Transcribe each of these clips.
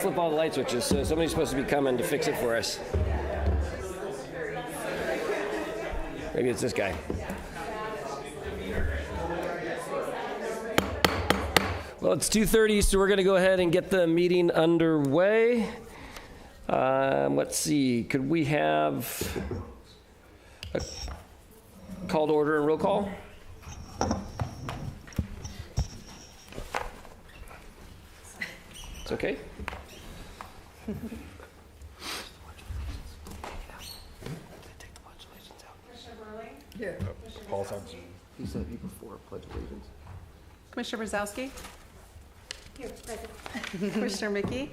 Flip all the light switches, so somebody's supposed to be coming to fix it for us. Maybe it's this guy. Well, it's 2:30, so we're going to go ahead and get the meeting underway. Let's see, could we have a call to order and roll call? It's okay. Here. Paul's on Zoom. He said it before, pledge allegiance. Commissioner Brzezowski? Here, present. Commissioner Mickey?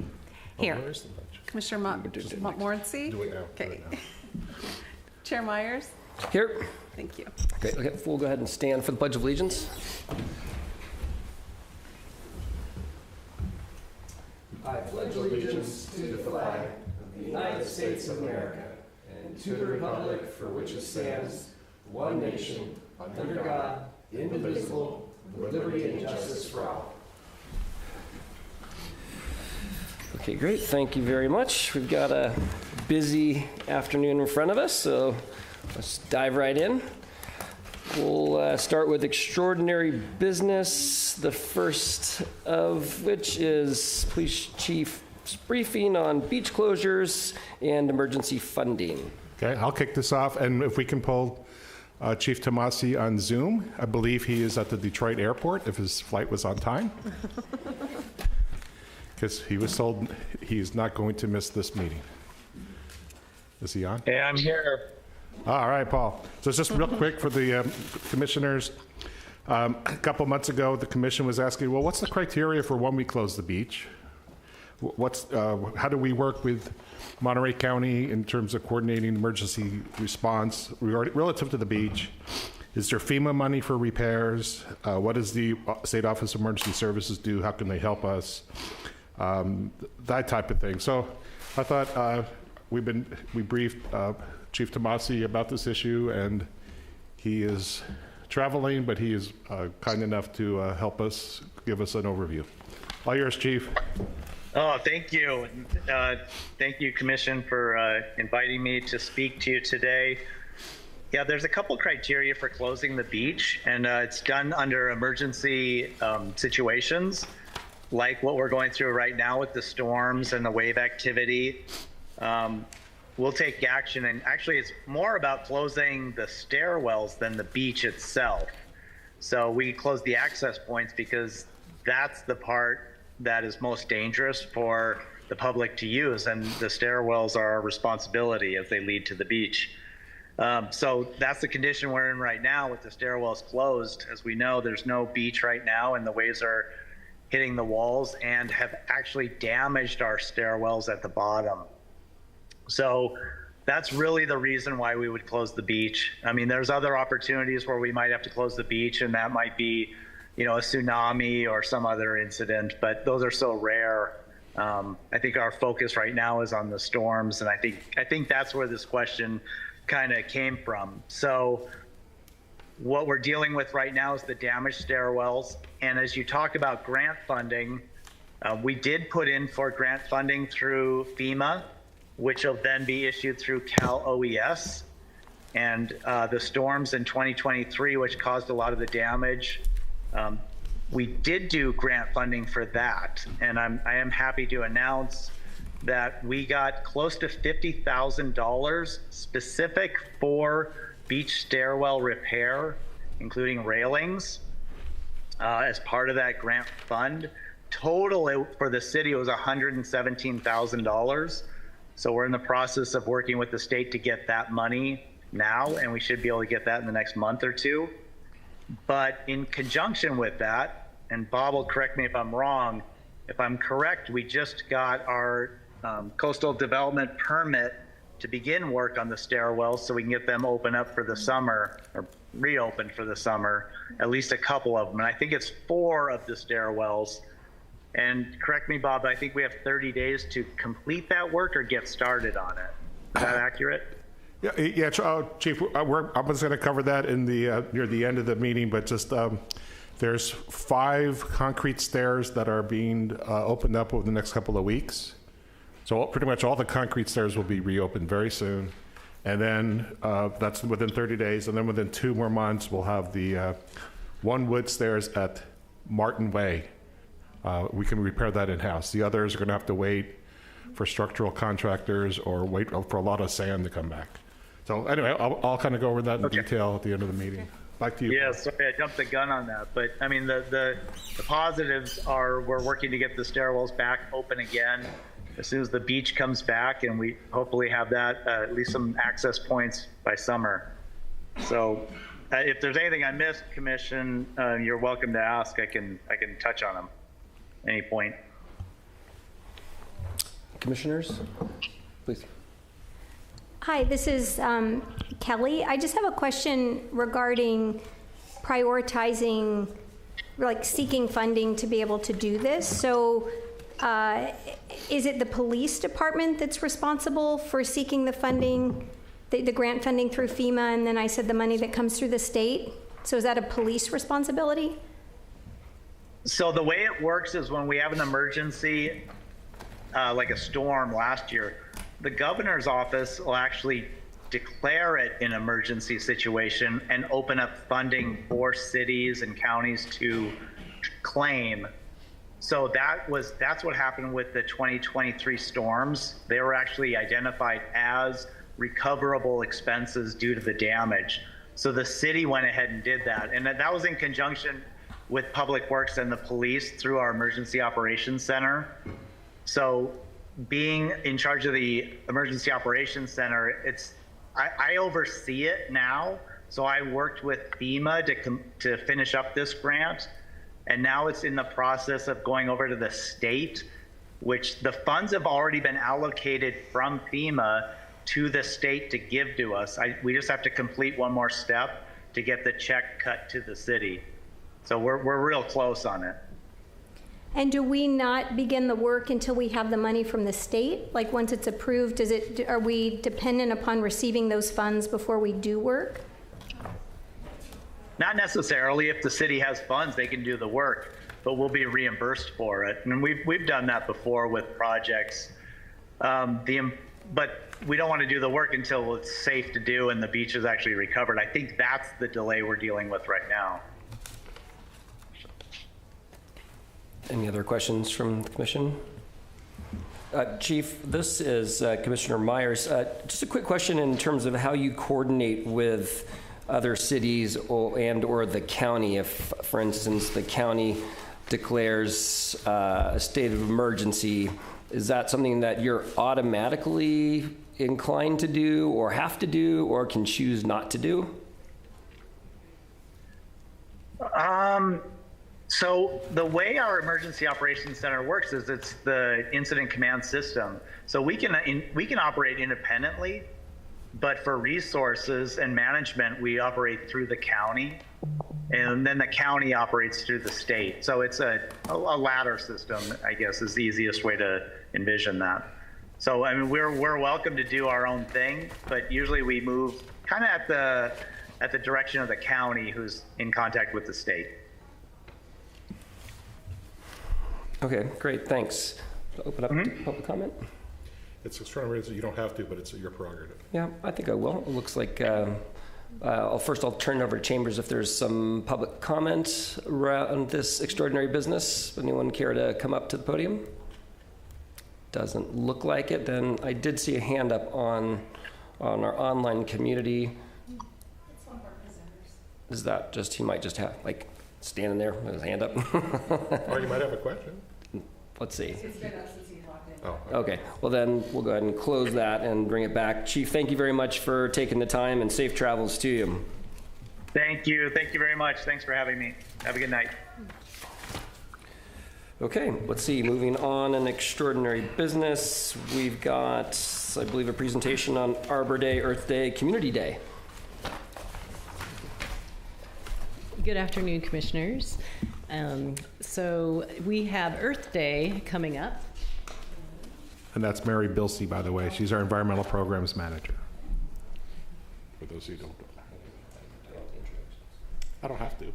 Here. Where's the bunch? Commissioner Montmorency? Do it now. Okay. Chair Myers? Here. Thank you. Okay, we'll go ahead and stand for the Pledge of Allegiance. I pledge allegiance to the flag of the United States of America and to the republic for which it stands, one nation, under God, indivisible, with liberty and justice for all. Okay, great. Thank you very much. We've got a busy afternoon in front of us, so let's dive right in. We'll start with extraordinary business, the first of which is Police Chief's briefing on beach closures and emergency funding. Okay, I'll kick this off, and if we can pull Chief Tomasi on Zoom. I believe he is at the Detroit airport, if his flight was on time. Because he was told he's not going to miss this meeting. Is he on? Hey, I'm here. All right, Paul. So just real quick for the commissioners. A couple months ago, the commission was asking, well, what's the criteria for when we close the beach? How do we work with Monterey County in terms of coordinating emergency response relative to the beach? Is there FEMA money for repairs? What does the State Office of Emergency Services do? How can they help us? That type of thing. So I thought we briefed Chief Tomasi about this issue, and he is traveling, but he is kind enough to help us, give us an overview. All yours, Chief. Oh, thank you. Thank you, Commission, for inviting me to speak to you today. Yeah, there's a couple criteria for closing the beach, and it's done under emergency situations, like what we're going through right now with the storms and the wave activity. We'll take action, and actually it's more about closing the stairwells than the beach itself. So we close the access points because that's the part that is most dangerous for the public to use, and the stairwells are our responsibility as they lead to the beach. So that's the condition we're in right now with the stairwells closed. As we know, there's no beach right now, and the waves are hitting the walls and have actually damaged our stairwells at the bottom. So that's really the reason why we would close the beach. I mean, there's other opportunities where we might have to close the beach, and that might be, a tsunami or some other incident, but those are so rare. I think our focus right now is on the storms, and I think that's where this question kind of came from. So what we're dealing with right now is the damaged stairwells, and as you talk about grant funding, we did put in for grant funding through FEMA, which will then be issued through Cal OES. And the storms in 2023, which caused a lot of the damage, we did do grant funding for that. And I am happy to announce that we got close to $50,000 specific for beach stairwell repair, including railings, as part of that grant fund. Total for the city was $117,000. So we're in the process of working with the state to get that money now, and we should be able to get that in the next month or two. But in conjunction with that, and Bob will correct me if I'm wrong, if I'm correct, we just got our coastal development permit to begin work on the stairwells so we can get them open up for the summer, or reopened for the summer, at least a couple of them. And I think it's 4 of the stairwells. And correct me, Bob, I think we have 30 days to complete that work or get started on it. Is that accurate? Yeah, Chief, I was going to cover that in the near the end of the meeting, but just there's 5 concrete stairs that are being opened up over the next couple of weeks. So pretty much all the concrete stairs will be reopened very soon. And then that's within 30 days. And then within 2 more months, we'll have the one wood stairs at Martin Way. We can repair that in-house. The others are going to have to wait for structural contractors or wait for a lot of sand to come back. So anyway, I'll kind of go over that in detail at the end of the meeting. Back to you. Yeah, sorry, I jumped the gun on that. But I mean, the positives are we're working to get the stairwells back open again as soon as the beach comes back, and we hopefully have that, at least some access points by summer. So if there's anything I missed, Commission, you're welcome to ask. I can touch on them any point. Commissioners, please. Hi, this is Kelly. I just have a question regarding prioritizing, like seeking funding to be able to do this. So is it the police department that's responsible for seeking the funding, the grant funding through FEMA, and then I said the money that comes through the state? So is that a police responsibility? So the way it works is when we have an emergency, like a storm last year, the governor's office will actually declare it an emergency situation and open up funding for cities and counties to claim. So that's what happened with the 2023 storms. They were actually identified as recoverable expenses due to the damage. So the city went ahead and did that. And that was in conjunction with Public Works and the police through our Emergency Operations Center. So being in charge of the Emergency Operations Center, I oversee it now. So I worked with FEMA to finish up this grant. And now it's in the process of going over to the state, which the funds have already been allocated from FEMA to the state to give to us. We just have to complete one more step to get the check cut to the city. So we're real close on it. And do we not begin the work until we have the money from the state? Like once it's approved, are we dependent upon receiving those funds before we do work? Not necessarily. If the city has funds, they can do the work, but we'll be reimbursed for it. And we've done that before with projects. But we don't want to do the work until it's safe to do and the beach is actually recovered. I think that's the delay we're dealing with right now. Any other questions from the commission? Chief, this is Commissioner Myers. Just a quick question in terms of how you coordinate with other cities or the county. If, for instance, the county declares a state of emergency, is that something that you're automatically inclined to do or have to do or can choose not to do? So the way our Emergency Operations Center works is it's the incident command system. So we can operate independently, but for resources and management, we operate through the county, and then the county operates through the state. So it's a ladder system, I guess, is the easiest way to envision that. So I mean, we're welcome to do our own thing, but usually we move kind of at the direction of the county, who's in contact with the state. Okay, great, thanks. Open up to public comment? It's extraordinary that you don't have to, but it's your prerogative. Yeah, I think I will. It looks like I'll turn it over to Chambers if there's some public comment around this extraordinary business. Anyone care to come up to the podium? Doesn't look like it. Then I did see a hand up on our online community. It's one of our presenters. Is that just, he might just have, like, standing there with his hand up? Or you might have a question. Let's see. It's been us since he's walked in. Oh, Okay, well then, we'll go ahead and close that and bring it back. Chief, thank you very much for taking the time, and safe travels to you. Thank you. Thank you very much. Thanks for having me. Have a good night. Okay, let's see, moving on in extraordinary business, we've got, I believe, a presentation on Arbor Day, Earth Day, Community Day. Good afternoon, Commissioners. So we have Earth Day coming up. And that's Mary Bilsey, by the way. She's our Environmental Programs Manager. For those who don't know. I don't have to.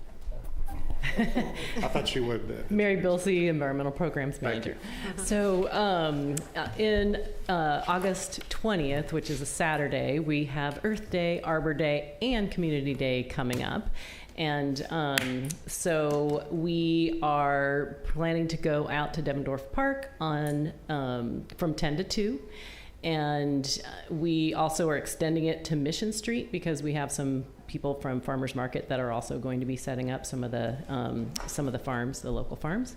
I thought she would. Mary Bilsey, Environmental Programs Thank Manager. So in August 20th, which is a Saturday, we have Earth Day, Arbor Day, and Community Day coming up. And so we are planning to go out to Devendorf Park on from 10 to 2. And we also are extending it to Mission Street because we have some people from Farmers Market that are also going to be setting up some of the farms, the local farms.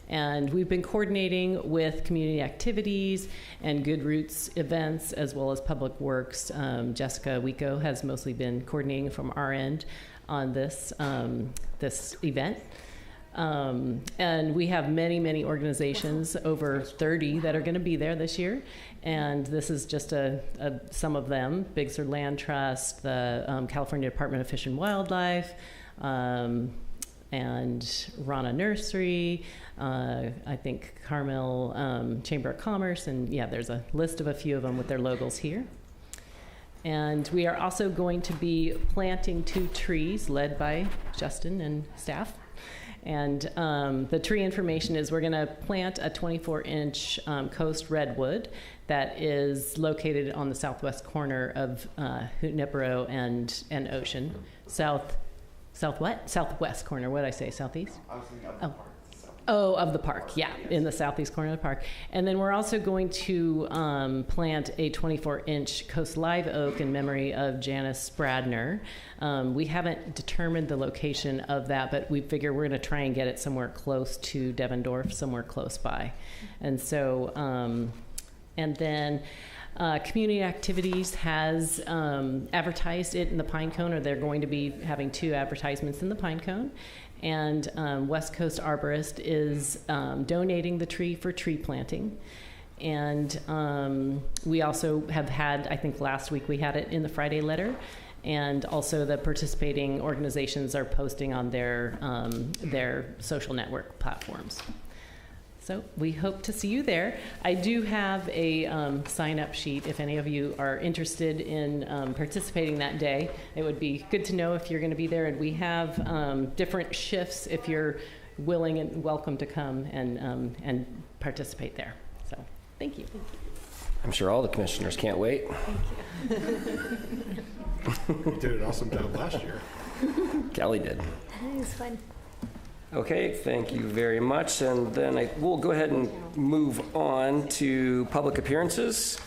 And we've been coordinating with community activities and Good Roots events as well as Public Works. Jessica Wico has mostly been coordinating from our end on this event. And we have many organizations, over 30, that are going to be there this year. And this is just some of them: Big Sur Land Trust, the California Department of Fish and Wildlife, and Rana Nursery, I think Carmel Chamber of Commerce, and yeah, there's a list of a few of them with their logos here. And we are also going to be planting 2 trees led by Justin and staff. And the tree information is we're going to plant a 24-inch coast redwood that is located on the southwest corner of Junipero and Ocean. Southwest corner. What did I say? Southeast? I was thinking of the park. Oh, of the park, yeah, in the southeast corner of the park. And then we're also going to plant a 24-inch coast live oak in memory of Janice Spradner. We haven't determined the location of that, but we figure we're going to try and get it somewhere close to Devendorf, somewhere close by. And so, and then Community Activities has advertised it in the Pine Cone, or they're going to be having 2 advertisements in the Pine Cone. And West Coast Arborist is donating the tree for tree planting. And we also have had, I think last week we had it in the Friday letter, and also the participating organizations are posting on their social network platforms. So we hope to see you there. I do have a sign-up sheet if any of you are interested in participating that day. It would be good to know if you're going to be there. And we have different shifts if you're willing and welcome to come and participate there. So thank you. I'm sure all the commissioners can't wait. You did an awesome job last year. Kelly did. It was fun. Okay, thank you very much. And then we'll go ahead and move on to public appearances.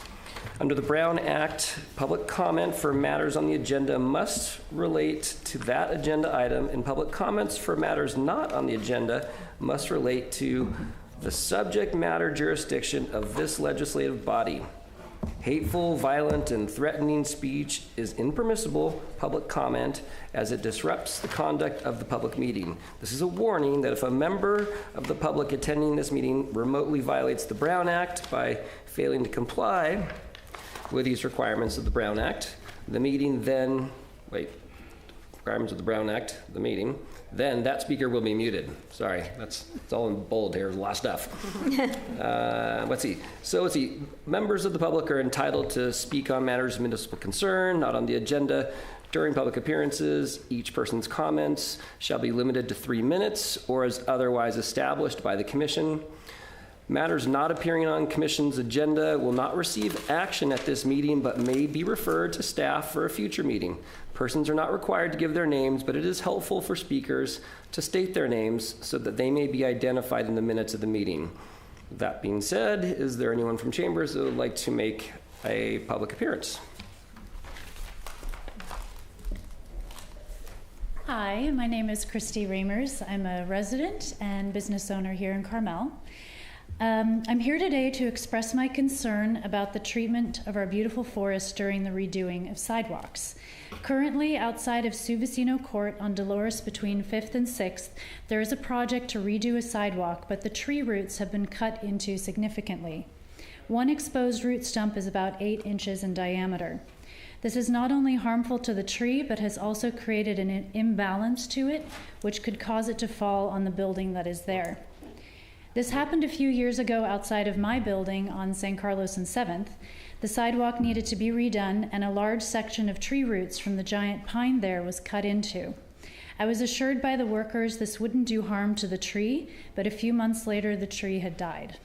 Under the Brown Act, public comment for matters on the agenda must relate to that agenda item, and public comments for matters not on the agenda must relate to the subject matter jurisdiction of this legislative body. Hateful, violent, and threatening speech is impermissible public comment as it disrupts the conduct of the public meeting. This is a warning that if a member of the public attending this meeting remotely violates the Brown Act by failing to comply with these requirements of the Brown Act, the meeting then, requirements of the Brown Act, the meeting, then that speaker will be muted. Sorry, it's all in bold here, a lot of stuff. Let's see. Members of the public are entitled to speak on matters of municipal concern, not on the agenda. During public appearances, each person's comments shall be limited to 3 minutes or as otherwise established by the commission. Matters not appearing on commission's agenda will not receive action at this meeting, but may be referred to staff for a future meeting. Persons are not required to give their names, but it is helpful for speakers to state their names so that they may be identified in the minutes of the meeting. That being said, is there anyone from Chambers that would like to make a public appearance? Hi, my name is Christy Reimers. I'm a resident and business owner here in Carmel. I'm here today to express my concern about the treatment of our beautiful forest during the redoing of sidewalks. Currently, outside of Suvecino Court on Dolores between 5th and 6th, there is a project to redo a sidewalk, but the tree roots have been cut into significantly. One exposed root stump is about 8 inches in diameter. This is not only harmful to the tree, but has also created an imbalance to it, which could cause it to fall on the building that is there. This happened a few years ago outside of my building on San Carlos and 7th. The sidewalk needed to be redone, and a large section of tree roots from the giant pine there was cut into. I was assured by the workers this wouldn't do harm to the tree, but a few months later, the tree had died.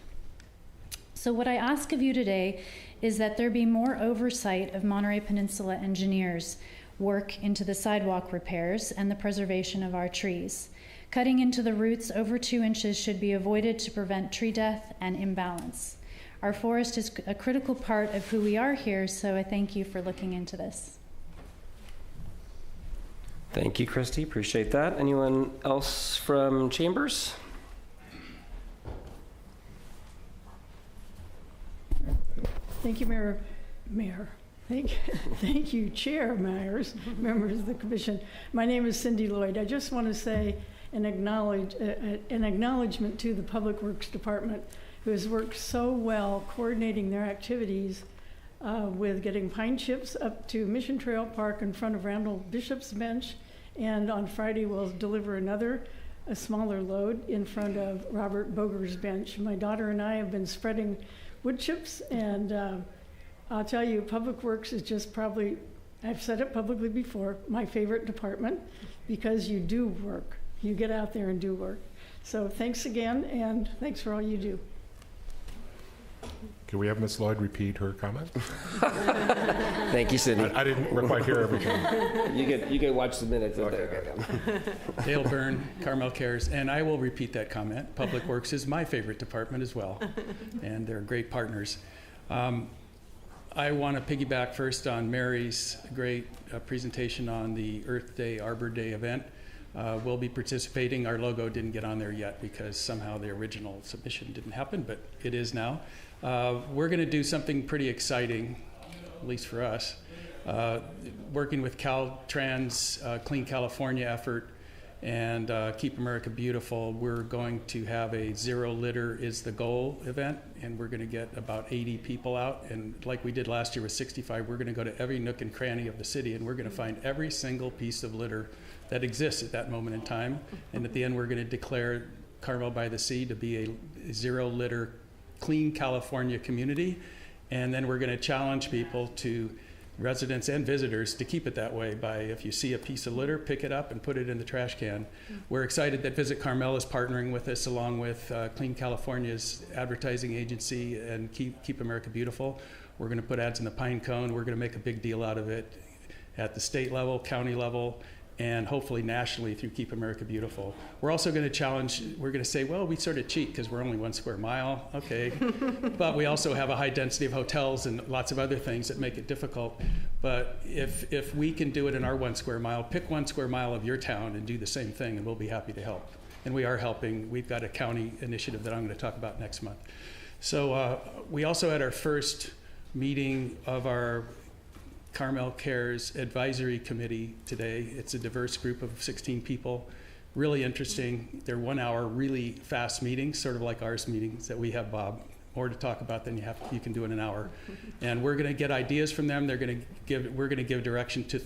So what I ask of you today is that there be more oversight of Monterey Peninsula engineers' work into the sidewalk repairs and the preservation of our trees. Cutting into the roots over 2 inches should be avoided to prevent tree death and imbalance. Our forest is a critical part of who we are here, so I thank you for looking into this. Thank you, Christy. Appreciate that. Anyone else from Chambers? Thank you, Mayor. Thank you, Chair Myers, members of the commission. My name is Cindy Lloyd. I just want to say an acknowledgement to the Public Works Department, who has worked so well coordinating their activities with getting pine chips up to Mission Trail Park in front of Randall Bishop's bench, and on Friday we'll deliver a smaller load in front of Robert Boger's bench. My daughter and I have been spreading wood chips, and I'll tell you, Public Works is just probably, I've said it publicly before, my favorite department, because you do work. You get out there and do work. So thanks again, and thanks for all you do. Can we have Ms. Lloyd repeat her comment? Thank you, Cindy. I didn't quite hear everything. You can watch the minutes. Okay. Dale Byrne, Carmel Cares, and I will repeat that comment. Public Works is my favorite department as well, and they're great partners. I want to piggyback first on Mary's great presentation on the Earth Day, Arbor Day event. We'll be participating. Our logo didn't get on there yet because somehow the original submission didn't happen, but it is now. We're going to do something pretty exciting, at least for us, working with Caltrans Clean California effort and Keep America Beautiful. We're going to have a Zero Litter is the Goal event, and we're going to get about 80 people out. And like we did last year with 65, we're going to go to every nook and cranny of the city, and we're going to find every single piece of litter that exists at that moment in time. And at the end, we're going to declare Carmel-by-the-Sea to be a zero litter clean California community. And then we're going to challenge people, to residents and visitors, to keep it that way by, if you see a piece of litter, pick it up and put it in the trash can. We're excited that Visit Carmel is partnering with us, along with Clean California's advertising agency and Keep America Beautiful. We're going to put ads in the pine cone. We're going to make a big deal out of it at the state level, county level, and hopefully nationally through Keep America Beautiful. We're also going to challenge, we're going to say, well, we sort of cheat because we're only 1 square mile, okay. But we also have a high density of hotels and lots of other things that make it difficult. But if we can do it in our 1 square mile, pick 1 square mile of your town and do the same thing, and we'll be happy to help. And we are helping. We've got a county initiative that I'm going to talk about next month. So we also had our first meeting of our Carmel Cares Advisory Committee today. It's a diverse group of 16 people, really interesting. They're 1 hour, really fast meetings, sort of like ours meetings that we have, Bob. More to talk about than you can do in an hour. And we're going to get ideas from them. We're going to give direction to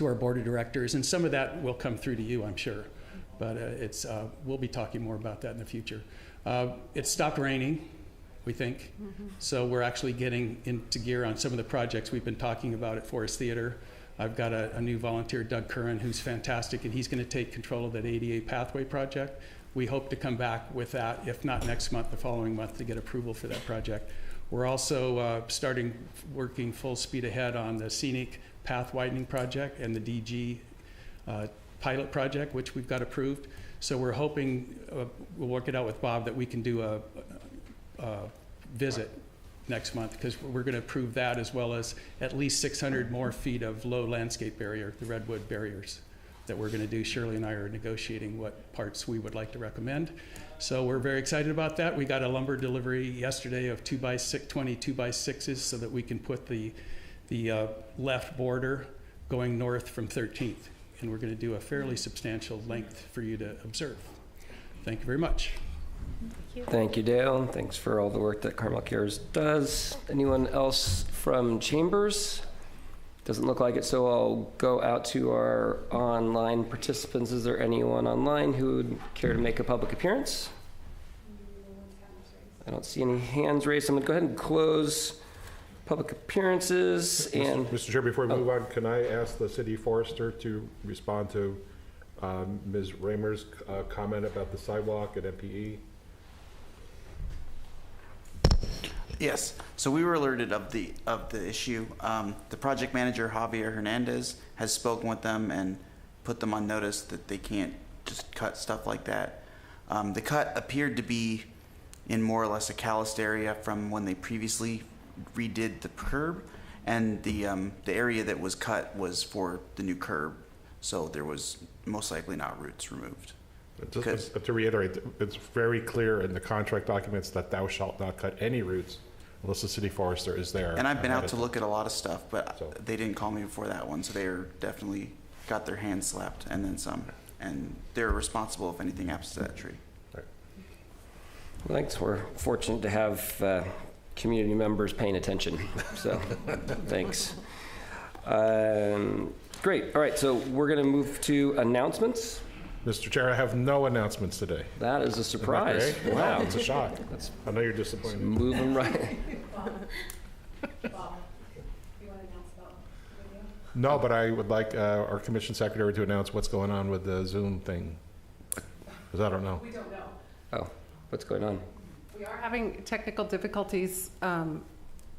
our board of directors, and some of that will come through to you, I'm sure. But we'll be talking more about that in the future. It stopped raining, we think. So we're actually getting into gear on some of the projects we've been talking about at Forest Theater. I've got a new volunteer, Doug Curran, who's fantastic, and he's going to take control of that ADA pathway project. We hope to come back with that, if not next month, the following month, to get approval for that project. We're also starting working full speed ahead on the scenic path widening project and the DG pilot project, which we've got approved. So we're hoping, we'll work it out with Bob, that we can do a visit next month, because we're going to approve that, as well as at least 600 more feet of low landscape barrier, the redwood barriers that we're going to do. Shirley and I are negotiating what parts we would like to recommend. So we're very excited about that. We got a lumber delivery yesterday of 20 2x6s, so that we can put the left border going north from 13th. And we're going to do a fairly substantial length for you to observe. Thank you very much. Thank you, Dale, and thanks for all the work that Carmel Cares does. Anyone else from Chambers? Doesn't look like it, so I'll go out to our online participants. Is there anyone online who would care to make a public appearance? I don't see any hands raised. I'm going to go ahead and close public appearances. And Mr. Chair, before we move on, can I ask the city forester to respond to Ms. Raymer's comment about the sidewalk at MPE. Yes, so we were alerted of the issue. The project manager, Javier Hernandez, has spoken with them and put them on notice that they can't just cut stuff like that. The cut appeared to be in more or less a calloused area from when they previously redid the curb, and the area that was cut was for the new curb, so there was most likely not roots removed. Just to reiterate, it's very clear in the contract documents that thou shalt not cut any roots unless the city forester is there. And I've been out to look at a lot of stuff, but they didn't call me before that one, so they're definitely got their hands slapped and then some. And they're responsible if anything happens to that tree. Thanks. We're fortunate to have community members paying attention. So thanks. Great. All right. So we're going to move to announcements. Mr. Chair, I have no announcements today. That is a surprise. Isn't that great? Wow. It's a shock. I know you're disappointed. Moving right. Bob, you want to announce about the video? No, but I would like our commission secretary to announce what's going on with the Zoom thing, because I don't know. We don't know. Oh, what's going on? We are having technical difficulties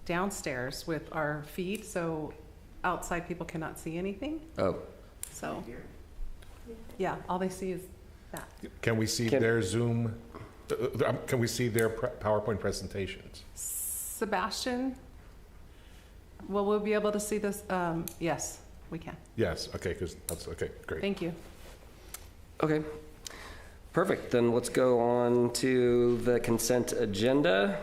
downstairs with our feed, so outside people cannot see anything. Oh, So, yeah, all they see is that. Can we see their Zoom, can we see their PowerPoint presentations? Sebastian, well, we'll be able to see this. Yes, we can. Yes, okay, because that's, okay, great. Thank you. okay. Perfect. Then let's go on to the consent agenda.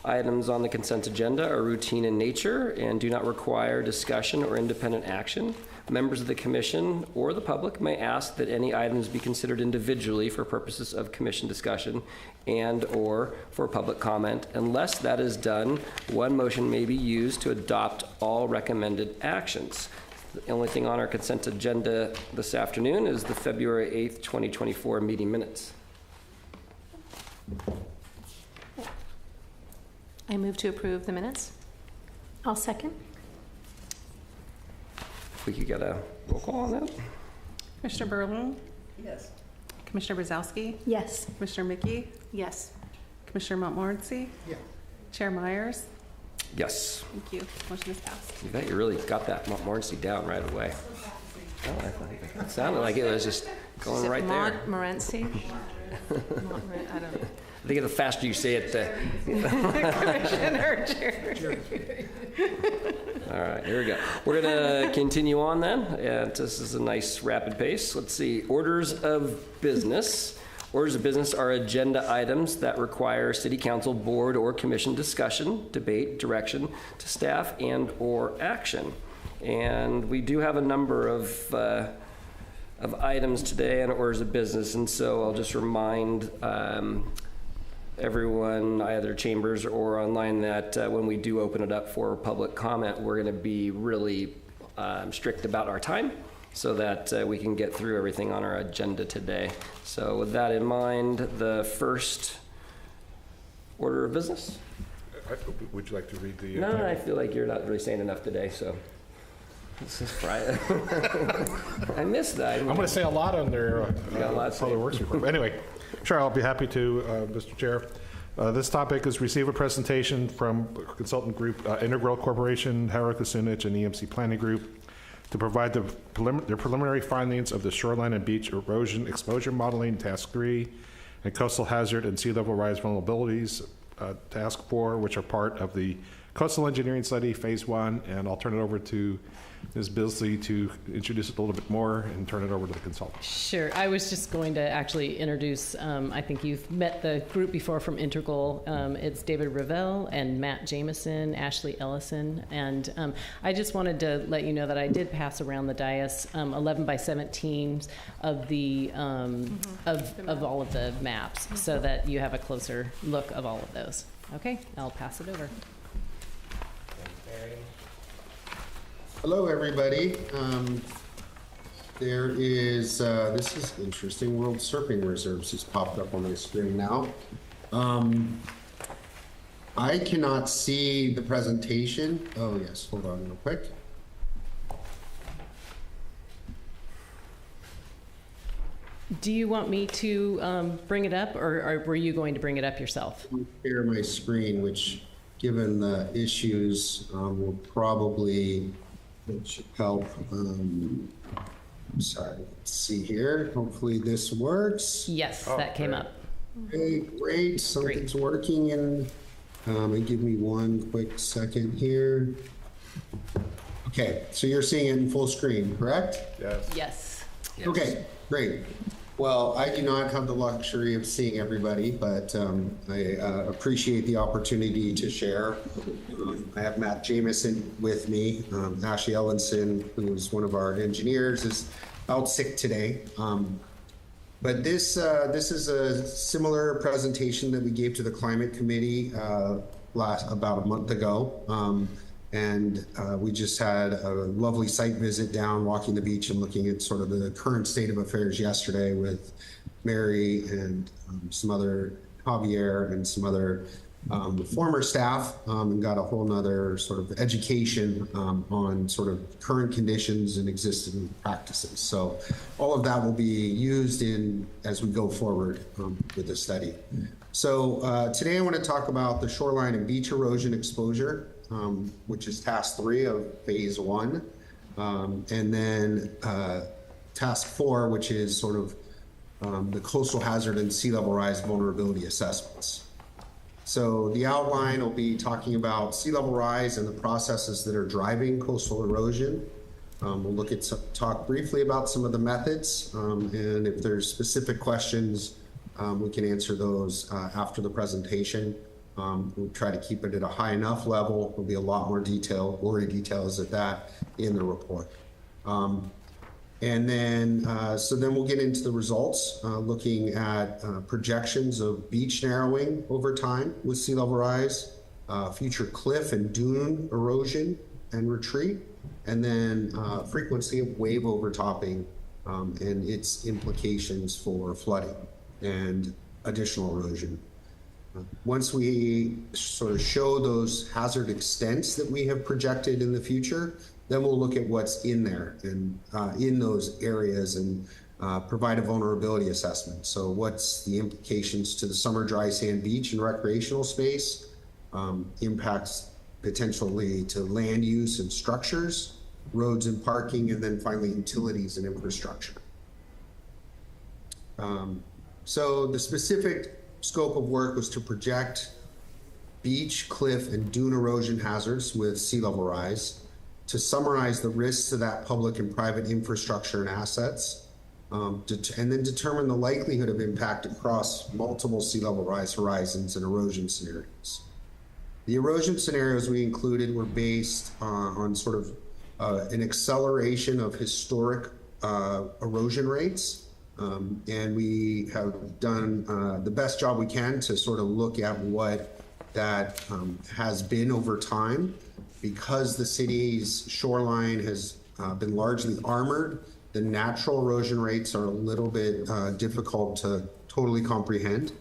Items on the consent agenda are routine in nature and do not require discussion or independent action. Members of the commission or the public may ask that any items be considered individually for purposes of commission discussion and/or for public comment. Unless that is done, one motion may be used to adopt all recommended actions. The only thing on our consent agenda this afternoon is the February 8th, 2024 meeting minutes. I move to approve the minutes. I'll second. If we could get a roll call on that. Commissioner Berlin, Yes. Commissioner Brzezowski, Yes. Commissioner Mickey, Yes. Commissioner Montmorency, Chair Myers. Yes. Thank you. Motion is passed. You bet you really got that Montmorency down right away. Oh, I thought it sounded like it was just going right there. Montmorency? I don't know. I think the faster you say it, Commissioner Chair. all right, here we go. We're going to continue on then. And this is a nice rapid pace. Let's see. Orders of business. Orders of business are agenda items that require city council, board, or commission discussion, debate, direction to staff, and/or action. And we do have a number of items today on orders of business, and so I'll just remind everyone, either chambers or online, that when we do open it up for public comment, we're going to be really strict about our time so that we can get through everything on our agenda today. So with that in mind, the first order of business? Would you like to read the? No, I feel like you're not really saying enough today, so. This is Friday. I missed that. I'm going to say a lot on their got a lot to say. public works report. Anyway, sure, I'll be happy to, Mr. Chair. This topic is receive a presentation from consultant group Integral Corporation, Hara Kucinich, and EMC Planning Group to provide their preliminary findings of the shoreline and beach erosion exposure modeling, Task 3, and coastal hazard and sea level rise vulnerabilities, Task 4, which are part of the coastal engineering study, Phase 1, and I'll turn it over to Ms. Bisley to introduce it a little bit more and turn it over to the consultant. Sure. I was just going to actually introduce, I think you've met the group before from Integral. It's David Ravel and Matt Jameson, Ashley Ellison. And I just wanted to let you know that I did pass around the dais 11 by 17s of the of all of the maps so that you have a closer look of all of those. Okay, I'll pass it over. Hello, everybody. There is, this is interesting, World Surfing Reserves just popped up on my screen now. I cannot see the presentation. Oh, yes, hold on real quick. Do you want me to bring it up, or were you going to bring it up yourself? Share my screen, which, given the issues, will probably it should help. Sorry, let's see here. Hopefully this works. Yes, that came up. Okay, great. Something's working, and give me one quick second here. Okay, so you're seeing it in full screen, correct? Yes. Yes. Okay, great. Well, I do not have the luxury of seeing everybody, but I appreciate the opportunity to share. I have Matt Jamieson with me. Ashley Ellenson, who's one of our engineers, is out sick today. But this is a similar presentation that we gave to the Climate Committee about a month ago. And we just had a lovely site visit down, walking the beach and looking at sort of the current state of affairs yesterday with Mary and some other, Javier and some other former staff, and got a whole nother sort of education on sort of current conditions and existing practices. So all of that will be used as we go forward with the study. So today I want to talk about the shoreline and beach erosion exposure, which is task 3 of phase 1. And then task 4, which is sort of the coastal hazard and sea level rise vulnerability assessments. So the outline will be talking about sea level rise and the processes that are driving coastal erosion. We'll talk briefly about some of the methods, and if there's specific questions, we can answer those after the presentation. We'll try to keep it at a high enough level. There'll be a lot more gory details at that in the report. And then, so then we'll get into the results, looking at projections of beach narrowing over time with sea level rise, future cliff and dune erosion and retreat, and then frequency of wave overtopping and its implications for flooding and additional erosion. Once we sort of show those hazard extents that we have projected in the future, then we'll look at what's in there and in those areas and provide a vulnerability assessment. So what's the implications to the summer dry sand beach and recreational space, impacts potentially to land use and structures, roads and parking, and then finally utilities and infrastructure. So the specific scope of work was to project beach, cliff, and dune erosion hazards with sea level rise, to summarize the risks to that public and private infrastructure and assets, and then determine the likelihood of impact across multiple sea level rise horizons and erosion scenarios. The erosion scenarios we included were based on sort of an acceleration of historic erosion rates. And we have done the best job we can to sort of look at what that has been over time. Because the city's shoreline has been largely armored, the natural erosion rates are a little bit difficult to totally comprehend.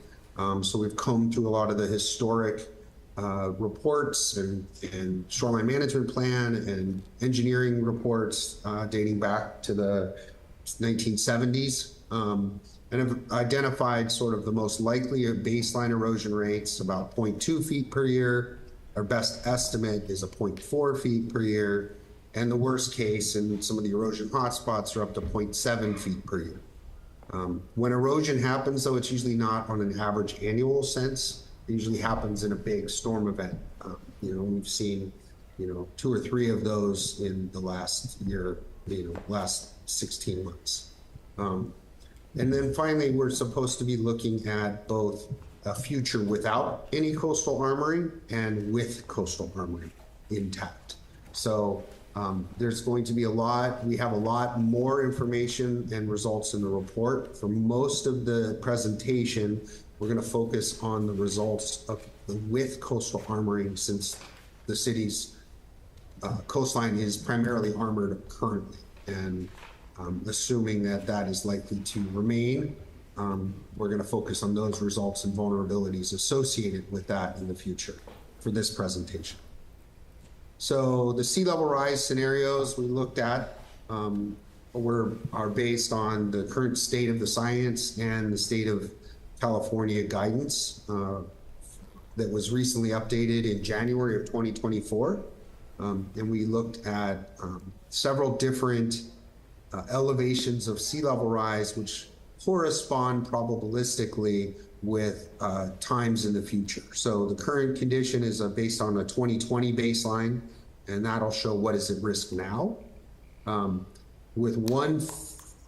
So we've combed through a lot of the historic reports and shoreline management plan and engineering reports dating back to the 1970s. And have identified sort of the most likely baseline erosion rates, about 0.2 feet per year. Our best estimate is a 0.4 feet per year. And the worst case in some of the erosion hotspots are up to 0.7 feet per year. When erosion happens, though, it's usually not on an average annual sense. It usually happens in a big storm event. We've seen, 2 or 3 of those in the last year, last 16 months. And then finally, we're supposed to be looking at both a future without any coastal armoring and with coastal armoring intact. So there's going to be we have a lot more information and results in the report. For most of the presentation, we're going to focus on the results of the with coastal armoring, since the city's coastline is primarily armored currently. And assuming that is likely to remain, we're going to focus on those results and vulnerabilities associated with that in the future for this presentation. So the sea level rise scenarios we looked at, are based on the current state of the science and the state of California guidance that was recently updated in January of 2024. And we looked at several different elevations of sea level rise, which correspond probabilistically with times in the future. So the current condition is based on a 2020 baseline, and that'll show what is at risk now. With 1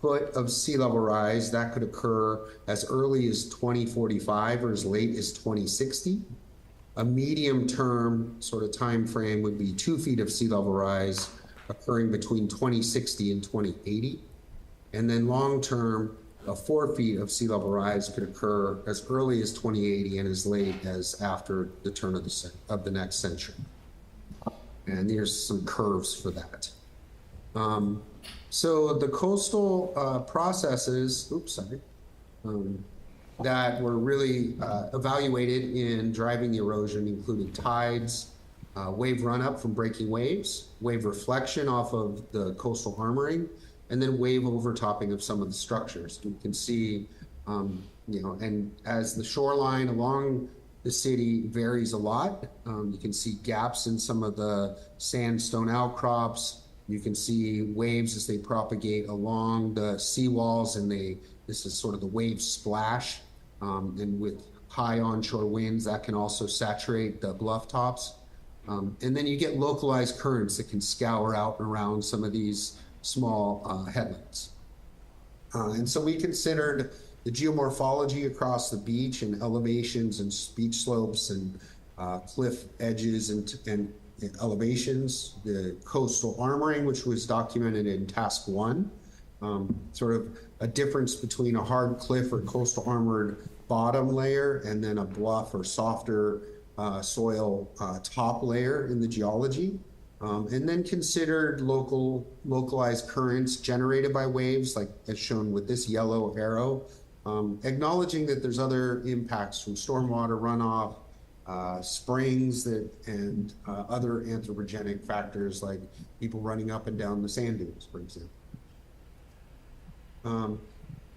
foot of sea level rise, that could occur as early as 2045 or as late as 2060. A medium term sort of time frame would be 2 feet of sea level rise occurring between 2060 and 2080. And then long term, 4 feet of sea level rise could occur as early as 2080 and as late as after the turn of the next century. And there's some curves for that. So the coastal processes, that were really evaluated in driving the erosion included tides, wave run-up from breaking waves, wave reflection off of the coastal armoring, and then wave overtopping of some of the structures. You can see, and as the shoreline along the city varies a lot, you can see gaps in some of the sandstone outcrops. You can see waves as they propagate along the seawalls, and this is sort of the wave splash. And with high onshore winds, that can also saturate the bluff tops. And then you get localized currents that can scour out around some of these small headlands. And so we considered the geomorphology across the beach and elevations and beach slopes and cliff edges and elevations, the coastal armoring, which was documented in task 1, sort of a difference between a hard cliff or coastal armored bottom layer and then a bluff or softer soil top layer in the geology. And then considered localized currents generated by waves, like as shown with this yellow arrow, acknowledging that there's other impacts from stormwater runoff, springs and other anthropogenic factors like people running up and down the sand dunes, for example.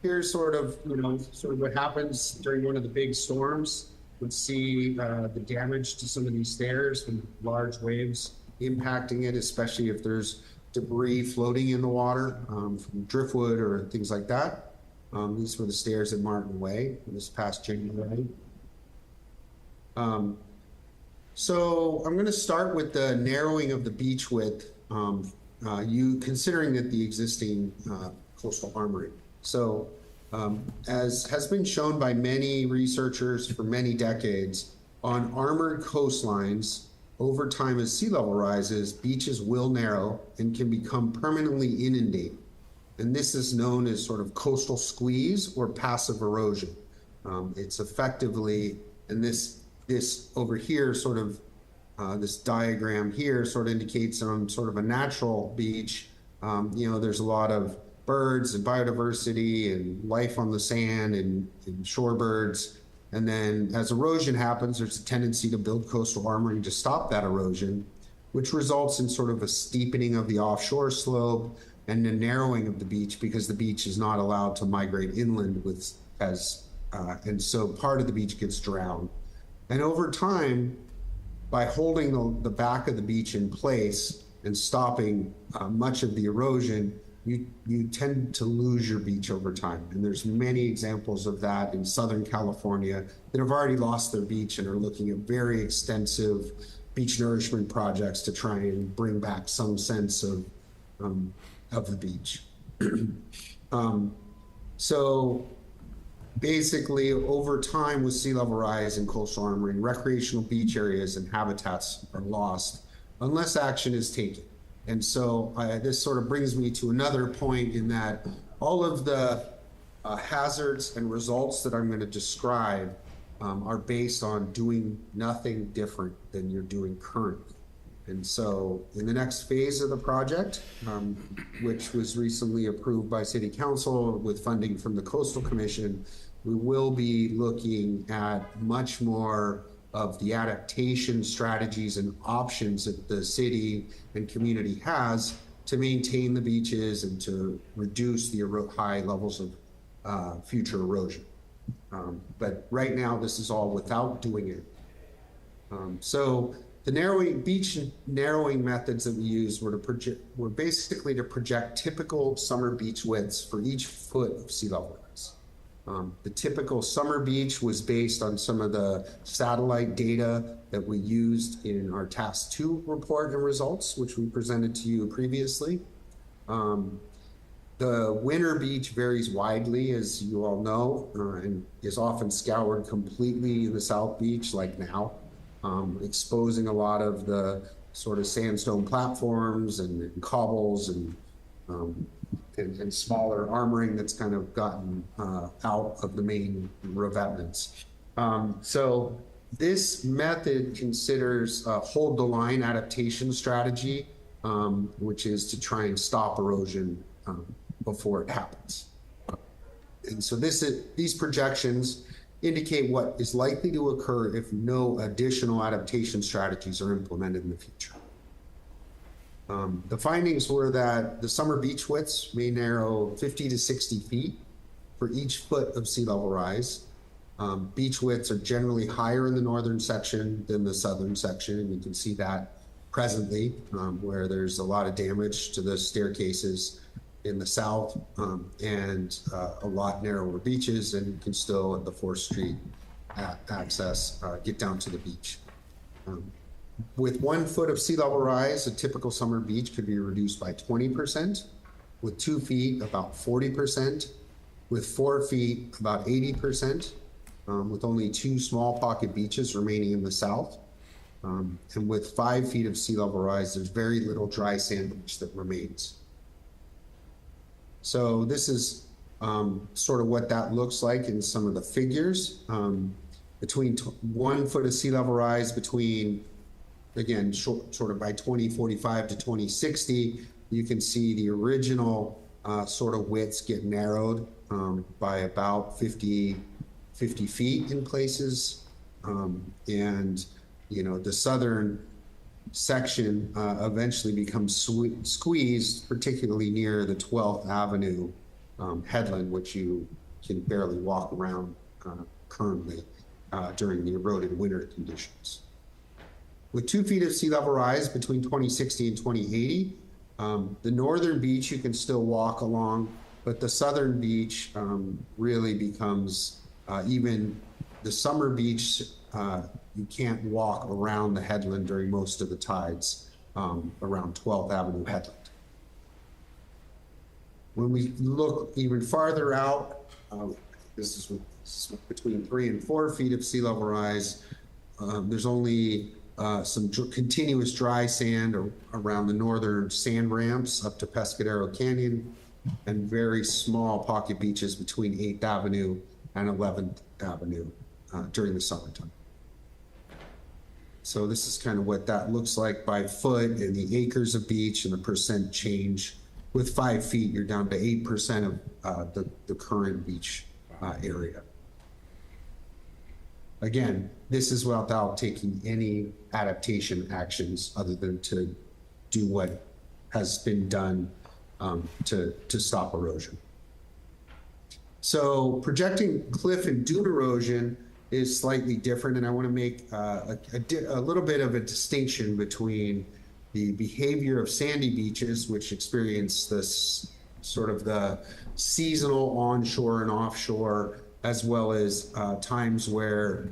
Here's sort of what happens during one of the big storms. We'd see the damage to some of these stairs from large waves impacting it, especially if there's debris floating in the water from driftwood or things like that. These were the stairs at Martin Way this past January. So I'm going to start with the narrowing of the beach width, considering that the existing coastal armory. So as has been shown by many researchers for many decades, on armored coastlines, over time as sea level rises, beaches will narrow and can become permanently inundated. And this is known as sort of coastal squeeze or passive erosion. It's effectively, and this over here sort of, this diagram here sort of indicates on sort of a natural beach, there's a lot of birds and biodiversity and life on the sand and shorebirds. And then as erosion happens, there's a tendency to build coastal armoring to stop that erosion, which results in sort of a steepening of the offshore slope and the narrowing of the beach because the beach is not allowed to migrate inland and so part of the beach gets drowned. And over time, by holding the back of the beach in place and stopping much of the erosion, you tend to lose your beach over time. And there's many examples of that in Southern California that have already lost their beach and are looking at very extensive beach nourishment projects to try and bring back some sense of the beach. So basically, over time with sea level rise and coastal armoring, recreational beach areas and habitats are lost unless action is taken. And so this sort of brings me to another point in that all of the hazards and results that I'm going to describe are based on doing nothing different than you're doing currently. And so in the next phase of the project, which was recently approved by City Council with funding from the Coastal Commission, we will be looking at much more of the adaptation strategies and options that the city and community has to maintain the beaches and to reduce the high levels of future erosion. But right now, this is all without doing it. So the beach narrowing methods that we used were basically to project typical summer beach widths for each foot of sea level rise. The typical summer beach was based on some of the satellite data that we used in our Task 2 report and results, which we presented to you previously. The winter beach varies widely, as you all know, and is often scoured completely in the South Beach, like now, exposing a lot of the sort of sandstone platforms and cobbles and smaller armoring that's kind of gotten out of the main revetments. So this method considers a hold the line adaptation strategy, which is to try and stop erosion before it happens. And so these projections indicate what is likely to occur if no additional adaptation strategies are implemented in the future. The findings were that the summer beach widths may narrow 50 to 60 feet for each foot of sea level rise. Beach widths are generally higher in the northern section than the southern section, and you can see that presently, where there's a lot of damage to the staircases in the south, and a lot narrower beaches, and you can still at the 4th Street access get down to the beach. With 1 foot of sea level rise, a typical summer beach could be reduced by 20%, with 2 feet about 40%, with 4 feet about 80%, with only 2 small pocket beaches remaining in the south. And with 5 feet of sea level rise, there's very little dry sand beach that remains. So this is sort of what that looks like in some of the figures. Between 1 foot of sea level rise between, again, sort of by 2045 to 2060, you can see the original sort of widths get narrowed by about 50 feet in places. And, you know, the southern section eventually becomes squeezed, particularly near the 12th Avenue headland, which you can barely walk around currently during the eroded winter conditions. With 2 feet of sea level rise between 2060 and 2080, the northern beach you can still walk along, but the southern beach really becomes, even the summer beach, you can't walk around the headland during most of the tides around 12th Avenue headland. When we look even farther out, this is between 3 and 4 feet of sea level rise, there's only some continuous dry sand around the northern sand ramps up to Pescadero Canyon, and very small pocket beaches between 8th Avenue and 11th Avenue during the summertime. So this is kind of what that looks like by foot, and the acres of beach and the percent change. With 5 feet, you're down to 8% of the current beach area. Again, this is without taking any adaptation actions other than to do what has been done to stop erosion. So projecting cliff and dune erosion is slightly different, and I want to make a little bit of a distinction between the behavior of sandy beaches, which experience this sort of the seasonal onshore and offshore, as well as times where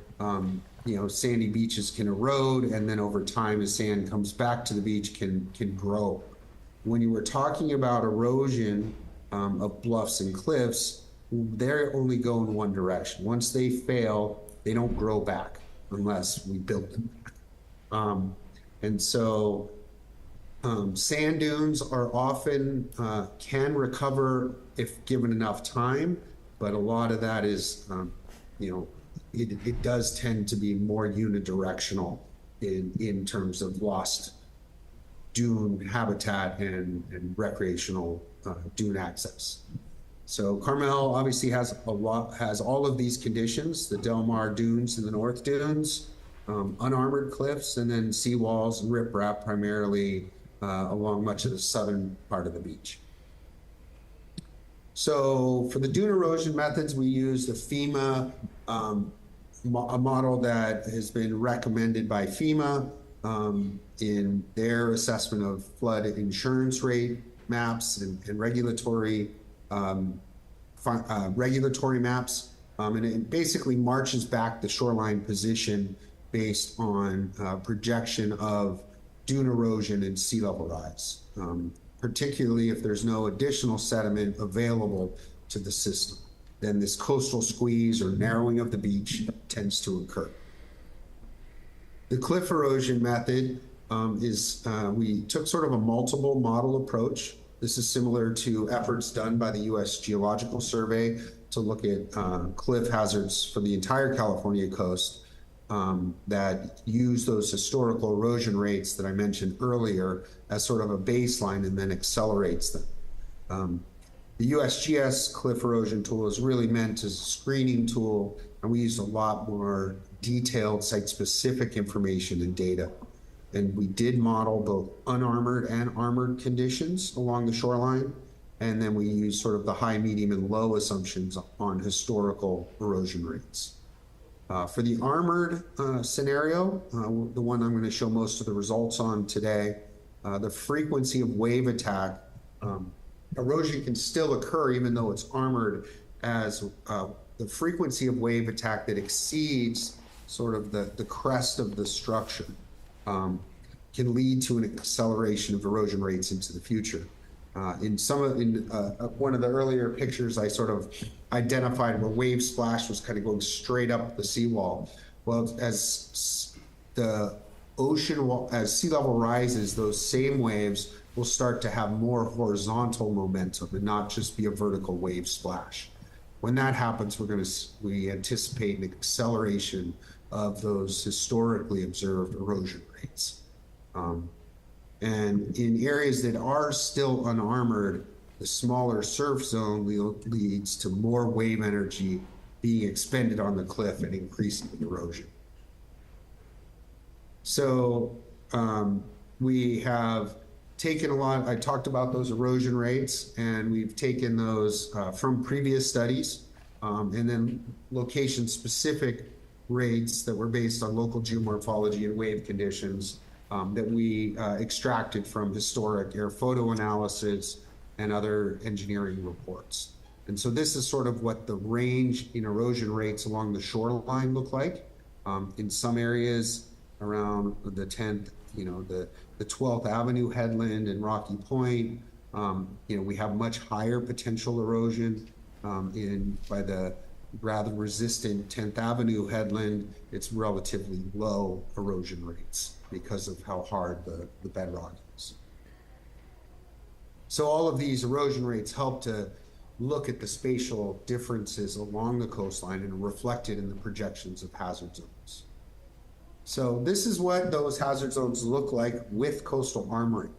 sandy beaches can erode, and then over time as sand comes back to the beach can grow. When you were talking about erosion of bluffs and cliffs, they only go in one direction. Once they fail, they don't grow back unless we build them back. And so sand dunes are often can recover if given enough time, but a lot of that is, it does tend to be more unidirectional in terms of lost dune habitat and recreational dune access. So Carmel obviously has all of these conditions: the Del Mar dunes and the North Dunes, unarmored cliffs, and then seawalls and riprap, primarily along much of the southern part of the beach. So for the dune erosion methods, we use the FEMA, a model that has been recommended by FEMA in their assessment of flood insurance rate maps and regulatory maps. And it basically marches back the shoreline position based on projection of dune erosion and sea level rise, particularly if there's no additional sediment available to the system. Then this coastal squeeze or narrowing of the beach tends to occur. The cliff erosion method we took sort of a multiple model approach. This is similar to efforts done by the U.S. Geological Survey to look at cliff hazards for the entire California coast that use those historical erosion rates that I mentioned earlier as sort of a baseline and then accelerates them. The USGS cliff erosion tool is really meant as a screening tool, and we used a lot more detailed site-specific information and data. And we did model both unarmored and armored conditions along the shoreline, and then we used sort of the high, medium, and low assumptions on historical erosion rates. For the armored scenario, the one I'm going to show most of the results on today, the frequency of wave attack, erosion can still occur even though it's armored, as the frequency of wave attack that exceeds sort of the crest of the structure can lead to an acceleration of erosion rates into the future. In one of the earlier pictures, I sort of identified where wave splash was kind of going straight up the seawall. Well, as the ocean, as sea level rises, those same waves will start to have more horizontal momentum and not just be a vertical wave splash. When that happens, we anticipate an acceleration of those historically observed erosion rates. And in areas that are still unarmored, the smaller surf zone leads to more wave energy being expended on the cliff and increasing the erosion. So we have taken a lot, I talked about those erosion rates, and we've taken those from previous studies, and then location-specific rates that were based on local geomorphology and wave conditions that we extracted from historic air photo analysis and other engineering reports. And so this is sort of what the range in erosion rates along the shoreline look like. In some areas around the 10th, the 12th Avenue headland and Rocky Point, we have much higher potential erosion by the rather resistant 10th Avenue headland. It's relatively low erosion rates because of how hard the bedrock is. So all of these erosion rates help to look at the spatial differences along the coastline and reflected in the projections of hazard zones. So this is what those hazard zones look like with coastal armoring.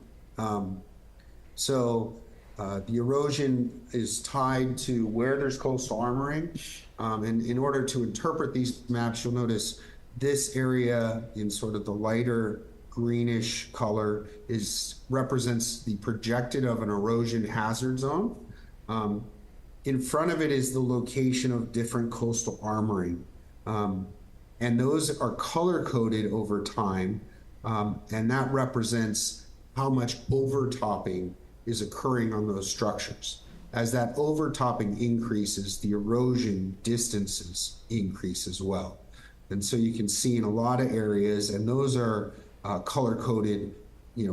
The erosion is tied to where there's coastal armoring. And in order to interpret these maps, you'll notice this area in sort of the lighter greenish color represents the projected of an erosion hazard zone. In front of it is the location of different coastal armoring. And those are color-coded over time, and that represents how much overtopping is occurring on those structures. As that overtopping increases, the erosion distances increase as well. And so you can see in a lot of areas, and those are color-coded,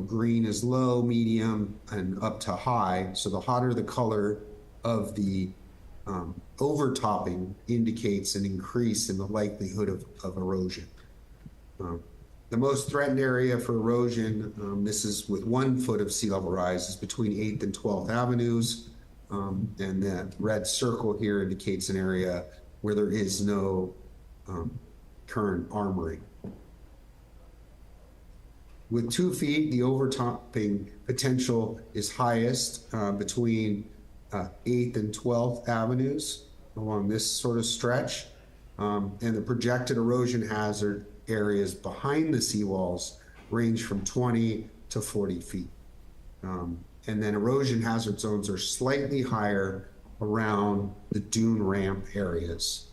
green is low, medium, and up to high. So the hotter the color of the overtopping indicates an increase in the likelihood of erosion. The most threatened area for erosion, this is with 1 foot of sea level rise, is between 8th and 12th Avenues. And that red circle here indicates an area where there is no current armoring. With 2 feet, the overtopping potential is highest between 8th and 12th Avenues along this sort of stretch. And the projected erosion hazard areas behind the seawalls range from 20 to 40 feet. And then erosion hazard zones are slightly higher around the dune ramp areas.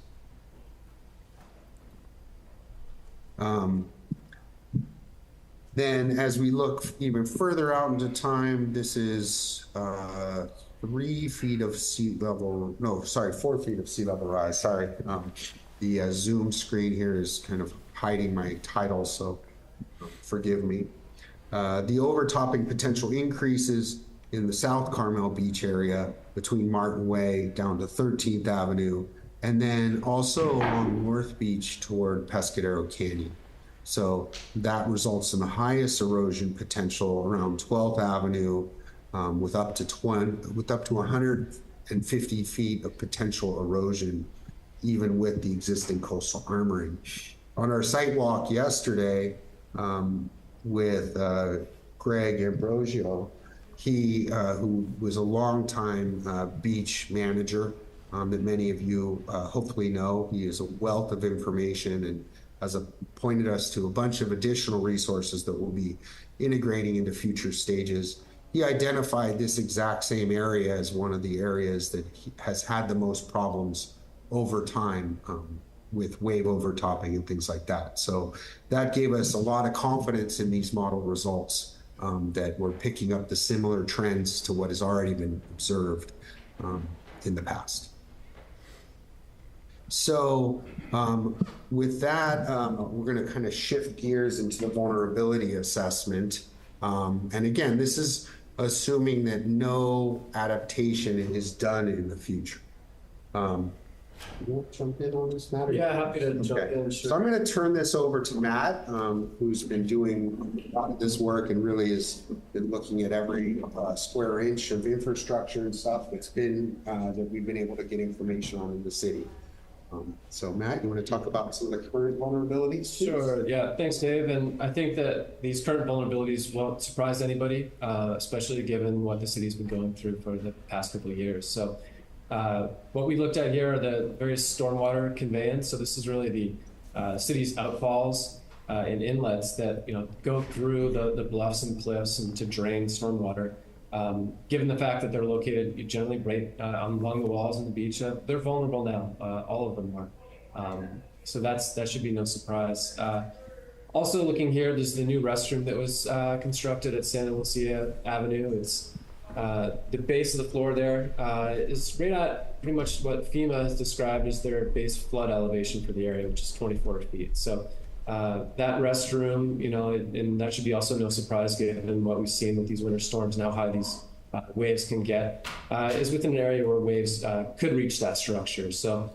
Then as we look even further out into time, this is 3 feet of sea level, no, sorry, 4 feet of sea level rise, sorry. The Zoom screen here is kind of hiding my title, so forgive me. The overtopping potential increases in the South Carmel Beach area between Martin Way down to 13th Avenue, and then also along North Beach toward Pescadero Canyon. So that results in the highest erosion potential around 12th Avenue, with up to 150 feet of potential erosion, even with the existing coastal armoring. On our site walk yesterday with Greg Ambrosio, he who was a longtime beach manager that many of you hopefully know. He is a wealth of information and has pointed us to a bunch of additional resources that we'll be integrating into future stages. He identified this exact same area as one of the areas that has had the most problems over time with wave overtopping and things like that. So that gave us a lot of confidence in these model results, that we're picking up the similar trends to what has already been observed in the past. So with that, we're going to kind of shift gears into the vulnerability assessment. And again, this is assuming that no adaptation is done in the future. You want to jump in on this matter? Yeah, happy to jump in. Sure. So I'm going to turn this over to Matt, who's been doing a lot of this work and really has been looking at every square inch of infrastructure and stuff that's been that we've been able to get information on in the city. So Matt, you want to talk about some of the current vulnerabilities, please? Sure, yeah, thanks Dave. And I think that these current vulnerabilities won't surprise anybody, especially given what the city's been going through for the past couple of years. So what we looked at here are the various stormwater conveyance. So this is really the city's outfalls and inlets that go through the bluffs and cliffs and to drain stormwater. Given the fact that they're located generally right along the walls on the beach, they're vulnerable now. All of them are. So that should be no surprise. Also looking here, there's the new restroom that was constructed at Santa Lucia Avenue. It's the base of the floor there is right at pretty much what FEMA has described as their base flood elevation for the area, which is 24 feet. So that restroom, and that should be also no surprise given what we've seen with these winter storms and how high these waves can get, is within an area where waves could reach that structure. So,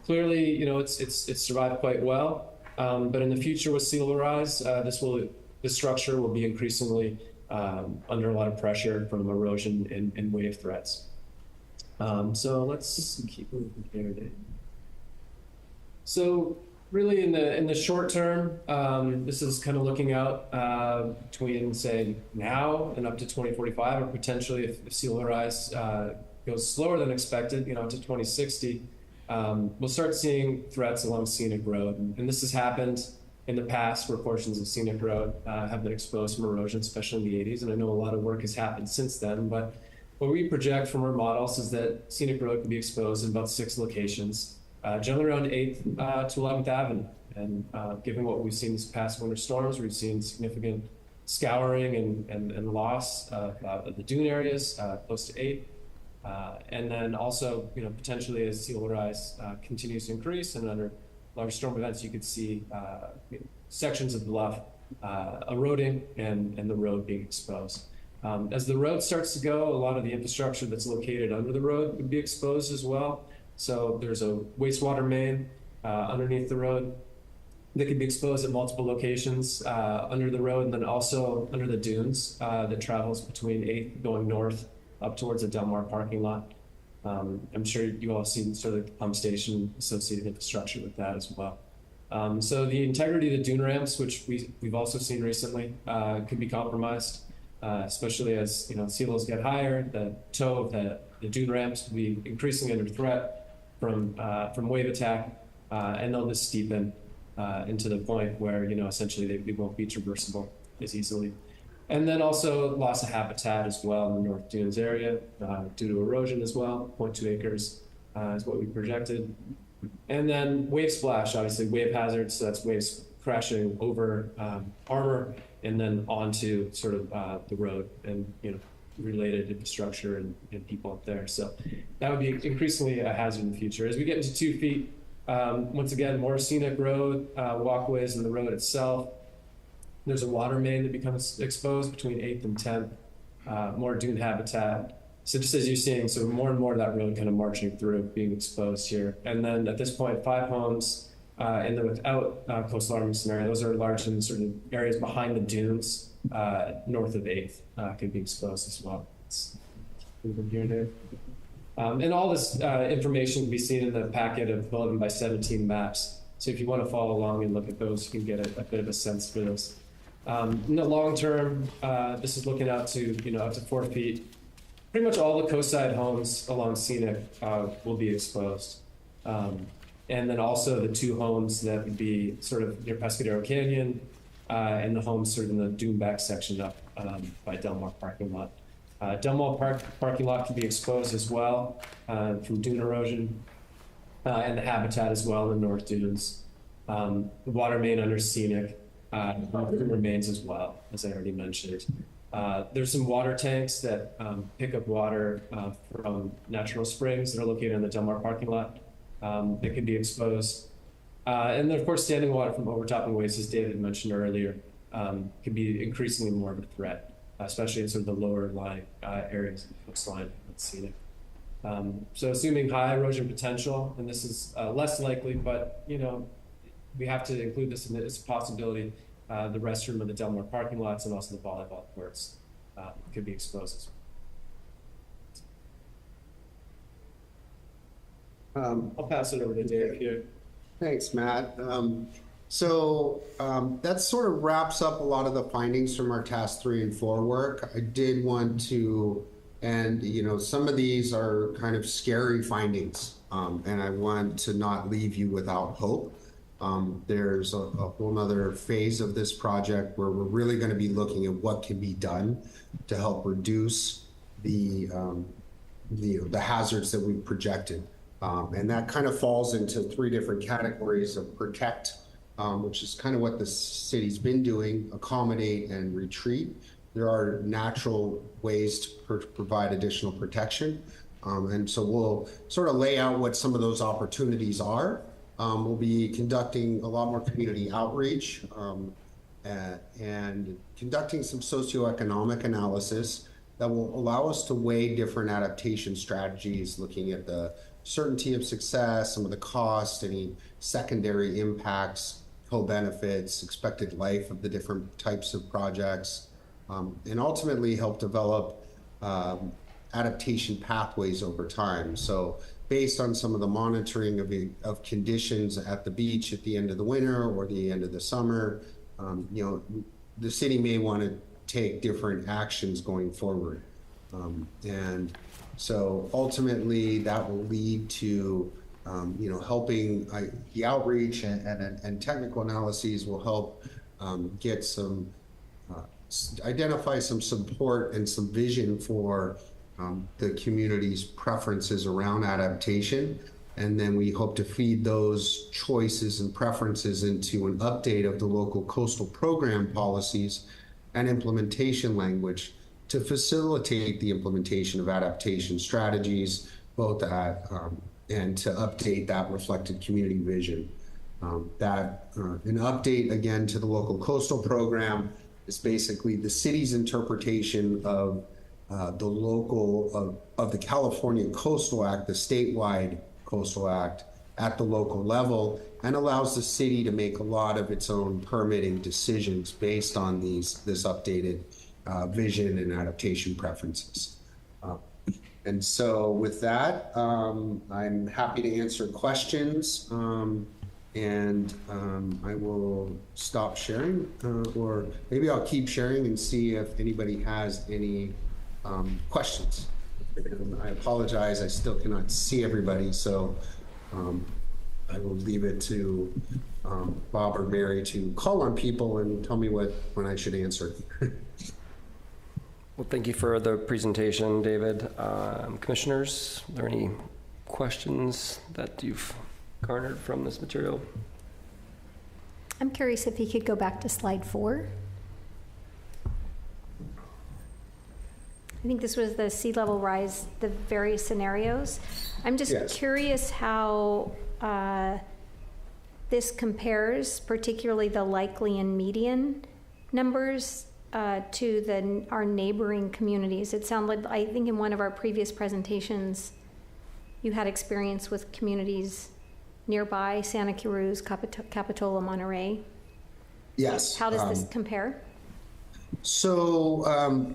clearly, it's survived quite well. But in the future with sea level rise, this structure will be increasingly under a lot of pressure from erosion and wave threats. So let's keep moving here, Dave. So really in the short term, this is kind of looking out between, say, now and up to 2045, or potentially if sea level rise goes slower than expected, to 2060, we'll start seeing threats along scenic road. And this has happened in the past where portions of scenic road have been exposed from erosion, especially in the 80s. And I know a lot of work has happened since then, but what we project from our models is that scenic road can be exposed in about 6 locations, generally around 8th to 11th Avenue. And given what we've seen these past winter storms, we've seen significant scouring and loss of the dune areas close to 8. And then also, potentially as sea level rise continues to increase and under large storm events, you could see sections of bluff eroding and the road being exposed. As the road starts to go, a lot of the infrastructure that's located under the road would be exposed as well. So there's a wastewater main underneath the road that could be exposed at multiple locations under the road, and then also under the dunes that travels between 8th going north up towards the Del Mar parking lot. I'm sure you all have seen sort of the pump station associated infrastructure with that as well. So the integrity of the dune ramps, which we've also seen recently, could be compromised, especially as sea levels get higher. The toe of the dune ramps will be increasingly under threat from wave attack, and they'll just steepen into the point where essentially they won't be traversable as easily. And then also loss of habitat as well in the North Dunes area due to erosion as well. 0.2 acres is what we projected. And then wave splash, obviously wave hazards. So that's waves crashing over armor and then onto sort of the road and related infrastructure and people up there. So that would be increasingly a hazard in the future. As we get into 2 feet, once again, more scenic road, walkways in the road itself. There's a water main that becomes exposed between 8th and 10th, more dune habitat. So just as you're seeing, so more and more of that road kind of marching through, being exposed here. And then at this point, 5 homes in the without coastal arming scenario. Those are large in certain areas behind the dunes, north of 8th, could be exposed as well. Let's move from here to there. And all this information can be seen in the packet of 11 by 17 maps. So if you want to follow along and look at those, you can get a bit of a sense for this. In the long term, this is looking out to up to 4 feet. Pretty much all the coastside homes along scenic will be exposed. And then also the 2 homes that would be sort of near Pescadero Canyon and the homes sort of in the dune back section up by Del Mar parking lot. Del Mar parking lot can be exposed as well from dune erosion and the habitat as well in the North Dunes. The water main under scenic remains as well, as I already mentioned. There's some water tanks that pick up water from natural springs that are located in the Del Mar parking lot that can be exposed. And then, of course, standing water from overtopping waste, as David mentioned earlier, can be increasingly more of a threat, especially in sort of the lower lying areas of the coastline with scenic. So assuming high erosion potential, and this is less likely, but we have to include this in it as a possibility. The restroom of the Del Mar parking lots and also the volleyball courts could be exposed as well. I'll pass it over to Dave here. Thanks, Matt. So that sort of wraps up a lot of the findings from our task 3 and 4 work. I did want to, and some of these are kind of scary findings, and I want to not leave you without hope. There's a whole nother phase of this project where we're really going to be looking at what can be done to help reduce the hazards that we've projected. And that kind of falls into 3 different categories of protect, which is kind of what the city's been doing, accommodate and retreat. There are natural ways to provide additional protection. And so we'll sort of lay out what some of those opportunities are. We'll be conducting a lot more community outreach and conducting some socioeconomic analysis that will allow us to weigh different adaptation strategies, looking at the certainty of success, some of the cost, any secondary impacts, co-benefits, expected life of the different types of projects, and ultimately help develop adaptation pathways over time. So based on some of the monitoring of conditions at the beach at the end of the winter or the end of the summer, the city may want to take different actions going forward. And so ultimately that will lead to, helping the outreach and technical analyses will help get some, identify some support and some vision for the community's preferences around adaptation. And then we hope to feed those choices and preferences into an update of the local coastal program policies and implementation language to facilitate the implementation of adaptation strategies, both at, and to update that reflected community vision. An update again to the local coastal program is basically the city's interpretation of the local of the California Coastal Act, the statewide Coastal Act, at the local level, and allows the city to make a lot of its own permitting decisions based on this updated vision and adaptation preferences. And so with that, I'm happy to answer questions, and I will stop sharing, or maybe I'll keep sharing and see if anybody has any questions. I apologize, I still cannot see everybody, so I will leave it to Bob or Mary to call on people and tell me when I should answer. Well, thank you for the presentation, David. Commissioners, are there any questions that you've garnered from this material? I'm curious if you could go back to slide 4. I think this was the sea level rise, the various scenarios. I'm just curious how this compares, particularly the likely and median numbers to our neighboring communities. It sounded, I think in one of our previous presentations, you had experience with communities nearby, Santa Cruz, Capitola, Monterey. Yes. How does this compare? So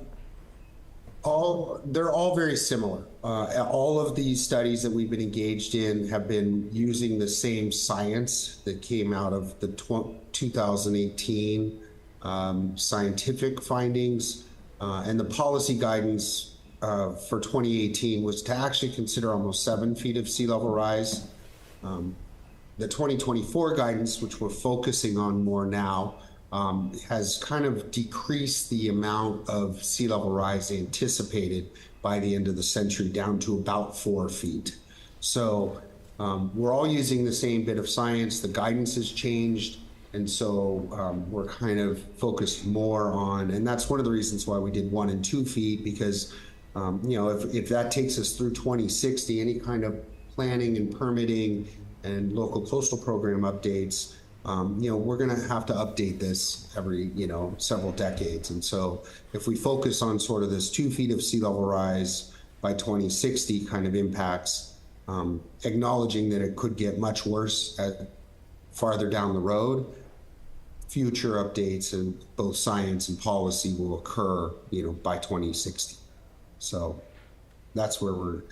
they're all very similar. All of these studies that we've been engaged in have been using the same science that came out of the 2018 scientific findings, and the policy guidance for 2018 was to actually consider almost 7 feet of sea level rise. The 2024 guidance, which we're focusing on more now, has kind of decreased the amount of sea level rise anticipated by the end of the century down to about 4 feet. So we're all using the same bit of science. The guidance has changed. And so we're kind of focused more on, and that's one of the reasons why we did 1 and 2 feet, because if that takes us through 2060, any kind of planning and permitting and local coastal program updates, we're going to have to update this every, several decades. And so if we focus on sort of this 2 feet of sea level rise by 2060 kind of impacts, acknowledging that it could get much worse farther down the road, future updates in both science and policy will occur, by 2060. So that's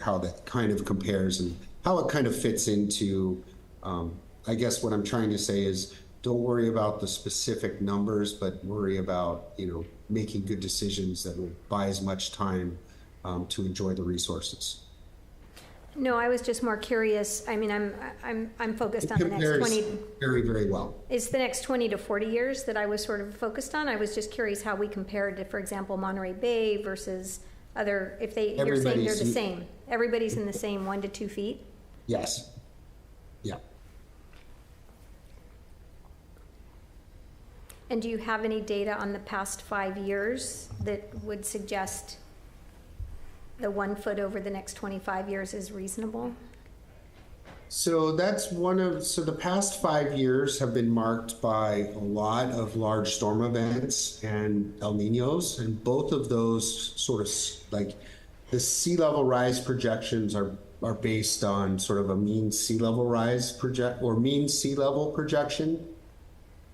how that kind of compares and how it kind of fits into, I guess what I'm trying to say is don't worry about the specific numbers, but worry about, making good decisions that will buy as much time to enjoy the resources. No, I was just more curious. I mean, I'm focused on the next 20. Very, very well. It's the next 20 to 40 years that I was sort of focused on. I was just curious how we compared to, for example, Monterey Bay versus other. You're saying they're the same. Everybody's in the same 1 to 2 feet. Yes. Yeah. And do you have any data on the past 5 years that would suggest the 1 foot over the next 25 years is reasonable? So the past 5 years have been marked by a lot of large storm events and El Niños, and both of those sort of like the sea level rise projections are based on sort of a mean sea level rise mean sea level projection.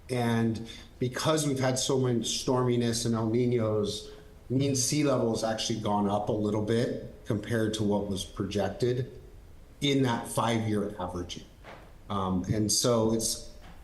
And because we've had so much storminess and El Niños, mean sea level has actually gone up a little bit compared to what was projected in that 5-year averaging. And so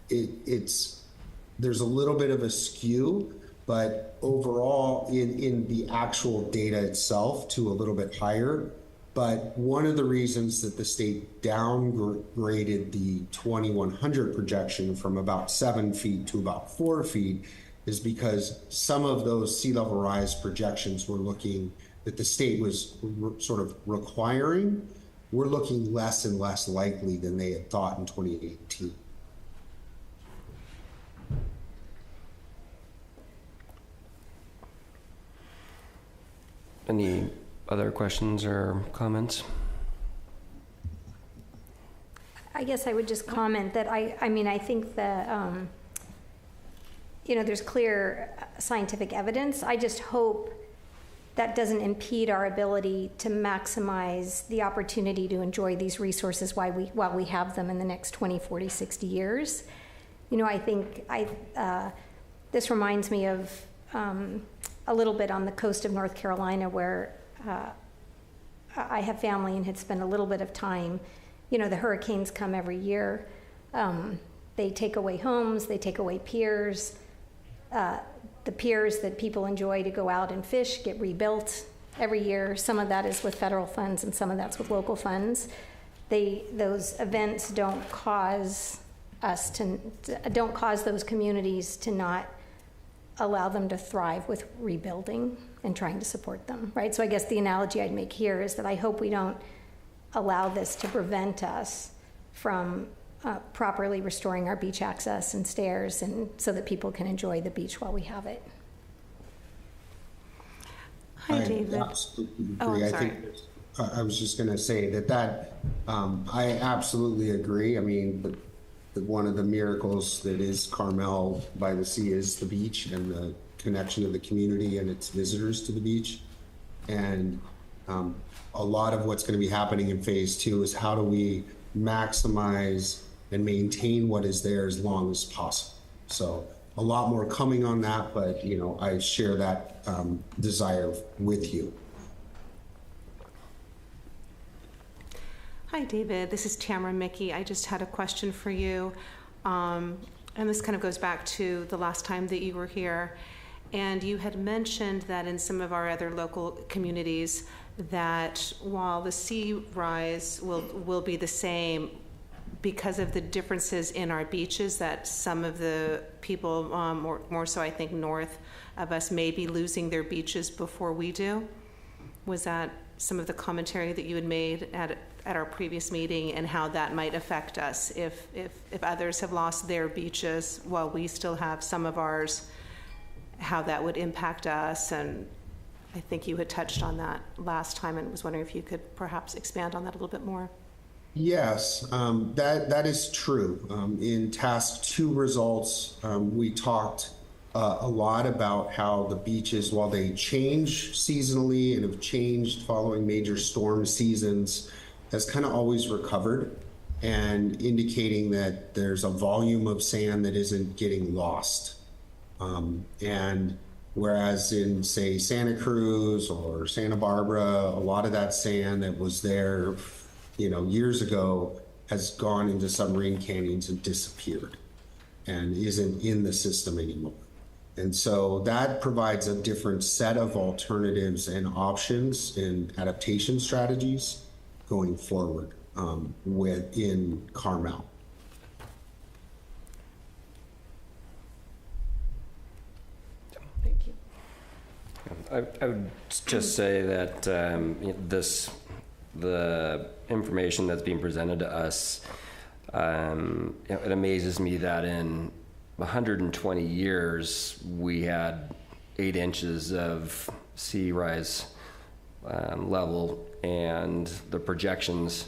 there's a little bit of a skew, but overall in the actual data itself to a little bit higher. But one of the reasons that the state downgraded the 2100 projection from about 7 feet to about 4 feet is because some of those sea level rise projections were looking that the state was sort of requiring, were looking less and less likely than they had thought in 2018. Any other questions or comments? I guess I would just comment that I think that, there's clear scientific evidence. I just hope that doesn't impede our ability to maximize the opportunity to enjoy these resources while we have them in the next 20, 40, 60 years. I think this reminds me of a little bit on the coast of North Carolina where I have family and had spent a little bit of time. The hurricanes come every year. They take away homes, they take away piers. The piers that people enjoy to go out and fish get rebuilt every year. Some of that is with federal funds and some of that's with local funds. Those events don't cause those communities to not allow them to thrive with rebuilding and trying to support them, right? So I guess the analogy I'd make here is that I hope we don't allow this to prevent us from properly restoring our beach access and stairs, and so that people can enjoy the beach while we have it. Hi, David. Absolutely agree. Oh, I'm sorry. I was just going to say that I absolutely agree. I mean, one of the miracles that is Carmel-by-the-Sea is the beach and the connection of the community and its visitors to the beach. And a lot of what's going to be happening in phase 2 is how do we maximize and maintain what is there as long as possible. So a lot more coming on that, but I share that desire with you. Hi, David. This is Tamara Mickey. I just had a question for you. And this kind of goes back to the last time that you were here. And you had mentioned that in some of our other local communities, that while the sea rise will be the same, because of the differences in our beaches, that some of the people, more so I think north of us, may be losing their beaches before we do. Was that some of the commentary that you had made at our previous meeting, and how that might affect us if others have lost their beaches while we still have some of ours, how that would impact us? And I think you had touched on that last time, and was wondering if you could perhaps expand on that a little bit more. Yes, that is true. In task 2 results, we talked a lot about how the beaches, while they change seasonally and have changed following major storm seasons, has kind of always recovered, and indicating that there's a volume of sand that isn't getting lost. And whereas in, say, Santa Cruz or Santa Barbara, a lot of that sand that was there years ago has gone into submarine canyons and disappeared and isn't in the system anymore. And so that provides a different set of alternatives and options and adaptation strategies going forward within Carmel. Thank you. I would just say that the information that's being presented to us, it amazes me that in 120 years we had 8 inches of sea rise level, and the projections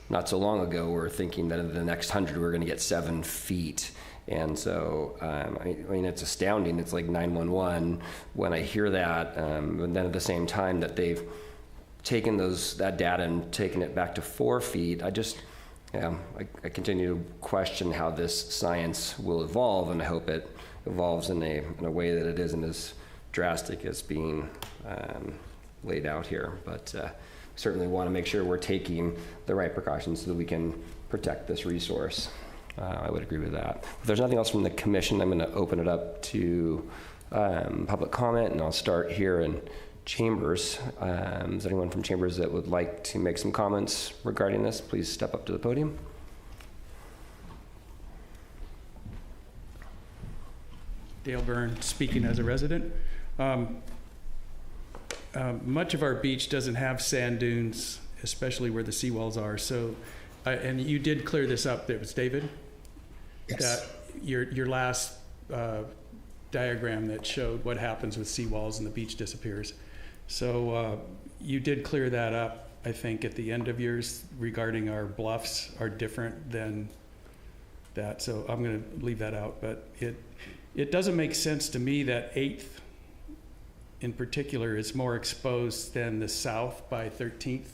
not so long ago were thinking that in the next 100 we're going to get 7 feet. And so, I mean, it's astounding. It's like 911 when I hear that. And then at the same time that they've taken that data and taken it back to 4 feet, I continue to question how this science will evolve, and I hope it evolves in a way that it isn't as drastic as being laid out here. But certainly want to make sure we're taking the right precautions so that we can protect this resource. I would agree with that. If there's nothing else from the commission, I'm going to open it up to public comment, and I'll start here in Chambers. Is anyone from Chambers that would like to make some comments regarding this? Please step up to the podium. Dale Byrne, speaking as a resident. Much of our beach doesn't have sand dunes, especially where the seawalls are. So, and you did clear this up. It was David? Yes. That your last diagram that showed what happens with seawalls and the beach disappears. So you did clear that up, I think, at the end of yours regarding our bluffs are different than that. So I'm going to leave that out. But it doesn't make sense to me that 8th in particular is more exposed than the south by 13th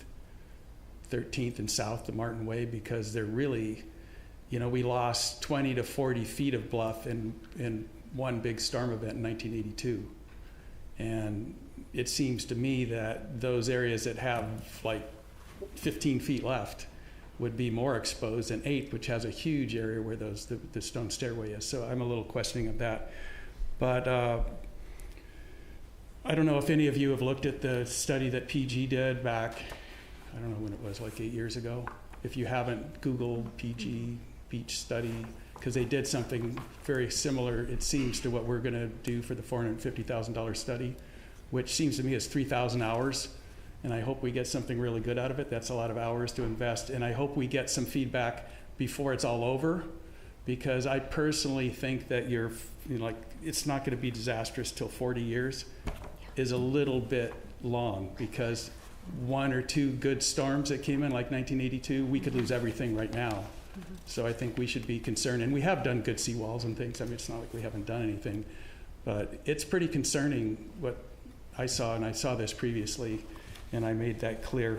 and south to Martin Way, because they're really, we lost 20 to 40 feet of bluff in one big storm event in 1982. And it seems to me that those areas that have like 15 feet left would be more exposed than 8, which has a huge area where the stone stairway is. So I'm a little questioning of that. But I don't know if any of you have looked at the study that PG did back, I don't know when it was, like 8 years ago. If you haven't, Google PG beach study. because they did something very similar, it seems, to what we're going to do for the $450,000 study, which seems to me is 3,000 hours. And I hope we get something really good out of it. That's a lot of hours to invest. And I hope we get some feedback before it's all over, because I personally think that it's not going to be disastrous till 40 years is a little bit long, because one or two good storms that came in, like 1982, we could lose everything right now. So I think we should be concerned. And we have done good seawalls and things. I mean, it's not like we haven't done anything. But it's pretty concerning what I saw, and I saw this previously, and I made that clear.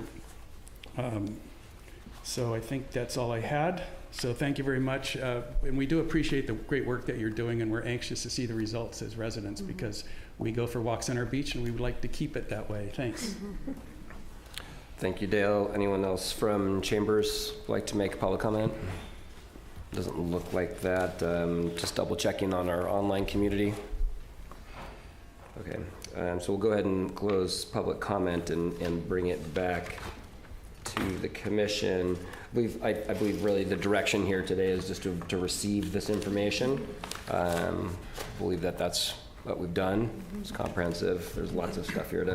So I think that's all I had. So thank you very much. And we do appreciate the great work that you're doing, and we're anxious to see the results as residents, because we go for walks on our beach, and we would like to keep it that way. Thanks. Thank you, Dale. Anyone else from Chambers like to make a public comment? Doesn't look like that. Just double checking on our online community. Okay, so we'll go ahead and close public comment and bring it back to the commission. I believe really the direction here today is just to receive this information. I believe that's what we've done. It's comprehensive. There's lots of stuff here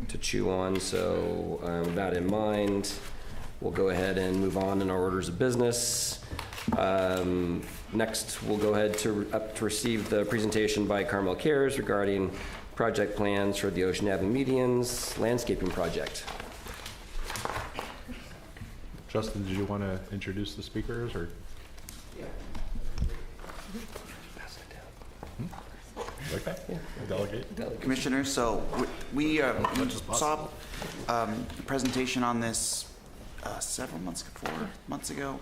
to chew on. So with that in mind, we'll go ahead and move on in our orders of business. Next, we'll go ahead to receive the presentation by Carmel Cares regarding project plans for the Ocean Avenue Medians landscaping project. Justin, did you want to introduce the speakers, or? Yeah. Like that? Yeah. Delegate. Commissioner, so we saw a presentation on this several months, 4 months ago,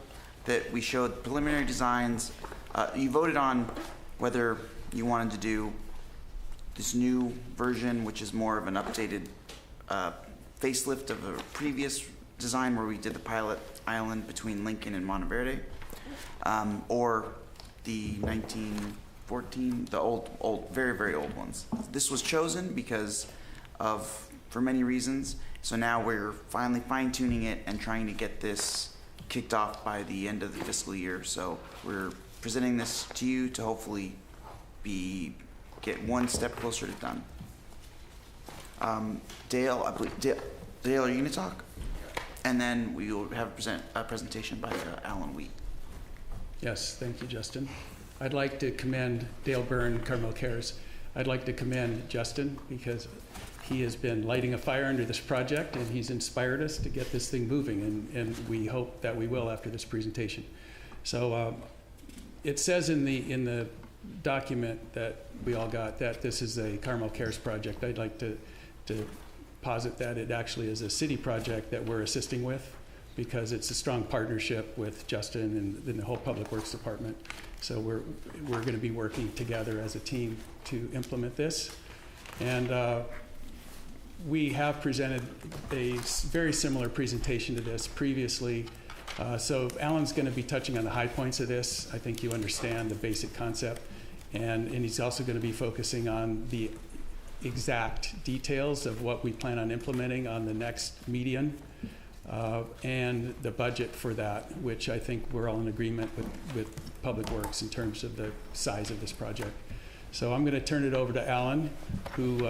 that we showed preliminary designs. You voted on whether you wanted to do this new version, which is more of an updated facelift of a previous design where we did the pilot island between Lincoln and Monteverde, or the 1914, the old, very, very old ones. This was chosen for many reasons. So now we're finally fine-tuning it and trying to get this kicked off by the end of the fiscal year. So we're presenting this to you to hopefully get one step closer to done. Dale, are you going to talk? And then we will have a presentation by Alan Wheat. Yes, thank you, Justin. I'd like to commend Dale Byrne, Carmel Cares. I'd like to commend Justin, because he has been lighting a fire under this project, and he's inspired us to get this thing moving, and we hope that we will after this presentation. So it says in the document that we all got that this is a Carmel Cares project. I'd like to posit that it actually is a city project that we're assisting with, because it's a strong partnership with Justin and the whole Public Works Department. So we're going to be working together as a team to implement this. And we have presented a very similar presentation to this previously. So Alan's going to be touching on the high points of this. I think you understand the basic concept. And he's also going to be focusing on the exact details of what we plan on implementing on the next median, and the budget for that, which I think we're all in agreement with Public Works in terms of the size of this project. So I'm going to turn it over to Alan, who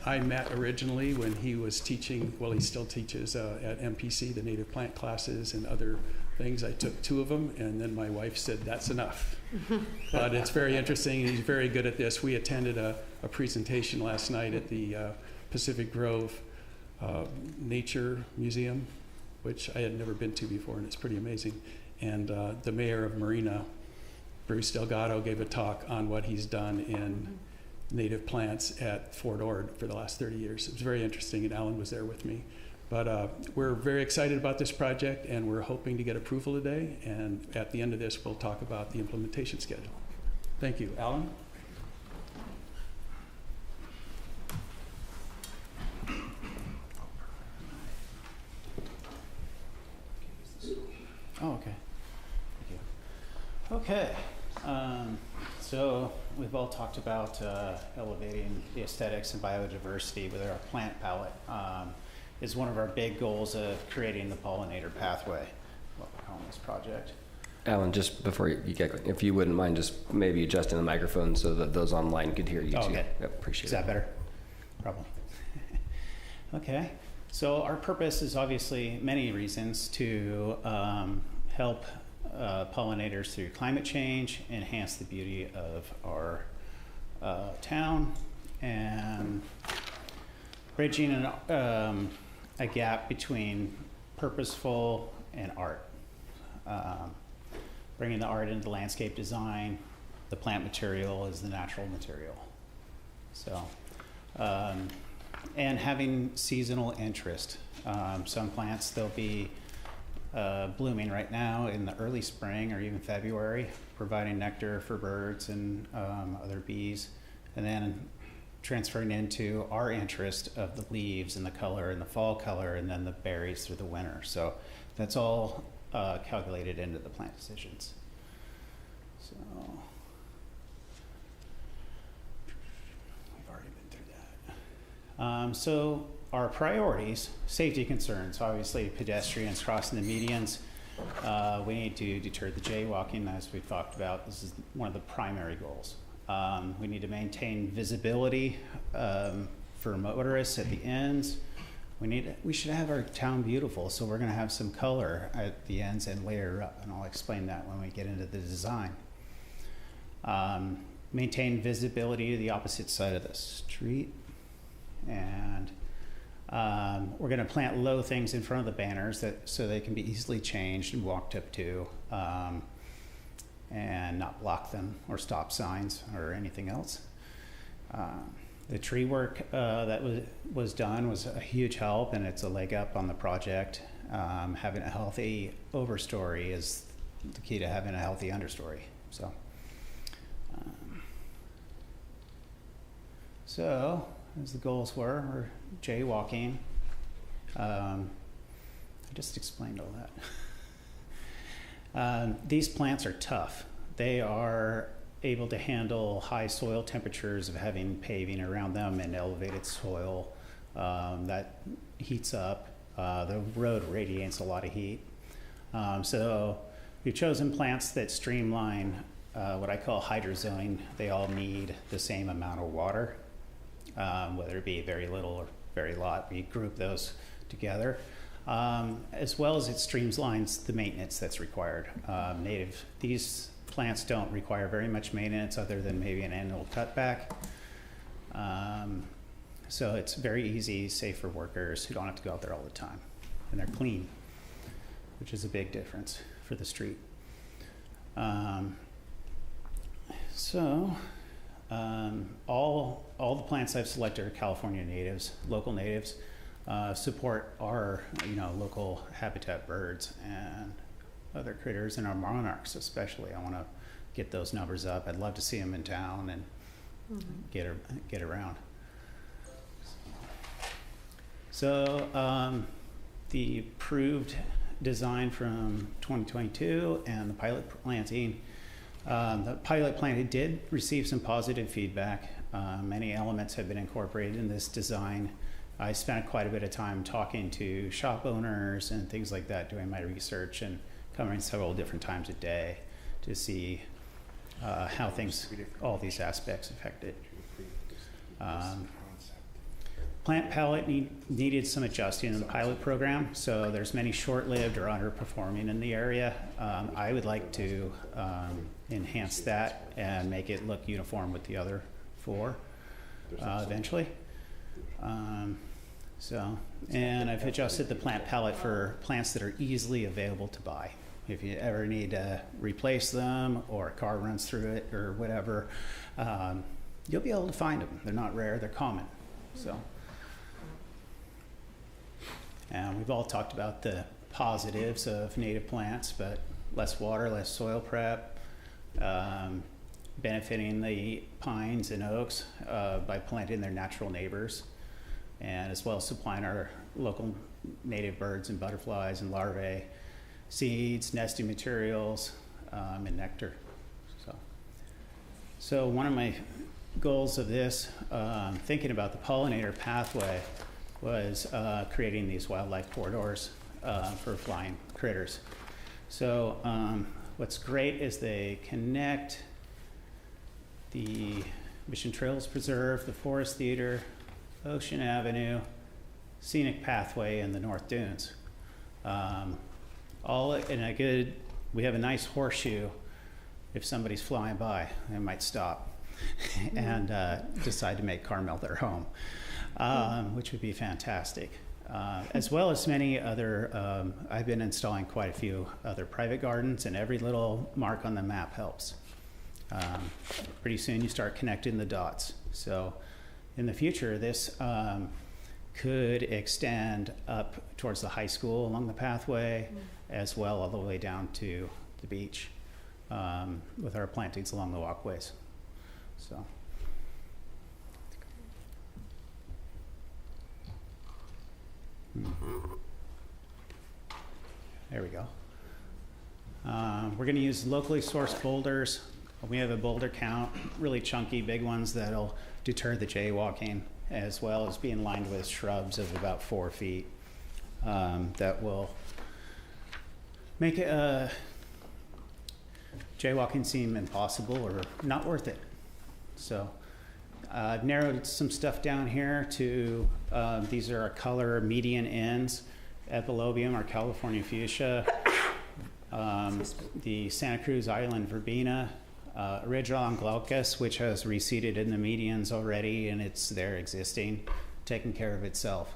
I met originally when he was teaching, well, he still teaches at MPC, the native plant classes and other things. I took 2 of them, and then my wife said, that's enough. But it's very interesting, and he's very good at this. We attended a presentation last night at the Pacific Grove Nature Museum, which I had never been to before, and it's pretty amazing. And the mayor of Marina, Bruce Delgado, gave a talk on what he's done in native plants at Fort Ord for the last 30 years. It was very interesting, and Alan was there with me. But we're very excited about this project, and we're hoping to get approval today. And at the end of this, we'll talk about the implementation schedule. Thank you. Alan? Oh, okay. Thank you. Okay. So we've all talked about elevating the aesthetics and biodiversity with our plant palette. Is one of our big goals of creating the pollinator pathway, what we're calling this project. Alan, just before you get, if you wouldn't mind just maybe adjusting the microphone so that those online could hear you too. Okay. Yep, appreciate it. Is that better? Problem. Okay. So our purpose is obviously many reasons to help pollinators through climate change, enhance the beauty of our town, and bridging a gap between purposeful and art. Bringing the art into landscape design, the plant material is the natural material. So, and having seasonal interest. Some plants, they'll be blooming right now in the early spring or even February, providing nectar for birds and other bees, and then transferring into our interest of the leaves and the color and the fall color and then the berries through the winter. So that's all calculated into the plant decisions. So we've already been through that. So our priorities, safety concerns, obviously pedestrians crossing the medians. We need to deter the jaywalking, as we've talked about. This is one of the primary goals. We need to maintain visibility for motorists at the ends. We should have our town beautiful, so we're going to have some color at the ends and layer up, and I'll explain that when we get into the design. Maintain visibility to the opposite side of the street, and we're going to plant low things in front of the banners so they can be easily changed and walked up to, and not block them, or stop signs or anything else. The tree work that was done was a huge help, and it's a leg up on the project. Having a healthy overstory is the key to having a healthy understory. So as the goals were jaywalking. I just explained all that. These plants are tough. They are able to handle high soil temperatures of having paving around them and elevated soil that heats up. The road radiates a lot of heat. So we've chosen plants that streamline what I call hydrozoning. They all need the same amount of water, whether it be very little or very lot. We group those together, as well as it streamlines the maintenance that's required. These plants don't require very much maintenance other than maybe an annual cutback. So it's very easy, safe for workers who don't have to go out there all the time. And they're clean, which is a big difference for the street. All the plants I've selected are California natives, local natives, support our local habitat birds and other critters and our monarchs especially. I want to get those numbers up. I'd love to see them in town and get around. So the approved design from 2022 and the pilot planting. The pilot planting did receive some positive feedback. Many elements have been incorporated in this design. I spent quite a bit of time talking to shop owners and things like that, doing my research and coming several different times a day to see how all these aspects affected. Plant palette needed some adjusting in the pilot program, so there's many short-lived or underperforming in the area. I would like to enhance that and make it look uniform with the other four eventually. And I've adjusted the plant palette for plants that are easily available to buy. If you ever need to replace them or a car runs through it or whatever, you'll be able to find them. They're not rare, they're common. And we've all talked about the positives of native plants, but less water, less soil prep, benefiting the pines and oaks by planting their natural neighbors, and as well as supplying our local native birds and butterflies and larvae, seeds, nesting materials, and nectar. So one of my goals of this, thinking about the pollinator pathway, was creating these wildlife corridors for flying critters. So What's great is they connect the Mission Trails Preserve, the Forest Theater, Ocean Avenue, Scenic Pathway, and the North Dunes. All in a good, we have a nice horseshoe. If somebody's flying by, they might stop and decide to make Carmel their home, which would be fantastic. As well as many other, I've been installing quite a few other private gardens, and every little mark on the map helps. Pretty soon you start connecting the dots. So in the future, this could extend up towards the high school along the pathway, as well all the way down to the beach, with our plantings along the walkways. So. There we go. We're going to use locally sourced boulders. We have a boulder count, really chunky, big ones that'll deter the jaywalking, as well as being lined with shrubs of about 4 feet that will make jaywalking seem impossible or not worth it. So I've narrowed some stuff down here to, these are our color median ends. Epilobium, our California fuchsia, the Santa Cruz Island verbena, Aridulon glaucus, which has reseeded in the medians already, and it's there existing, taking care of itself.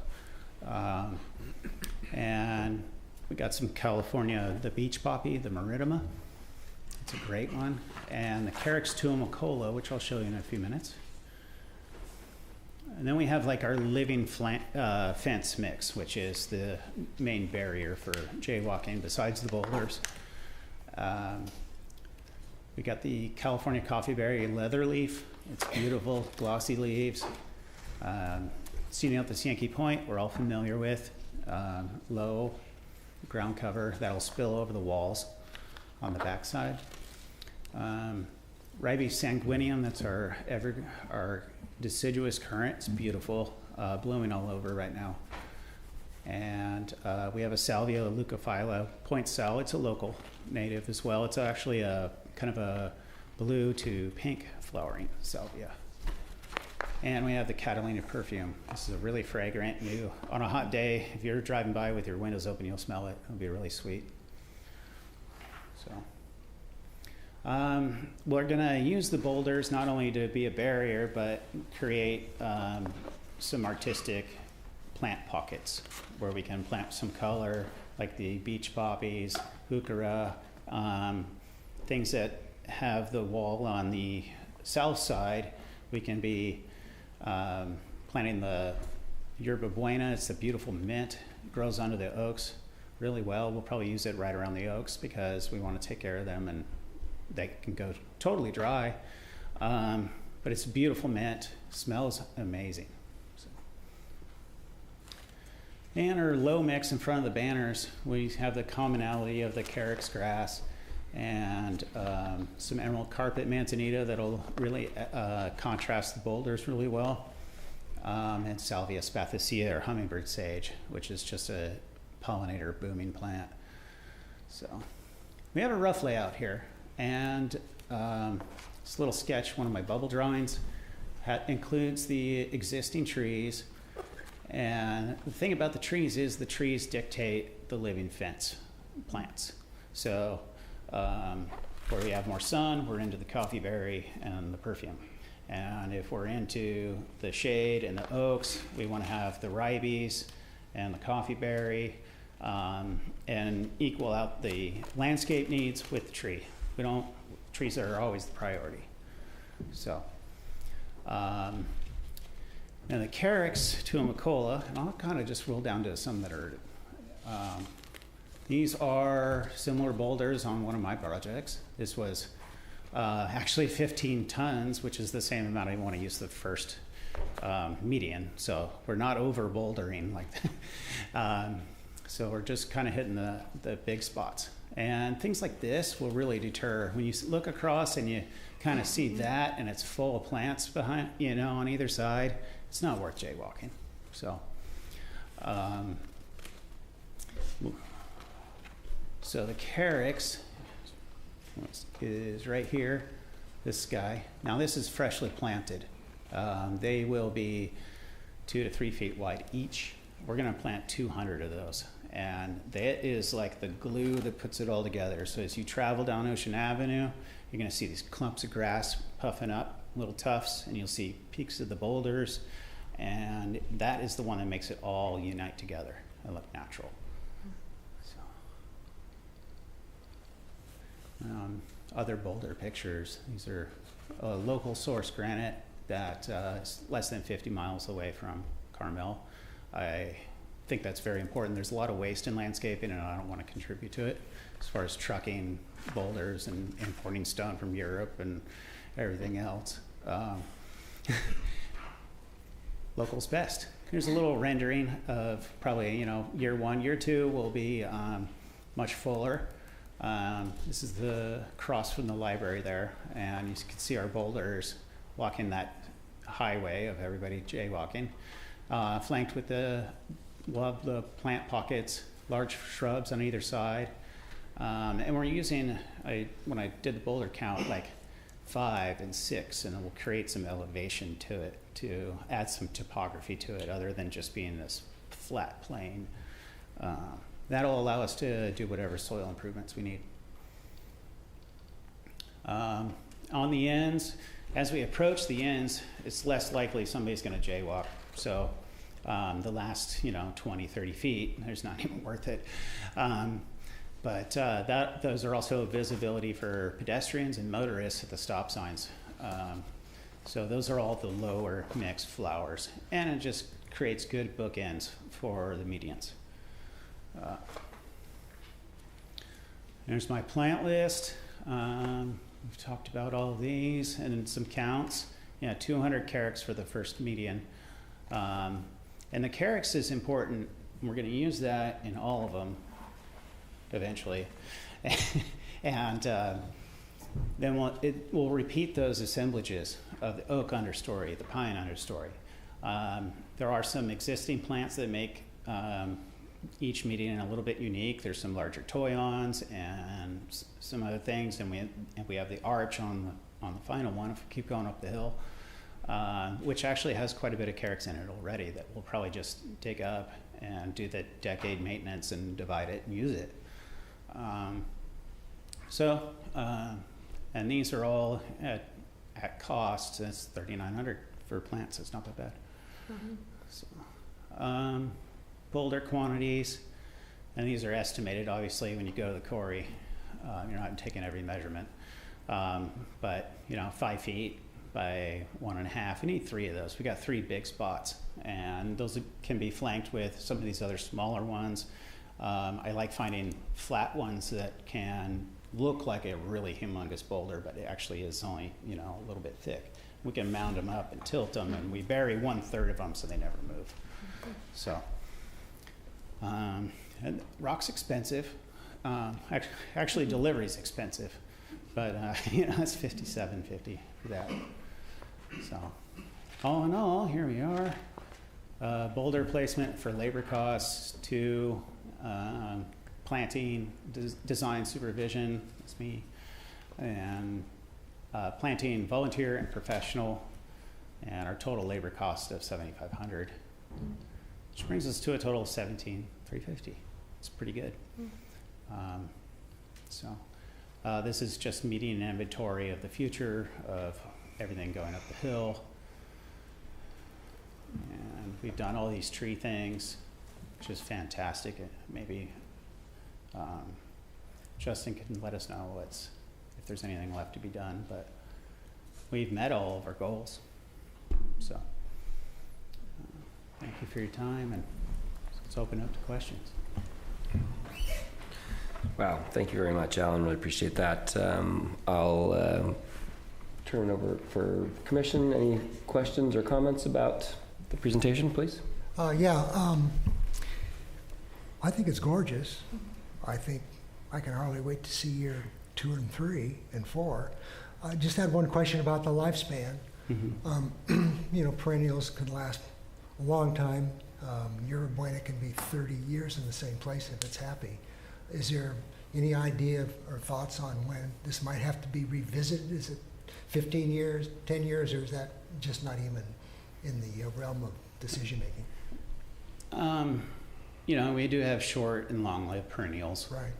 And we got some California, the beach poppy, the meridema. It's a great one. And the Carex tuamicola, which I'll show you in a few minutes. And then we have like our living fence mix, which is the main barrier for jaywalking besides the boulders. We got the California coffeeberry leatherleaf. It's beautiful, glossy leaves. Ceneothus Yankee Point, we're all familiar with. Low ground cover that'll spill over the walls on the backside. Ribes sanguineum, that's our deciduous currant. It's beautiful, blooming all over right now. And we have a Salvia leucophylla point sal. It's a local native as well. It's actually a kind of a blue to pink flowering salvia. And we have the Catalina perfume. This is a really fragrant. On a hot day, if you're driving by with your windows open, you'll smell it. It'll be really sweet. So. We're going to use the boulders not only to be a barrier, but create some artistic plant pockets where we can plant some color, like the beach poppies, heuchera, things that have the wall on the south side. We can be planting the yerba buena. It's a beautiful mint. It grows under the oaks really well. We'll probably use it right around the oaks because we want to take care of them, and they can go totally dry, but it's a beautiful mint, smells amazing. So. And our low mix in front of the banners, we have the commonality of the Carex grass and some emerald carpet manzanita that'll really contrast the boulders really well, and Salvia spathicea, or hummingbird sage, which is just a pollinator booming plant. So we have a rough layout here. And this little sketch, one of my bubble drawings, includes the existing trees. And the thing about the trees is the trees dictate the living fence plants. So where we have more sun, we're into the coffeeberry and the perfume. And if we're into the shade and the oaks, we want to have the ribes and the coffeeberry, and equal out the landscape needs with the tree. Trees are always the priority. So, and the Carex tuamicola, and I'll kind of just roll down to some that are, these are similar boulders on one of my projects. This was actually 15 tons, which is the same amount I want to use the first median. So we're not over bouldering like that. So we're just kind of hitting the big spots. And things like this will really deter. When you look across and you kind of see that and it's full of plants behind, on either side, it's not worth jaywalking. So, so the Carex, is right here, this guy. Now this is freshly planted. They will be 2 to 3 feet wide each. We're gonna plant 200 of those. And that is like the glue that puts it all together. So as you travel down Ocean Avenue, you're gonna see these clumps of grass puffing up, little tufts, and you'll see peaks of the boulders. And that is the one that makes it all unite together and look natural. So, other boulder pictures. These are local source granite that is less than 50 miles away from Carmel. I think that's very important. There's a lot of waste in landscaping, and I don't want to contribute to it as far as trucking boulders and importing stone from Europe and everything else. Local's best. Here's a little rendering of probably, year 1, year 2 will be much fuller. This is the cross from the library there, and you can see our boulders walking that highway of everybody jaywalking, flanked with the plant pockets, large shrubs on either side. And we're using, when I did the boulder count, like 5 and 6, and it will create some elevation to it to add some topography to it other than just being this flat plain. That'll allow us to do whatever soil improvements we need. On the ends, as we approach the ends, it's less likely somebody's going to jaywalk. So the last 20, 30 feet, there's not even worth it. But those are also visibility for pedestrians and motorists at the stop signs. So those are all the lower mixed flowers, and it just creates good bookends for the medians. There's my plant list. We've talked about all of these and some counts. 200 carex for the first median. And the carex is important. We're going to use that in all of them eventually. And then we'll repeat those assemblages of the oak understory, the pine understory. There are some existing plants that make each median a little bit unique. There's some larger toyons and some other things, and we have the arch on the final one if we keep going up the hill, which actually has quite a bit of carex in it already that we'll probably just dig up and do the decade maintenance and divide it and use it. And these are all at cost. That's $3,900 for plants. It's not that bad. Mm-hmm. So, boulder quantities, and these are estimated. Obviously, when you go to the quarry, you're not taking every measurement. But 5 feet by 1.5. We need 3 of those. We got 3 big spots, and those can be flanked with some of these other smaller ones. I like finding flat ones that can look like a really humongous boulder, but it actually is only a little bit thick. We can mound them up and tilt them, and we bury 1/3 of them so they never move. So, and rock's expensive. Actually, delivery's expensive, but it's $57.50 for that. So, all in all, here we are. Boulder placement for labor costs, 2. Planting, design supervision, that's me, and planting volunteer and professional, and our total labor cost of $7,500, which brings us to a total of $17,350. It's pretty good. This is just meeting an inventory of the future of everything going up the hill, and we've done all these tree things, which is fantastic. Maybe Justin can let us know if there's anything left to be done, but we've met all of our goals. So thank you for your time, and let's open up to questions. Wow, thank you very much, Alan. Really appreciate that. I'll turn it over for commission. Any questions or comments about the presentation, please? I think it's gorgeous. I think I can hardly wait to see year 2 and 3 and 4. I just had one question about the lifespan. Mm-hmm. Perennials can last a long time. Yerba buena can be 30 years in the same place if it's happy. Is there Any idea or thoughts on when this might have to be revisited? Is it 15 years, 10 years, or is that just not even in the realm of decision-making? We do have short and long-lived perennials. Right.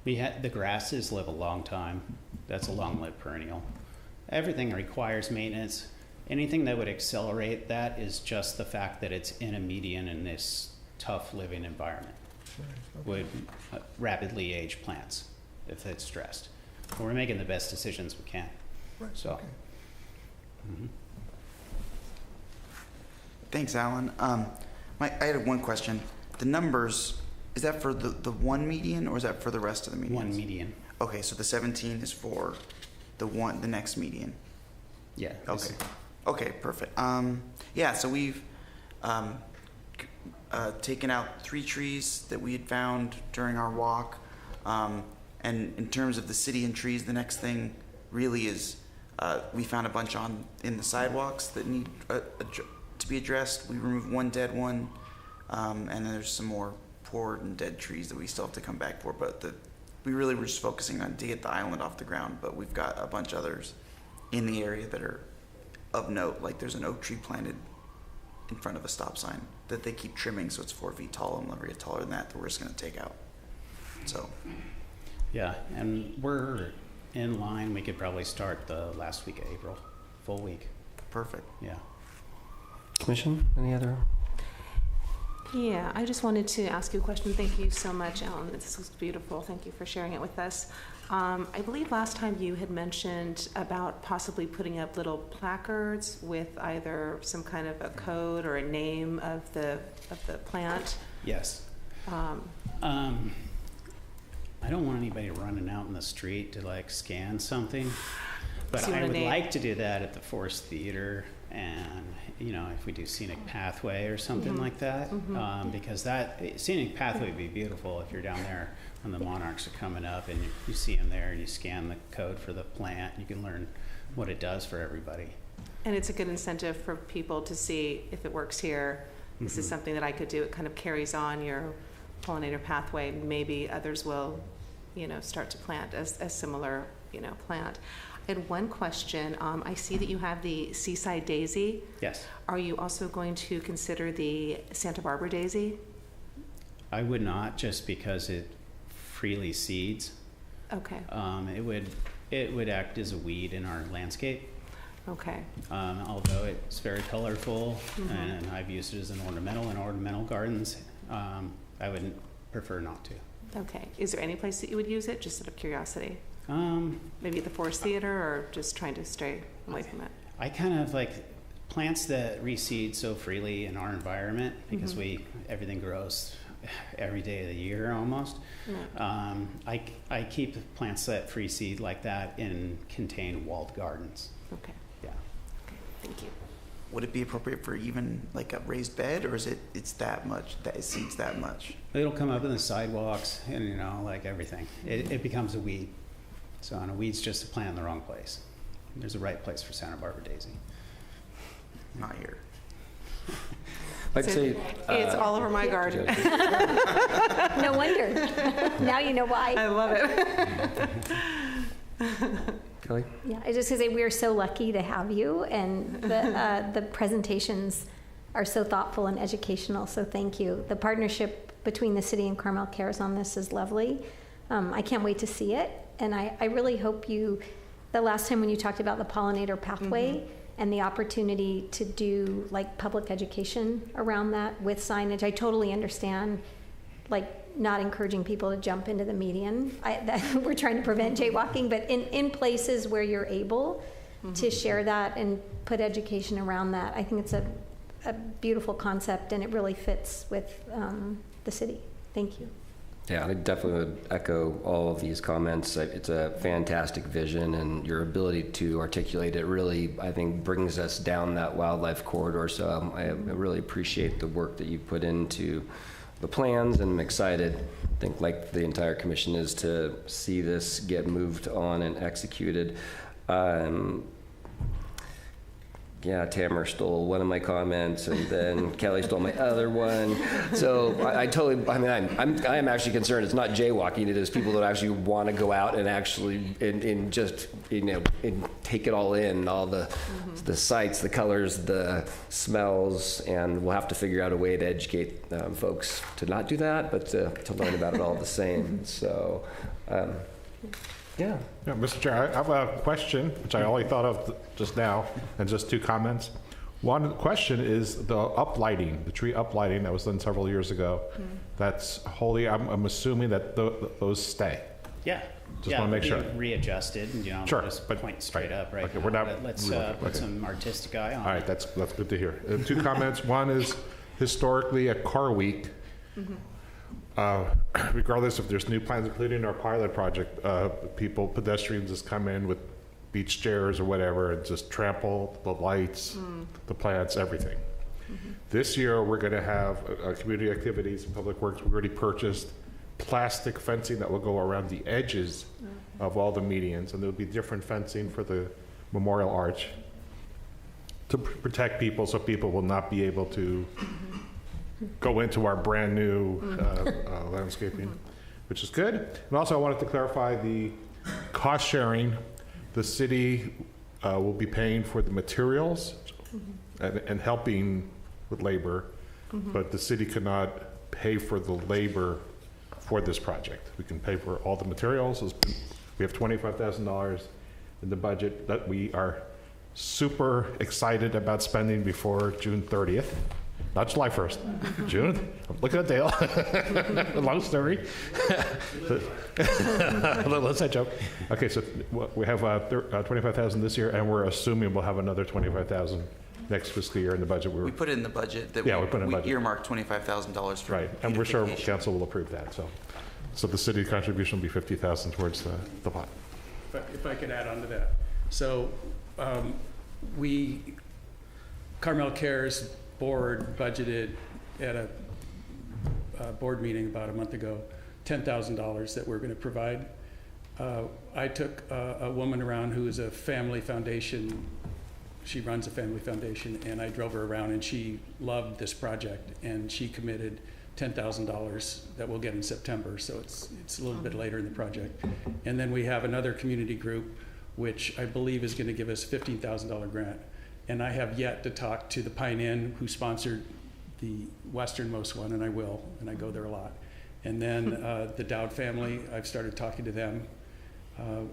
The grasses live a long time. That's a long-lived perennial. Everything requires maintenance. Anything that would accelerate that is just the fact that it's in a median in this tough living environment. Right. Would rapidly age plants if it's stressed. We're making the best decisions we can. Right. So. Okay. Mhm. Thanks, Alan. I had one question. The numbers, is that for the one median or is that for the rest of the medians? One median. Okay, so the 17 is for the next median. Yeah. Okay. Okay, perfect. So we've taken out 3 trees that we had found during our walk. And in terms of the city and trees, the next thing really is we found a bunch in the sidewalks that need to be addressed. We removed one dead one, and then there's some more poor and dead trees that we still have to come back for. But we really were just focusing on to get the island off the ground. But we've got a bunch of others in the area that are of note. Like there's an oak tree planted in front of a stop sign that they keep trimming, so it's 4 feet tall, and never get taller than that we're just going to take out. So. Yeah, and we're in line. We could probably start the last week of April, full week. Perfect. Yeah. Commission, any other? Yeah, I just wanted to ask you a question. Thank you so much, Alan. This was beautiful. Thank you for sharing it with us. I believe last time you had mentioned about possibly putting up little placards with either some kind of a code or a name of the plant. Yes. I don't want anybody running out in the street to scan something, but So you I want a would name? like to do that at the Forest Theater, and if we do Scenic Pathway or something like that, because that Scenic Pathway would be beautiful if you're down there when the monarchs are coming up and you see them there and you scan the code for the plant. You can learn what it does for everybody. And it's a good incentive for people to see if it works here. This is something that I could do. It kind of carries on your pollinator pathway. Maybe others will, start to plant a similar, plant. I had one question. I see that you have the Seaside Daisy. Yes. Are you also going to consider the Santa Barbara Daisy? I would not, just because it freely seeds. Okay. It would act as a weed in our landscape. Okay. Although it's very colorful, and I've used it as an ornamental in ornamental gardens, I would prefer not to. Okay. Is there any place that you would use it, just out of curiosity? Maybe at the Forest Theater, or just trying to stay away from it? I kind of like plants that reseed so freely in our environment, because everything grows every day of the year almost. Yeah. I keep plants that free seed like that in contained walled gardens. Okay. Yeah. Okay. Thank you. Would it be appropriate for even like a raised bed, or is it's that much, that it seeds that much? It'll come up in the sidewalks, and everything. It becomes a weed. So, and a weed's just a plant in the wrong place. There's a right place for Santa Barbara Daisy. Not here. I'd say It's all over my garden. No wonder. Now you know why. I love it. Kelly? Yeah, I just to say we are so lucky to have you, and the presentations are so thoughtful and educational. So thank you. The partnership between the city and Carmel Cares on this is lovely. I can't wait to see it, and I really hope you. The last time when you talked about the pollinator pathway and the opportunity to do public education around that with signage, I totally understand. Not encouraging people to jump into the median. We're trying to prevent jaywalking, but in places where you're able to share that and put education around that, I think it's a beautiful concept, and it really fits with the city. Thank you. Yeah, I definitely would echo all of these comments. It's a fantastic vision, and your ability to articulate it really, I think, brings us down that wildlife corridor. So I really appreciate the work that you've put into the plans, and I'm excited, I think like the entire commission is, to see this get moved on and executed. Again, yeah, Tamara stole one of my comments, and then Kelly stole my other one. So I totally, I mean, I am actually concerned. It's not jaywalking. It is people that actually want to go out and actually, and just, you know, and take it all in, all the sights, the colors, the smells, and we'll have to figure out a way to educate folks to not do that, but to learn about it all the same. So, yeah. Yeah, Mr. Chair, I have a question, which I only thought of just now, and just 2 comments. One question is the uplighting, the tree uplighting that was done several years ago. That's wholly, I'm assuming that those stay. Yeah. Just want to make sure. Readjusted, you know, Sure, just but point straight up right okay, now. we're not. But let's okay. put some artistic eye on All right, that's good to hear. 2 comments. One is historically at Car Week, regardless if there's new plans, including our pilot project, pedestrians just come in with beach chairs or whatever and just trample the lights, the plants, everything. This year, we're going to have community activities and public works. We already purchased plastic fencing that will go around the edges of all the medians, and there'll be different fencing for the memorial arch to protect people, so people will not be able to go into our brand new landscaping, which is good. And also I wanted to clarify the cost sharing. The city will be paying for the materials and helping with labor, but the city cannot pay for the labor for this project. We can pay for all the materials. We have $25,000 in the budget that we are super excited about spending before June 30th. Not July 1st, June. I'm looking at Dale. Long story. Let's not joke. Okay, so we have 25,000 this year, and we're assuming we'll have another 25,000 next fiscal year in the budget. We put it in the budget that we put in the budget. Earmarked $25,000 for right, and we're sure council will approve that. So the city contribution will be 50,000 towards the pot. If I could add on to that. So Carmel Cares board budgeted at a board meeting about a month ago, $10,000 that we're going to provide. I took a woman around who is a family foundation. She runs a family foundation, and I drove her around, and she loved this project, and she committed $10,000 that we'll get in September, so it's a little bit later in the project. And then we have another community group, which I believe is going to give us a $15,000 grant. And I have yet to talk to the Pine Inn, who sponsored the westernmost one, and I will, and I go there a lot. And then the Dowd family, I've started talking to them.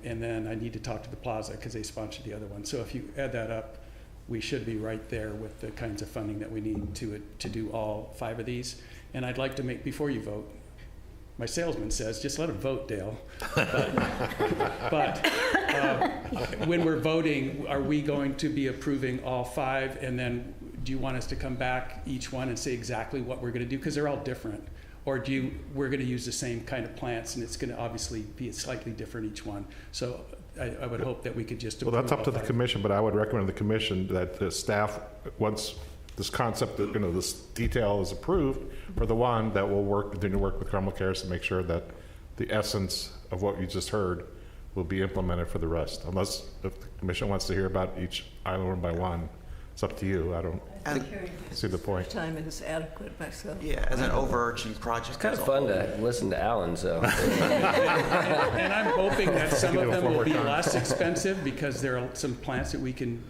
And then I need to talk to the Plaza because they sponsored the other one. So if you add that up, we should be right there with the kinds of funding that we need to do all 5 of these. And I'd like to make, before you vote, my salesman says, just let them vote, Dale. But when we're voting, are we going to be approving all 5? And then do you want us to come back each one and say exactly what we're going to do? Because they're all different. Or we're going to use the same kind of plants, and it's going to obviously be slightly different each one. So I would hope that we could just approve. Well, that's up to the 5. commission, but I would recommend the commission that the staff, once this concept, this detail is approved for the one, that will continue to work with Carmel Cares to make sure that the essence of what you just heard will be implemented for the rest. Unless if the commission wants to hear about each island one by one, it's up to you. I don't see the point. Time is adequate myself. Yeah, as an overarching project. It's kind of fun to listen to Alan, so. And I'm hoping that some of them will be less expensive because there are some plants that we can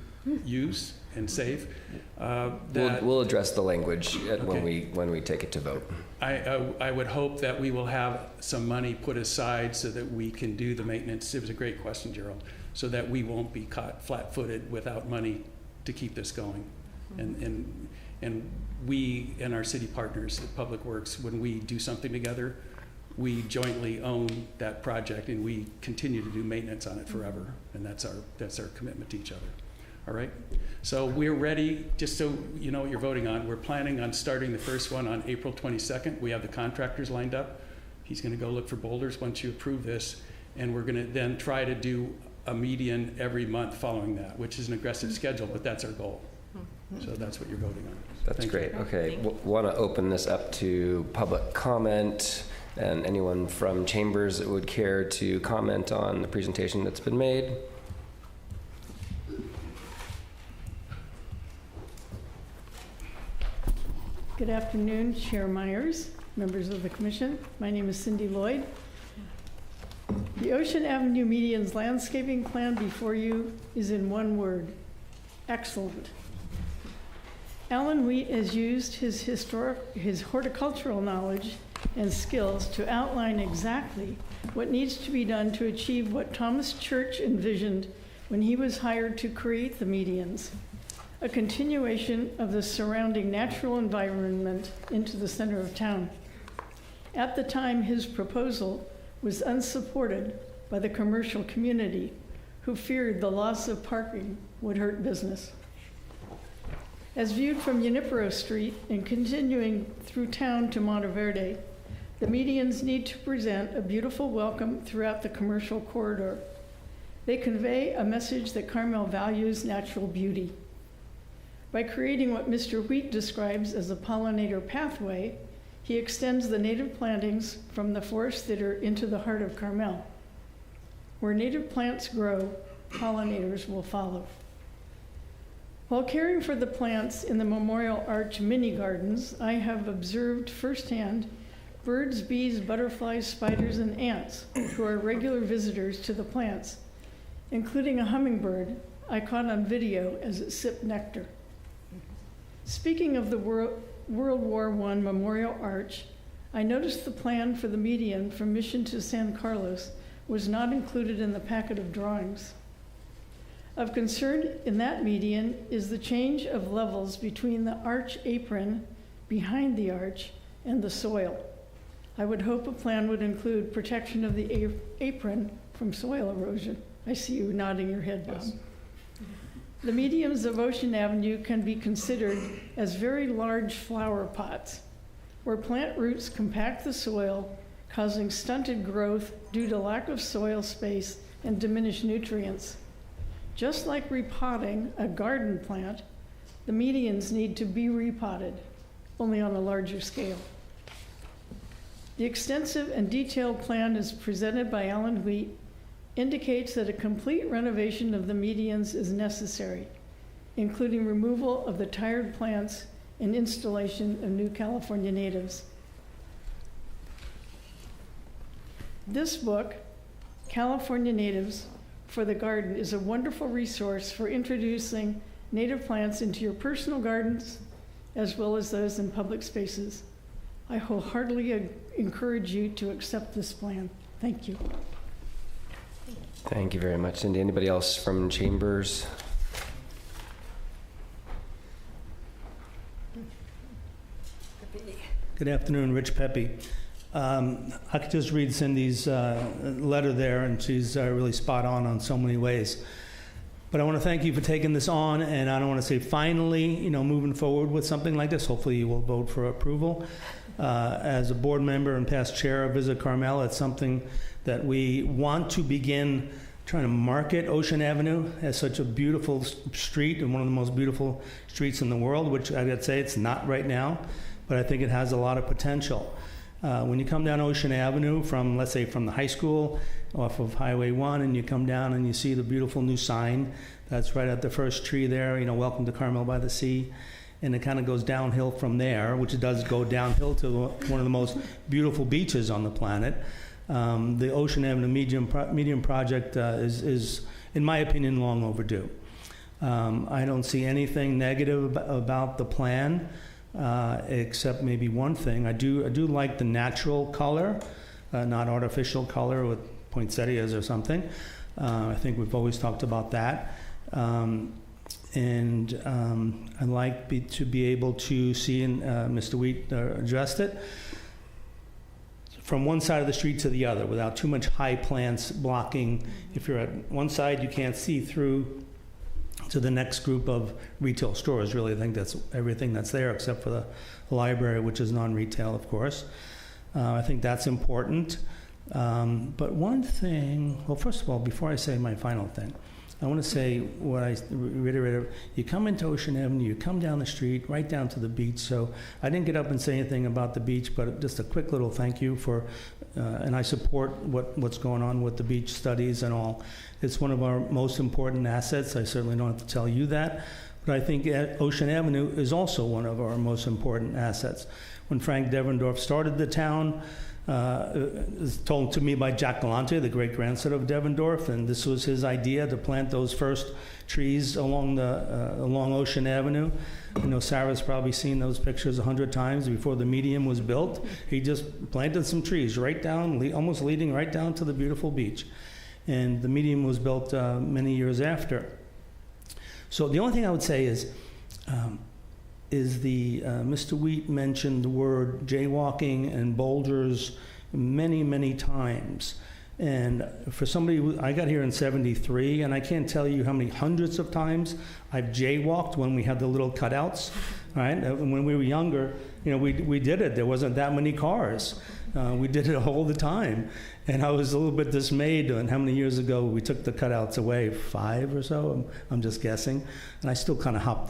use and save. We'll address the language when we take it to vote. I would hope that we will have some money put aside so that we can do the maintenance. It was a great question, Gerald. So that we won't be caught flat-footed without money to keep this going. And we and our city partners at Public Works, when we do something together, we jointly own that project and we continue to do maintenance on it forever. And that's our commitment to each other. All right? So we're ready, just so you know what you're voting on. We're planning on starting the first one on April 22nd. We have the contractors lined up. He's going to go look for boulders once you approve this. And we're going to then try to do a median every month following that, which is an aggressive schedule, but that's our goal. So that's what you're voting on. That's great. Okay, want to open this up to public comment, and anyone from Chambers that would care to comment on the presentation that's been made. Good afternoon, Chair Myers, members of the Commission. My name is Cindy Lloyd. The Ocean Avenue Median's landscaping plan before you is in one word: excellent. Alan Wheat has used his horticultural knowledge and skills to outline exactly what needs to be done to achieve what Thomas Church envisioned when he was hired to create the medians: a continuation of the surrounding natural environment into the center of town. At the time, his proposal was unsupported by the commercial community, who feared the loss of parking would hurt business. As viewed from Junipero Street and continuing through town to Monteverde, the medians need to present a beautiful welcome throughout the commercial corridor. They convey a message that Carmel values natural beauty. By creating what Mr. Wheat describes as a pollinator pathway, he extends the native plantings from the forest theater into the heart of Carmel. Where native plants grow, pollinators will follow. While caring for the plants in the Memorial Arch mini gardens, I have observed firsthand birds, bees, butterflies, spiders, and ants who are regular visitors to the plants, including a hummingbird I caught on video as it sipped nectar. Speaking of the World War I Memorial Arch, I noticed the plan for the median from Mission to San Carlos was not included in the packet of drawings. Of concern in that median is the change of levels between the arch apron behind the arch and the soil. I would hope a plan would include protection of the apron from soil erosion. I see you nodding your head, Bob. Yes. The medians of Ocean Avenue can be considered as very large flower pots, where plant roots compact the soil, causing stunted growth due to lack of soil space and diminished nutrients. Just like repotting a garden plant, the medians need to be repotted, only on a larger scale. The extensive and detailed plan as presented by Alan Wheat indicates that a complete renovation of the medians is necessary, including removal of the tired plants and installation of new California natives. This book, California Natives for the Garden, is a wonderful resource for introducing native plants into your personal gardens as well as those in public spaces. I wholeheartedly encourage you to accept this plan. Thank you. Thank you very much, Cindy. Anybody else from Chambers? Good afternoon, Rich Pepe. I could just read Cindy's letter there, and she's really spot on so many ways. But I want to thank you for taking this on, and I don't want to say finally, moving forward with something like this. Hopefully you will vote for approval. As a board member and past chair of Visit Carmel, it's something that we want to begin trying to market Ocean Avenue as such a beautiful street and one of the most beautiful streets in the world, which I gotta say it's not right now, but I think it has a lot of potential. When you come down Ocean Avenue from, let's say, from the high school off of Highway 1, and you come down and you see the beautiful new sign that's right at the first tree there, welcome to Carmel-by-the-Sea. And it kind of goes downhill from there, which it does go downhill to one of the most beautiful beaches on the planet. The Ocean Avenue Medium project is, in my opinion, long overdue. I don't see anything negative about the plan, except maybe one thing. I do like the natural color, not artificial color with poinsettias or something. I think we've always talked about that. And I'd like to be able to see, and Mr. Wheat addressed it, from one side of the street to the other without too much high plants blocking. If you're at one side, you can't see through to the next group of retail stores. Really, I think that's everything that's there except for the library, which is non-retail, of course. I think that's important. But one thing, well, first of all, before I say my final thing, I want to say what I reiterated. You come into Ocean Avenue, you come down the street, right down to the beach. So I didn't get up and say anything about the beach, but just a quick little thank you for, and I support what's going on with the beach studies and all. It's one of our most important assets. I certainly don't have to tell you that, but I think Ocean Avenue is also one of our most important assets. When Frank Devendorf started the town, it was told to me by Jack Galante, the great-grandson of Devendorf, and this was his idea to plant those first trees along Ocean Avenue. I know Sarah's probably seen those pictures 100 times before the median was built. He just planted some trees right down, almost leading right down to the beautiful beach. And the median was built many years after. So the only thing I would say is Mr. Wheat mentioned the word jaywalking and boulders many, many times. And for somebody, I got here in '73, and I can't tell you how many hundreds of times I've jaywalked when we had the little cutouts, right? When we were younger, we did it. There wasn't that many cars. We did it all the time. And I was a little bit dismayed on how many years ago we took the cutouts away, 5 or so, I'm just guessing. And I still kind of hopped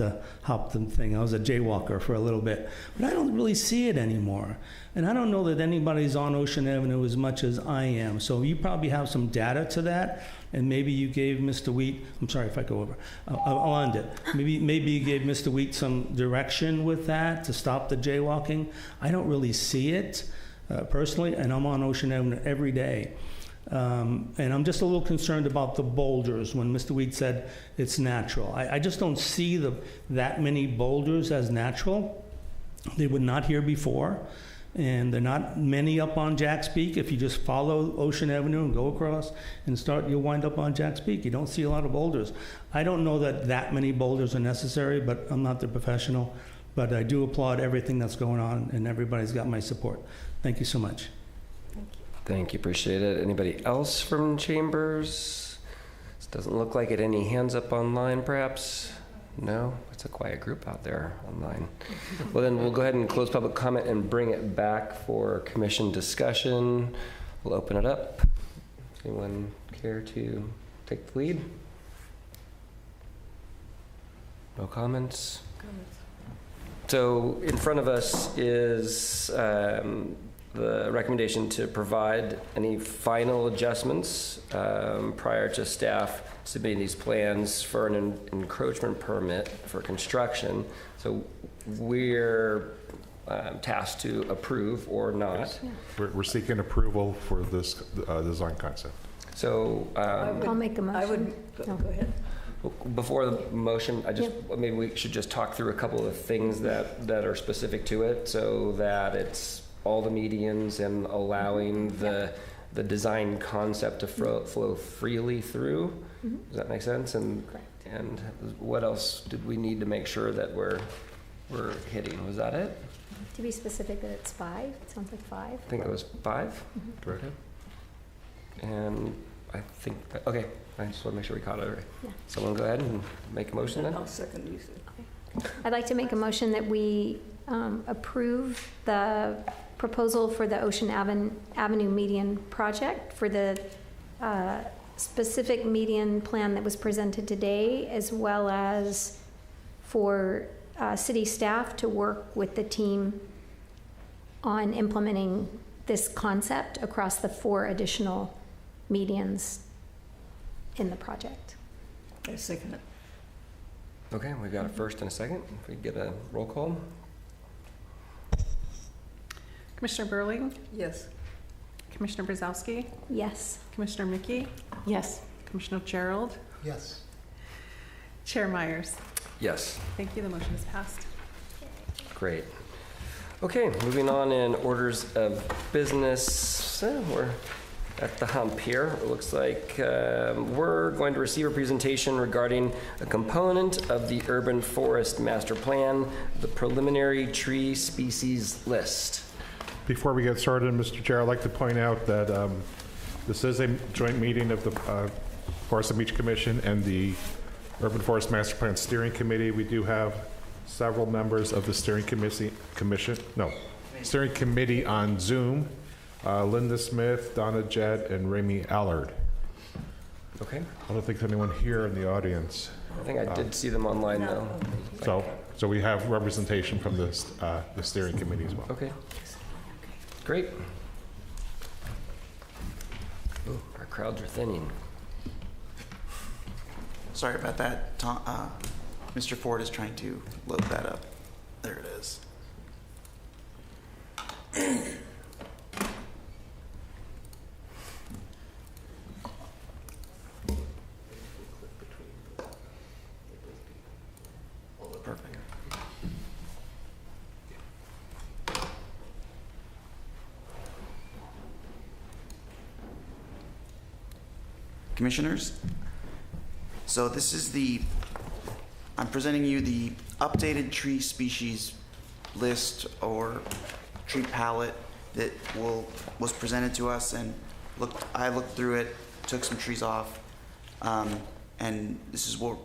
the thing. I was a jaywalker for a little bit. But I don't really see it anymore. And I don't know that anybody's on Ocean Avenue as much as I am. So you probably have some data to that. And maybe you gave Mr. Wheat, I'm sorry if I go over, I'll end it. Maybe you gave Mr. Wheat some direction with that to stop the jaywalking. I don't really see it. Personally, and I'm on Ocean Avenue every day. And I'm just a little concerned about the boulders when Mr. Wheat said it's natural. I just don't see that many boulders as natural. They were not here before, and they're not many up on Jack's Peak. If you just follow Ocean Avenue and go across and you'll wind up on Jack's Peak. You don't see a lot of boulders. I don't know that many boulders are necessary, but I'm not the professional. But I do applaud everything that's going on, and everybody's got my support. Thank you so much. Thank you, appreciate it. Anybody else from Chambers? This doesn't look like it. Any hands up online, perhaps? No? It's a quiet group out there online. Well, then we'll go ahead and close public comment and bring it back for commission discussion. We'll open it up. Does anyone care to take the lead? No comments? So in front of us is the recommendation to provide any final adjustments prior to staff submitting these plans for an encroachment permit for construction. So we're tasked to approve or not. Yes. We're seeking approval for this design concept. So I'll make a motion. Go ahead. Before the motion, maybe we should just talk through a couple of things that are specific to it, so that it's all the medians and allowing the design concept to flow freely through. Mm-hmm. Does that make sense? And correct. And what else did we need to make sure that we're hitting? Was that it? To be specific, that it's 5. It sounds like 5. I think it was 5. Mm-hmm. Correct. And I think okay. I just want to make sure we caught it right. Yeah. Someone go ahead and make a motion then. I'll second you. Okay. I'd like to make a motion that we approve the proposal for the Ocean Avenue median project for the specific median plan that was presented today, as well as for city staff to work with the team on implementing this concept across the 4 additional medians in the project. I second it. Okay, we've got a first and a second. If we get a roll call. Commissioner Burling? Yes. Commissioner Brzezowski? Yes. Commissioner Mickey? Yes. Commissioner Gerald? Yes. Chair Myers? Yes. Thank you. The motion is passed. Great. Okay, moving on in orders of business. We're at the hump here. It looks like we're going to receive a presentation regarding a component of the urban forest master plan, the preliminary tree species list. Before we get started, Mr. Chair, I'd like to point out that this is a joint meeting of the Forest and Beach Commission and the Urban Forest Master Plan Steering Committee. We do have several members of the steering committee on Zoom. Linda Smith, Donna Jett, and Remy Allard. Okay. I don't think there's anyone here in the audience. I think I did see them online though. So we have representation from the steering committee as well. Okay. Great. Ooh, our crowds are thinning. Sorry about that, Tom. Mr. Ford is trying to load that up. There it is. Perfect. Commissioners, so this is I'm presenting you the updated tree species list or tree palette that was presented to us, and I looked through it, took some trees off, and this is what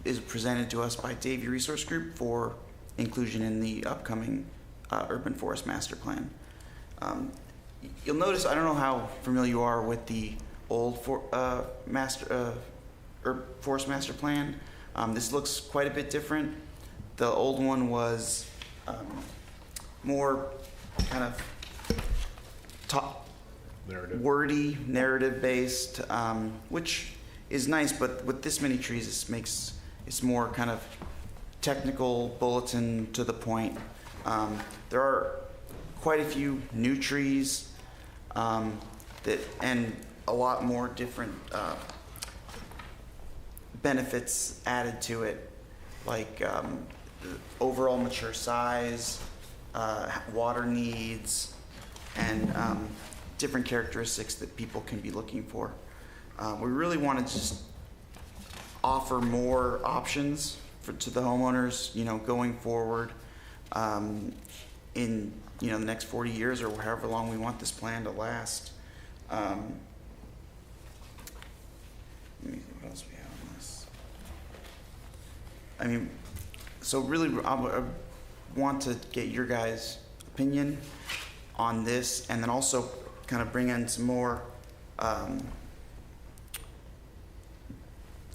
is presented to us by Davie Resource Group for inclusion in the upcoming Urban Forest Master Plan. You'll notice, I don't know how familiar you are with the old Forest Master Plan. This looks quite a bit different. The old one was more kind of wordy, narrative-based, which is nice, but with this many trees, it's more kind of technical, bulletin, to the point. There are quite a few new trees and a lot more different benefits added to it, like overall mature size, water needs, and different characteristics that people can be looking for. We really want to just offer more options to the homeowners, going forward in the next 40 years or however long we want this plan to last. Let me think what else we have on this. So really, I want to get your guys' opinion on this, and then also kind of bring in some more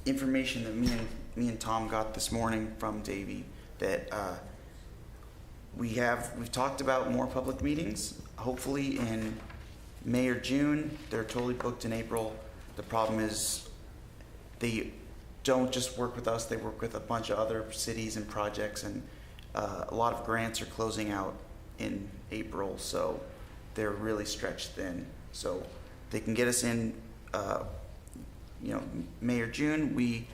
information that me and Tom got this morning from Davie that we've talked about more public meetings, hopefully in May or June. They're totally booked in April. The problem is they don't just work with us, they work with a bunch of other cities and projects, and a lot of grants are closing out in April, so they're really stretched thin. So they can get us in May or June. We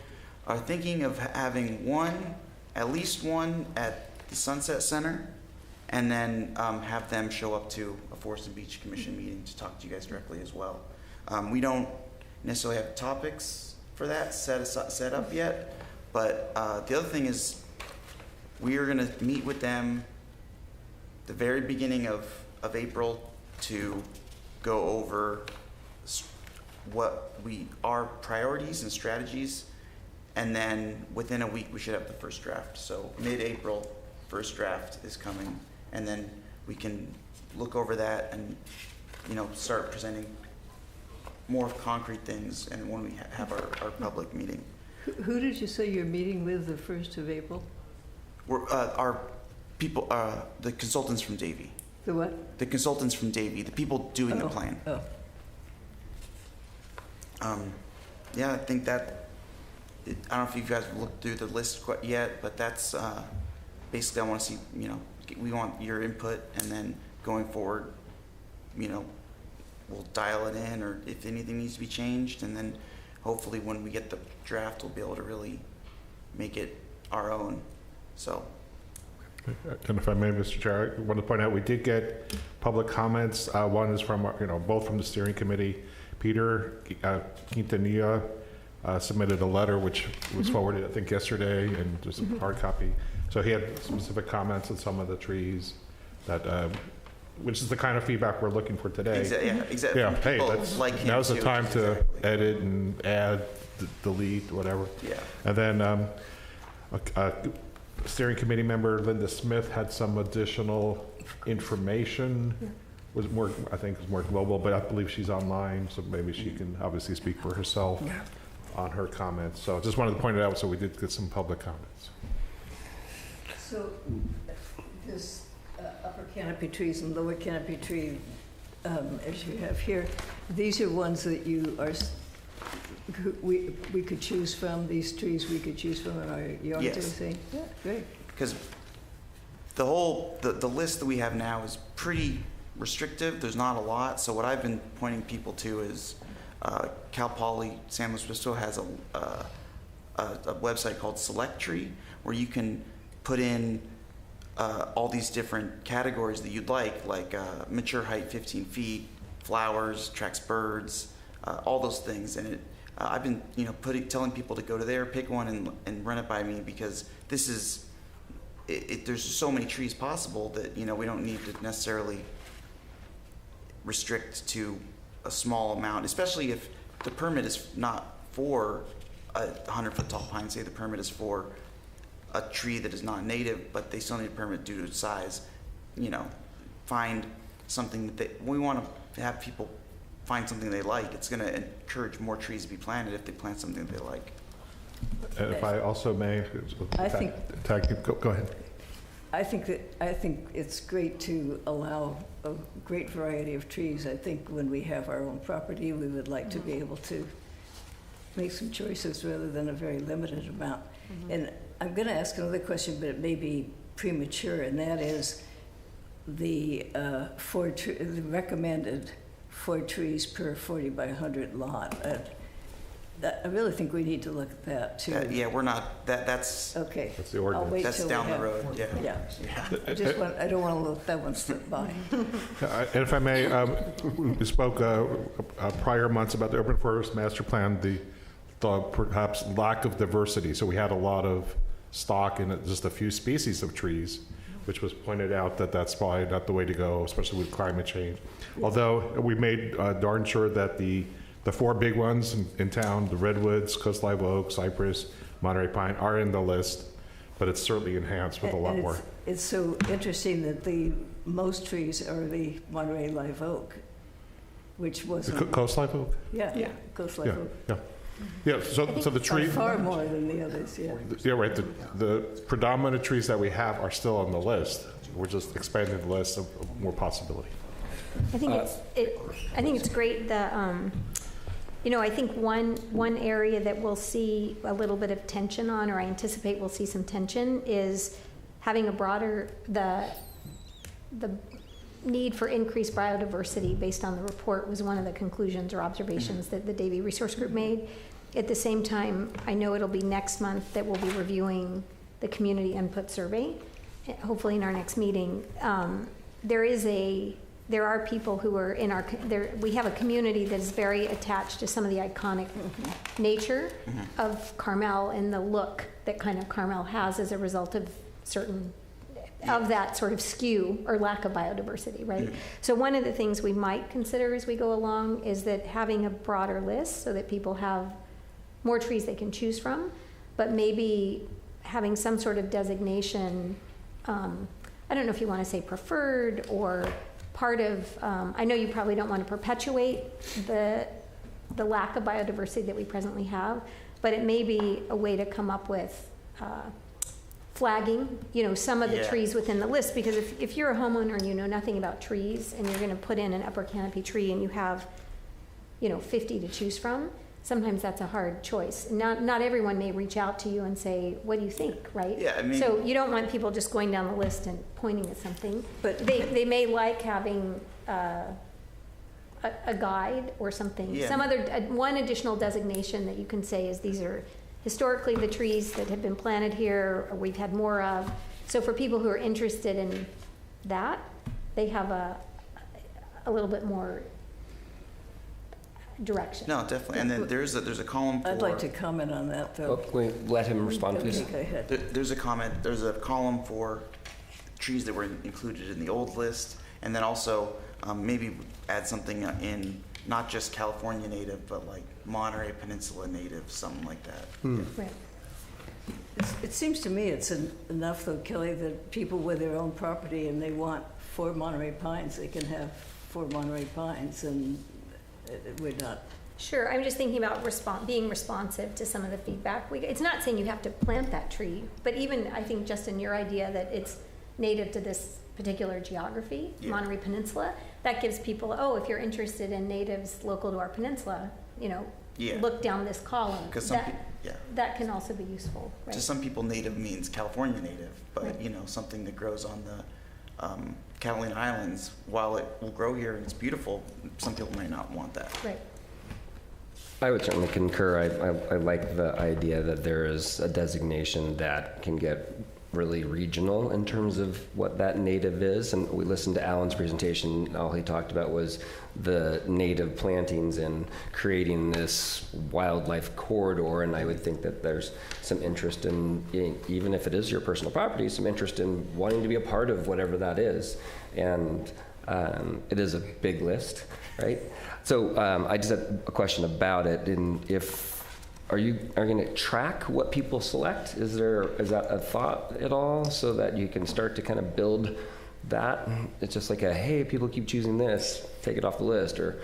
are thinking of having at least one at the Sunset Center, and then have them show up to a Forest and Beach Commission meeting to talk to you guys directly as well. We don't necessarily have topics for that set up yet, but the other thing is we are going to meet with them the very beginning of April to go over what our priorities and strategies, and then within a week we should have the first draft. So mid-April, first draft is coming, and then we can look over that and start presenting more concrete things, and when we have our public meeting. Who did you say you're meeting with the 1st of April? We're our people, the consultants from Davie. The what? The consultants from Davie, the people doing the plan. Oh. Yeah, I think that. I don't know if you guys have looked through the list quite yet, but that's basically I want to see. We want your input, and then going forward, we'll dial it in, or if anything needs to be changed, and then hopefully when we get the draft, we'll be able to really make it our own. So. And if I may, Mr. Chair, I want to point out we did get public comments. One is from, both from the steering committee. Peter Quintanilla submitted a letter which was forwarded, I think, yesterday, and just a hard copy. So he had specific comments on some of the trees that, which is the kind of feedback we're looking for today. Exactly. Yeah, hey, now's the time to edit and add, delete, whatever. Yeah. And then steering committee member Linda Smith had some additional information. Was more, I think, was more global, but I believe she's online, so maybe she can obviously speak for herself on her comments. So just wanted to point it out, so we did get some public comments. So this upper canopy trees and lower canopy tree, as you have here, these are ones that you are we could choose from, these trees we could choose from in our yard, Yes. sort of thing? Yeah, great. Because the list that we have now is pretty restrictive. There's not a lot. So what I've been pointing people to is Cal Poly San Luis Obispo has a website called Select Tree, where you can put in all these different categories that you'd like mature height 15 feet, flowers, tracks birds, all those things. And I've been telling people to go to there, pick one, and run it by me, because this is there's so many trees possible that we don't need to necessarily restrict to a small amount, especially if the permit is not for a 100-foot tall pine. Say the permit is for a tree that is not native, but they still need a permit due to its size. Find something that we want to have people find something they like. It's going to encourage more trees to be planted if they plant something they like. And if I also may, I think- go ahead. I think it's great to allow a great variety of trees. I think when we have our own property, we would like to be able to make some choices rather than a very limited amount. And I'm going to ask another question, but it may be premature, and that is the recommended 4 trees per 40 by 100 lot. I really think we need to look at that too. Yeah, we're not. That's okay. That's the ordinance. I'll wait That's till down we the have, road. Yeah. I don't want to let that one slip by. And if I may, we spoke prior months about the urban forest master plan, the perhaps lack of diversity. So we had a lot of stock in just a few species of trees, which was pointed out that that's probably not the way to go, especially with climate change. Although we made darn sure that the 4 big ones in town, the redwoods, coast live oak, cypress, Monterey pine, are in the list, but it's certainly enhanced with a lot more. It's so interesting that the most trees are the Monterey live oak, which was Coast live oak? Yeah, coast live oak. Yeah, so the tree... Far more than the others, yeah. Yeah, right. The predominant trees that we have are still on the list. We're just expanding the list of more possibility. I think it's great that I think one area that we'll see a little bit of tension on, or I anticipate we'll see some tension, is having a broader the need for increased biodiversity based on the report was one of the conclusions or observations that the Davie Resource Group made. At the same time, I know it'll be next month that we'll be reviewing the community input survey, hopefully in our next meeting. There are people who are in we have a community that is very attached to some of the iconic nature of Carmel and the look that kind of Carmel has as a result of of that sort of skew or lack of biodiversity, right? So one of the things we might consider as we go along is that having a broader list so that people have more trees they can choose from, but maybe having some sort of designation, I don't know if you want to say preferred or part of, I know you probably don't want to perpetuate the lack of biodiversity that we presently have, but it may be a way to come up with flagging, some of the trees within the list, because if you're a homeowner and you know nothing about trees and you're going to put in an upper canopy tree and you have, 50 to choose from, sometimes that's a hard choice. Not everyone may reach out to you and say, what do you think, right? Yeah, I mean, so you don't want people just going down the list and pointing at something, but they may like having a guide or something, some other one additional designation that you can say is these are historically the trees that have been planted here, or we've had more of. So for people who are interested in that, they have a little bit more direction. No, definitely. And then there's a column for... I'd like to comment on that, though. Let him respond, please. Okay, go ahead. There's a column for trees that were included in the old list, and then also maybe add something in not just California native, but like Monterey Peninsula native, something like that. Right. It seems to me it's enough, though, Kelly, that people with their own property and they want 4 Monterey pines, they can have 4 Monterey pines, and we're not. Sure, I'm just thinking about being responsive to some of the feedback. It's not saying you have to plant that tree, but even I think, Justin, your idea that it's native to this particular geography, Monterey Peninsula, that gives people, if you're interested in natives local to our peninsula, Yeah. look down this column, 'Cause some that can also be useful, right? To some people, native means California native, but Right. you know, something that grows on the Catalina Islands, while it will grow here and it's beautiful, some people might not want that. Right. I would certainly concur. I like the idea that there is a designation that can get really regional in terms of what that native is. And we listened to Alan's presentation. All he talked about was the native plantings and creating this wildlife corridor. And I would think that there's some interest in, even if it is your personal property, some interest in wanting to be a part of whatever that is. And it is a big list, right? So I just had a question about it. And are you going to track what people select? Is that a thought at all, so that you can start to kind of build that? It's just like hey, people keep choosing this, take it off the list, or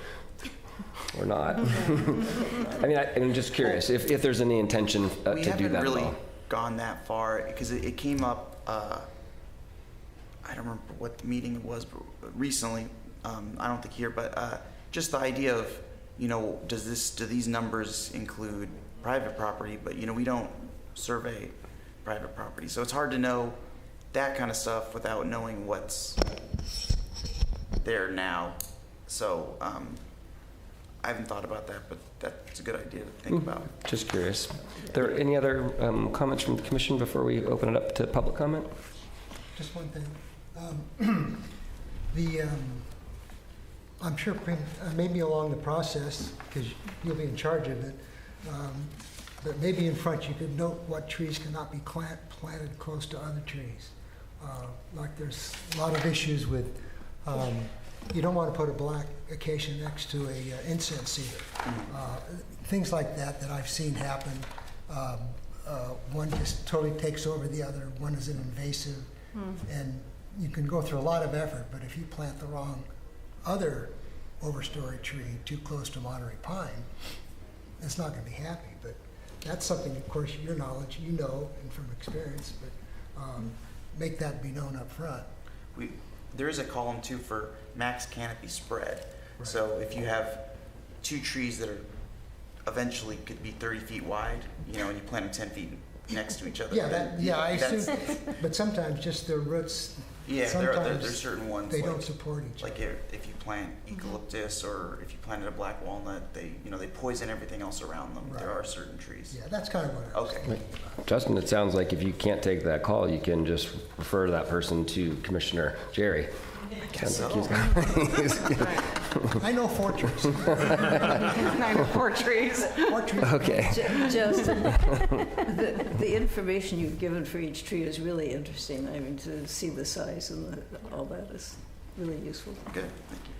not. I mean, I'm just curious if there's any intention to do that. We haven't really at all. gone that far because it came up. I don't remember what the meeting it was, but recently, I don't think here, but just the idea of, you know, do these numbers include private property? But you know, we don't survey private property, so it's hard to know that kind of stuff without knowing what's there now. So I haven't thought about that, but that's a good idea to think about. Just curious. Are there any other comments from the commission before we open it up to public comment? Just one thing. I'm sure maybe along the process, because you'll be in charge of it, but maybe in front you could note what trees cannot be planted close to other trees. Like there's a lot of issues with, you don't want to put a black acacia next to a incense cedar. Things like that I've seen happen. One just totally takes over the other. One is an invasive. And you can go through a lot of effort, but if you plant the wrong other overstory tree too close to Monterey pine, it's not going to be happy. But that's something, of course, your knowledge, you know, and from experience, but make that be known up front. There is a column too for max canopy spread. Right. So if you have two trees that are eventually could be 30 feet wide, you know, and you plant them 10 feet next to each other. Yeah, I assume, but sometimes just their roots. Yeah, there's certain ones. They don't support each other. Like if you plant eucalyptus or if you planted a black walnut, they poison everything else around them. Right. There are certain trees. Yeah, that's kind of what I was thinking. Justin, it sounds like if you can't take that call, you can just refer that person to Commissioner Jerry. I know 4 trees. I know 4 trees. 4 trees. Okay. Justin, the information you've given for each tree is really interesting. I mean, to see the size and all that is really useful. Good, thank you.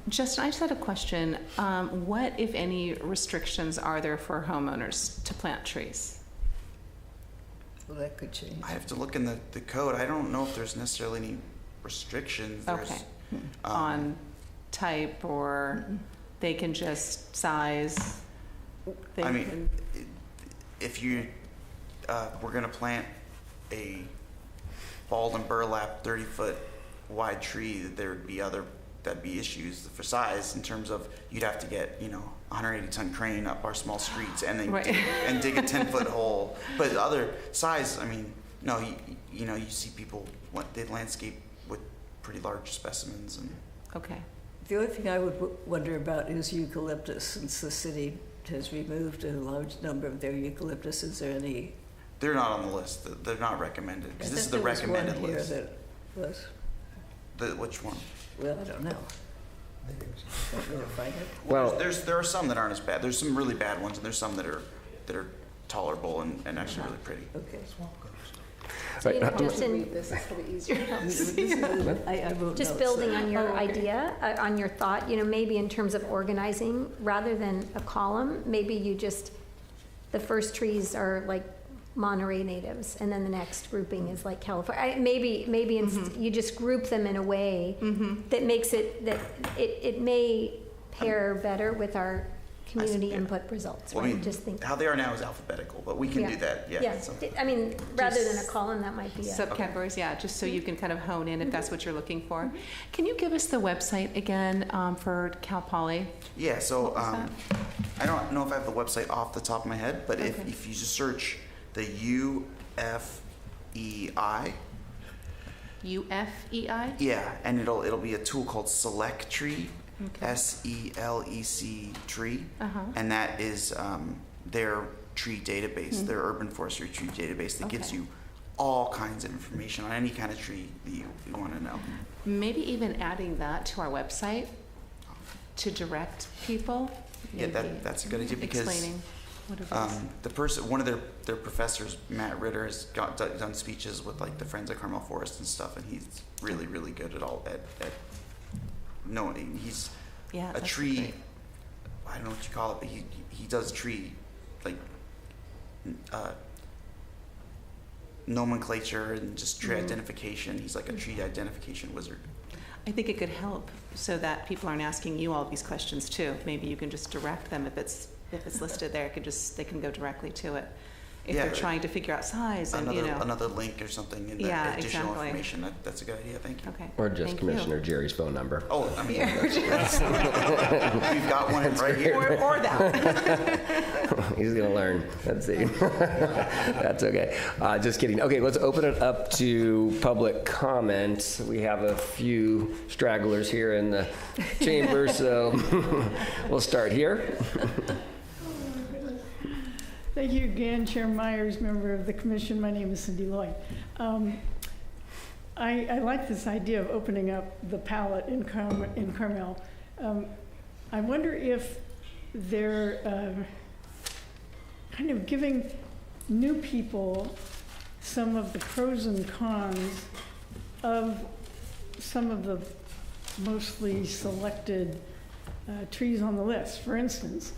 Justin, I just had a question. What, if any, restrictions are there for homeowners to plant trees? Well, that could change. I have to look in the code. I don't know if there's necessarily any restrictions. Okay. On type, or they can just size? I mean, if you we're going to plant a bald and burlap 30-foot wide tree, that'd be issues for size in terms of you'd have to get 180-ton crane up our small streets and then dig a 10-foot hole. But other size, I mean, no, you see people they landscape with pretty large specimens and. Okay. The only thing I would wonder about is eucalyptus, since the city has removed a large number of their eucalyptus. Is there any? They're not on the list. They're not recommended because this is the recommended list. That was. Which one? Well, I don't know. Well, there are some that aren't as bad. There's some really bad ones, and there's some that are tolerable and actually really pretty. Okay. Justin, this is probably easier. just building on your idea, on your thought, maybe in terms of organizing, rather than a column, maybe you the first trees are like Monterey natives, and then the next grouping is like California. Maybe you just group them in a way that makes it, that it may pair better with our community input results, well, right? I mean, just think how they are now is alphabetical, but we can do that. Yeah. I mean, rather than a column, that might be subcategories. Yeah, just so you can kind of hone in if that's what you're looking for. Can you give us the website again for Cal Poly? Yeah. So I don't know if I have the website off the top of my head, but if you just search the UFEI. UFEI? Yeah, and it'll be a tool called Select Tree, SELEC tree, and that is their tree database, their urban forestry tree database that gives you all kinds of information on any kind of tree that you want to know. Maybe even adding that to our website to direct people. Yeah, that's a good idea because explaining what it is. One of their professors, Matt Ritter, has done speeches with like the Friends of Carmel Forest and stuff, and he's really good at knowing. He's a tree. Great. I don't know what you call it, but he does tree like nomenclature and just tree identification. He's like a tree identification wizard. I think it could help so that people aren't asking you all these questions too. Maybe you can just direct them if it's listed there. They can go directly to it. If they're trying to figure out size and another link or something in that additional information. That's a good idea. Thank you. Okay. Or just Commissioner Jerry's phone number. Oh, I mean, we've got one right here. Or that. He's gonna learn. Let's see. That's okay. Just kidding. Okay, let's open it up to public comment. We have a few stragglers here in the chamber, so we'll start here. Thank you again, Chair Myers, member of the commission. My name is Cindy Lloyd. I like this idea of opening up the palette in Carmel. I wonder if they're kind of giving new people some of the pros and cons of some of the mostly selected trees on the list. For instance,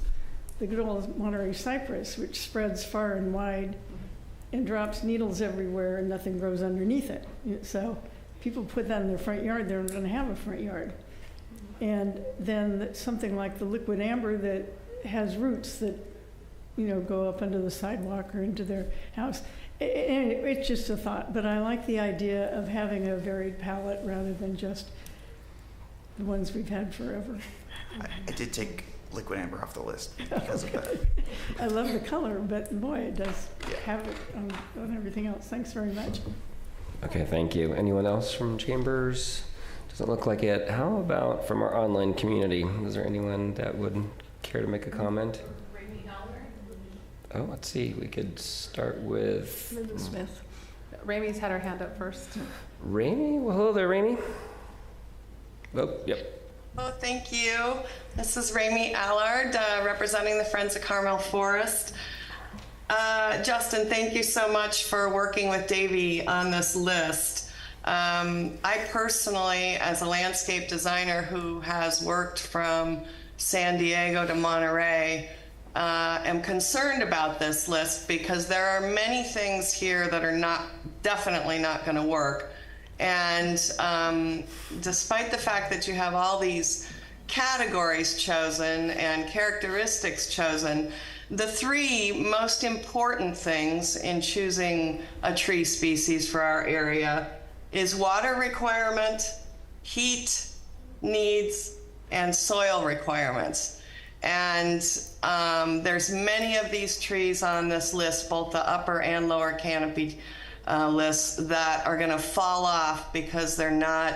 the good old Monterey cypress, which spreads far and wide and drops needles everywhere and nothing grows underneath it. So people put that in their front yard, they're going to have a front yard. And then something like the liquid amber that has roots that, go up under the sidewalk or into their house. It's just a thought, but I like the idea of having a varied palette rather than just the ones we've had forever. I did take liquid amber off the list because of that. I love the color, but boy, it does have it on everything else. Thanks very much. Okay, thank you. Anyone else from chambers? Doesn't look like it. How about from our online community? Is there anyone that would care to make a comment? Oh, let's see. We could start with Linda Smith. Ramey's had her hand up first. Ramey? Well, hello there, Ramey. Oh, yep. Oh, thank you. This is Ramey Allard, representing the Friends of Carmel Forest. Justin, thank you so much for working with Davey on this list. I personally, as a landscape designer who has worked from San Diego to Monterey, am concerned about this list because there are many things here that are definitely not going to work. And despite the fact that you have all these categories chosen and characteristics chosen, the three most important things in choosing a tree species for our area is water requirement, heat needs, and soil requirements. And there's many of these trees on this list, both the upper and lower canopy lists, that are going to fall off because they're not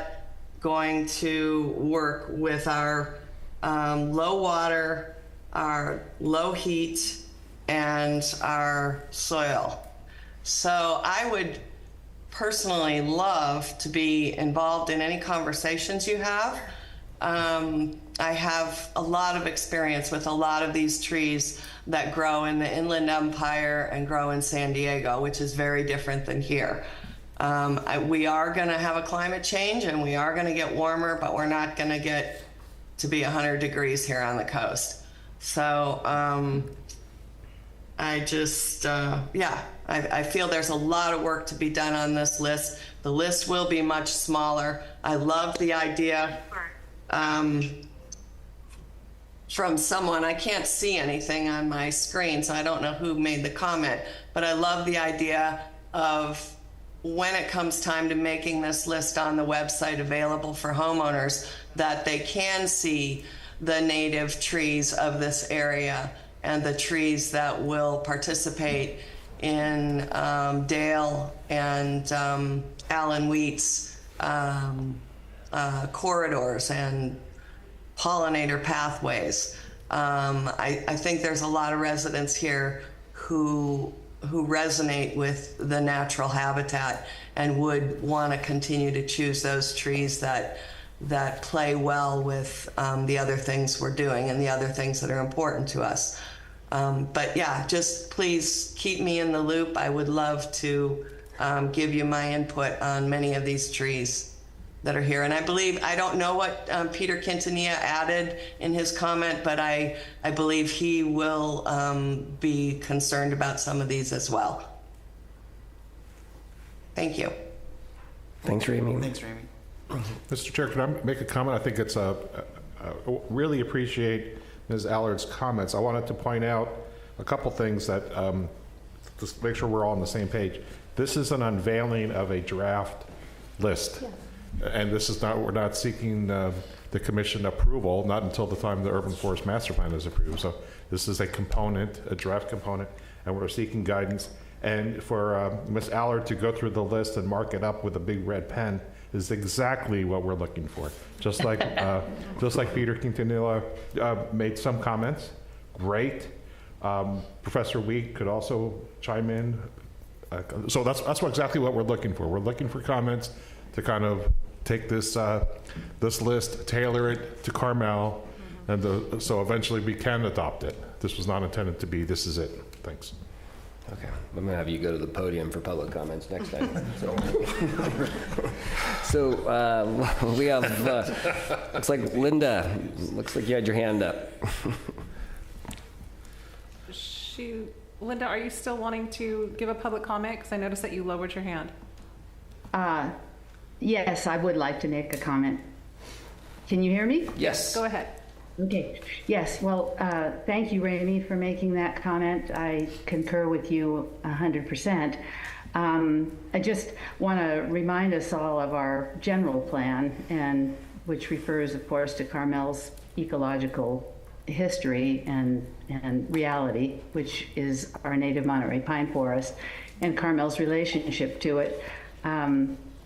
going to work with our low water, our low heat, and our soil. So I would personally love to be involved in any conversations you have. I have a lot of experience with a lot of these trees that grow in the Inland Empire and grow in San Diego, which is very different than here. We are going to have a climate change and we are going to get warmer, but we're not going to get to be 100 degrees here on the coast. So I just, I feel there's a lot of work to be done on this list. The list will be much smaller. I love the idea from someone, I can't see anything on my screen, so I don't know who made the comment, but I love the idea of when it comes time to making this list on the website available for homeowners, that they can see the native trees of this area and the trees that will participate in Dale and Alan Wheat's corridors and pollinator pathways. I think there's a lot of residents here who resonate with the natural habitat and would want to continue to choose those trees that play well with the other things we're doing and the other things that are important to us. But yeah, just please keep me in the loop. I would love to give you my input on many of these trees that are here. And I don't know what Peter Quintanilla added in his comment, but I believe he will be concerned about some of these as well. Thank you. Thanks, Ramey. Thanks, Ramey. Mr. Chair, can I make a comment? I think it's really appreciate Ms. Allard's comments. I wanted to point out a couple things that just make sure we're all on the same page. This is an unveiling of a draft list. Yeah. And this is not, we're not seeking the commission approval, not until the time the Urban Forest Master Plan is approved. So this is a component, a draft component, and we're seeking guidance. And for Ms. Allard to go through the list and mark it up with a big red pen is exactly what we're looking for. Just like Peter Quintanilla made some comments, great. Professor Wheat could also chime in. So that's exactly what we're looking for. We're looking for comments to kind of take this this list, tailor it to Carmel, and so eventually we can adopt it. This was not intended to be. This is it. Thanks. Okay, I'm gonna have you go to the podium for public comments next time. So we have, looks like Linda, looks like you had your hand up. Linda, are you still wanting to give a public comment? Because I noticed that you lowered your hand. Yes, I would like to make a comment. Can you hear me? Yes. Go ahead. Okay. Yes. Well, thank you, Ramey, for making that comment. I concur with you 100%. I just want to remind us all of our general plan, and which refers, of course, to Carmel's ecological history and reality, which is our native Monterey pine forest, and Carmel's relationship to it.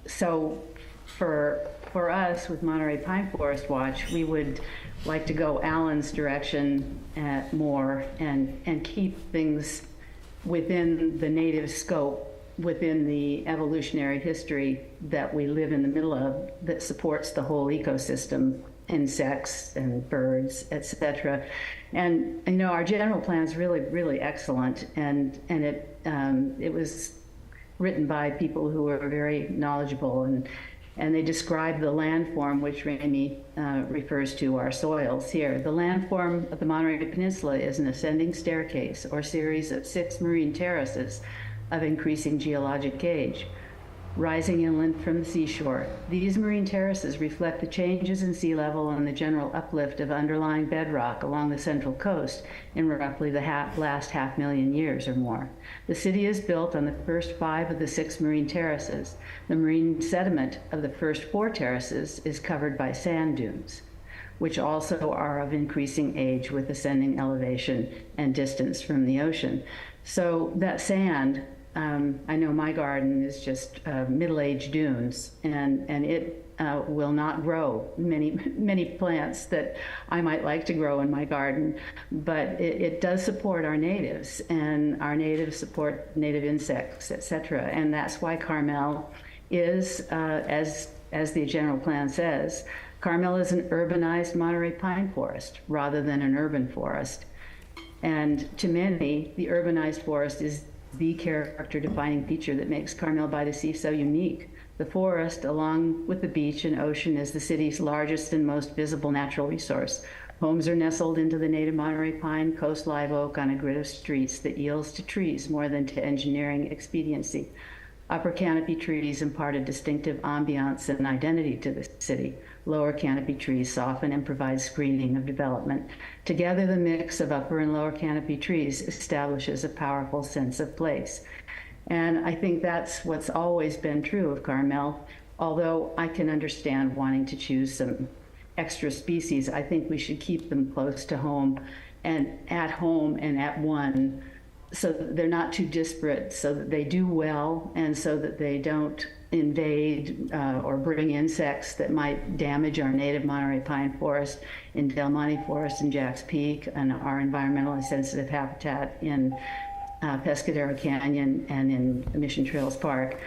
So for us with Monterey Pine Forest Watch, we would like to go Alan's direction more and keep things within the native scope, within the evolutionary history that we live in the middle of, that supports the whole ecosystem, insects and birds, etc. And you know, our general plan is really, really excellent, and it was written by people who are very knowledgeable, and they describe the landform, which Ramey refers to our soils here. The landform of the Monterey Peninsula is an ascending staircase or series of 6 marine terraces of increasing geologic age, rising inland from the seashore. These marine terraces reflect the changes in sea level and the general uplift of underlying bedrock along the central coast in roughly the last 500,000 years or more. The city is built on the first 5 of the 6 marine terraces. The marine sediment of the first 4 terraces is covered by sand dunes, which also are of increasing age with ascending elevation and distance from the ocean. So that sand, I know my garden is just middle-aged dunes, and it will not grow many plants that I might like to grow in my garden, but it does support our natives, and our natives support native insects, etc. And that's why Carmel is, as the general plan says, Carmel is an urbanized Monterey pine forest rather than an urban forest. And to many, the urbanized forest is the character-defining feature that makes Carmel-by-the-Sea so unique. The forest, along with the beach and ocean, is the city's largest and most visible natural resource. Homes are nestled into the native Monterey pine, coast live oak on a grid of streets that yields to trees more than to engineering expediency. Upper canopy trees impart a distinctive ambiance and identity to the city. Lower canopy trees soften and provide screening of development. Together, the mix of upper and lower canopy trees establishes a powerful sense of place. And I think that's what's always been true of Carmel, although I can understand wanting to choose some extra species, I think we should keep them close to home and at one, so that they're not too disparate, so that they do well and so that they don't invade or bring insects that might damage our native Monterey pine forest in Del Monte Forest and Jack's Peak, and our environmentally sensitive habitat in Pescadero Canyon and in Mission Trails Park.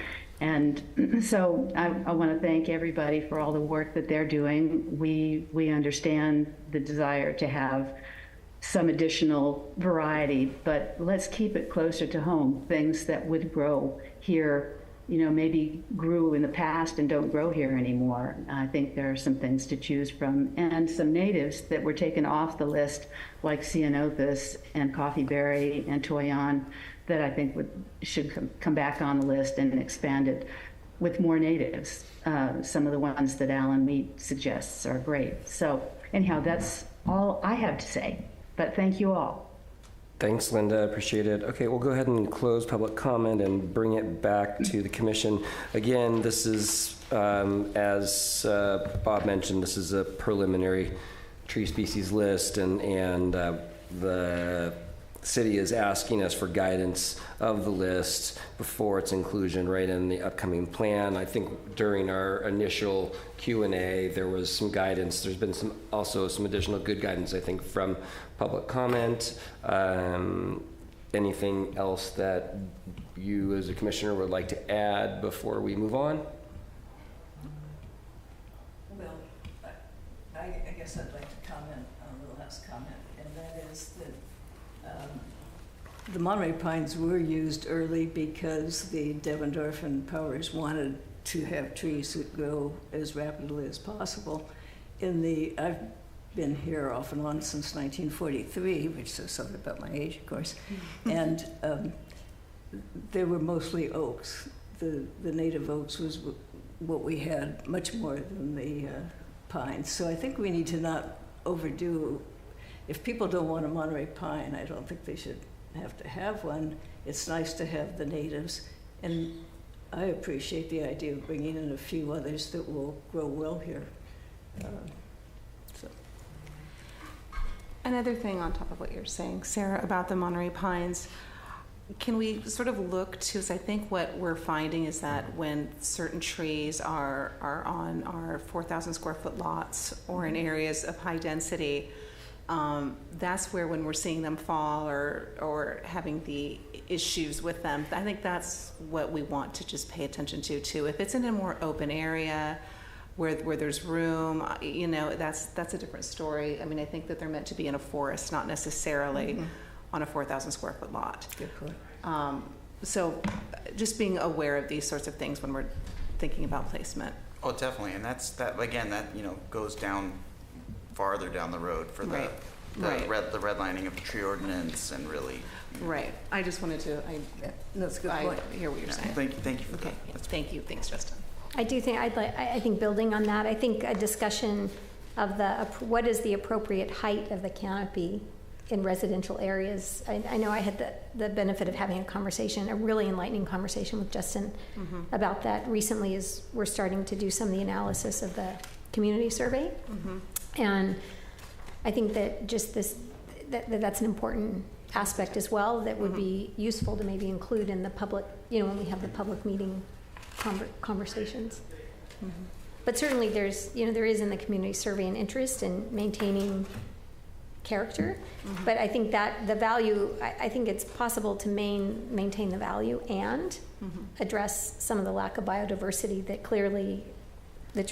And so I want to thank everybody for all the work that they're doing. We understand the desire to have some additional variety, but let's keep it closer to home. Things that would grow here, maybe grew in the past and don't grow here anymore. I think there are some things to choose from, and some natives that were taken off the list, like ceanothus and coffeeberry and toyon, that I think should come back on the list and expand it with more natives. Some of the ones that Alan Wheat suggests are great. So anyhow, that's all I have to say, but thank you all. Thanks, Linda. Appreciate it. Okay, we'll go ahead and close public comment and bring it back to the commission. Again, this is, as Bob mentioned, this is a preliminary tree species list, and the city is asking us for guidance of the list before its inclusion right in the upcoming plan. I think during our initial Q&A, there was some guidance. There's been also some additional good guidance, I think, from public comment. Anything else that you as a commissioner would like to add before we move on? Well, I guess I'd like to comment on the last comment, and that is that the Monterey pines were used early because the Devendorf and Powers wanted to have trees that grow as rapidly as possible. I've been here off and on since 1943, which says something about my age, of course, and they were mostly oaks. The native oaks was what we had, much more than the pines. So I think we need to not overdo. If people don't want a Monterey pine, I don't think they should have to have one. It's nice to have the natives, and I appreciate the idea of bringing in a few others that will grow well here. Another thing on top of what you're saying, Sarah, about the Monterey pines, can we sort of look to, I think what we're finding is that when certain trees are on our 4,000 square foot lots or in areas of high density, that's where when we're seeing them fall or having the issues with them, I think that's what we want to just pay attention to too. If it's in a more open area where there's room, that's a different story. I mean, I think that they're meant to be in a forest, not necessarily on a 4,000 square foot lot. Good point. So just being aware of these sorts of things when we're thinking about placement. Oh, definitely, and that goes down farther down the road for the redlining of the tree ordinance, and really. Right. I just wanted to. That's a good point. I hear what you're saying. Thank you for that. Yeah, thank you. Thanks, Justin. I do think I think building on that, I think a discussion of what is the appropriate height of the canopy in residential areas. I know I had the benefit of having a really enlightening conversation with Justin about that recently, as we're starting to do some of the analysis of the community survey. And I think that just that's an important aspect as well that would be useful to maybe include in the public, when we have the public meeting conversations. But certainly there is in the community survey an interest in maintaining character. But I think that the value, I think it's possible to maintain the value and address some of the lack of biodiversity that clearly the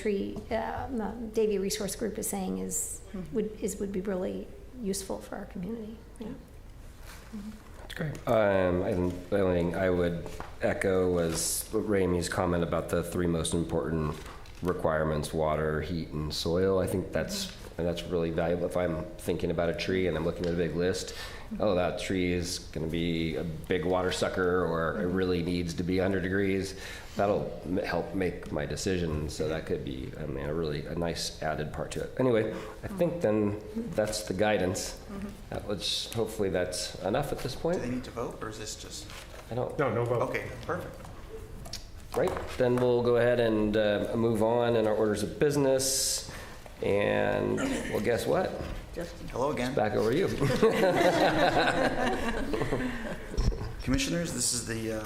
Davie Resource Group is saying would be really useful for our community. Yeah. That's great. And the only thing I would echo was Ramey's comment about the three most important requirements: water, heat, and soil. I think that's really valuable. If I'm thinking about a tree and I'm looking at a big list, that tree is going to be a big water sucker, or it really needs to be 100 degrees. That'll help make my decision. So that could be a nice added part to it. Anyway, I think then that's the guidance. Hopefully that's enough at this point. Do they need to vote, or is this just? I don't. No vote. Okay, perfect. Right, then we'll go ahead and move on in our orders of business. And, well, guess what? Hello again. It's back over to you. Commissioners, this is the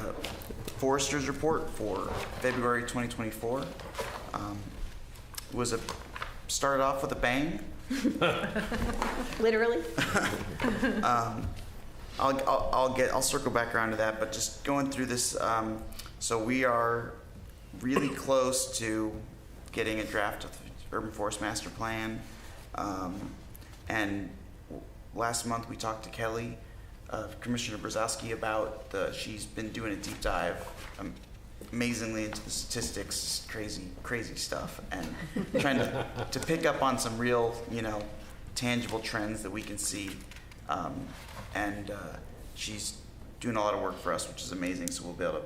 Forester's Report for February 2024. Started off with a bang. Literally? I'll circle back around to that, but just going through this, so we are really close to getting a draft of the Urban Forest Master Plan. And last month we talked to Kelly, Commissioner Brzezowski, about she's been doing a deep dive, amazingly into the statistics, crazy stuff, and trying to pick up on some real, tangible trends that we can see. And she's doing a lot of work for us, which is amazing. So we'll be able to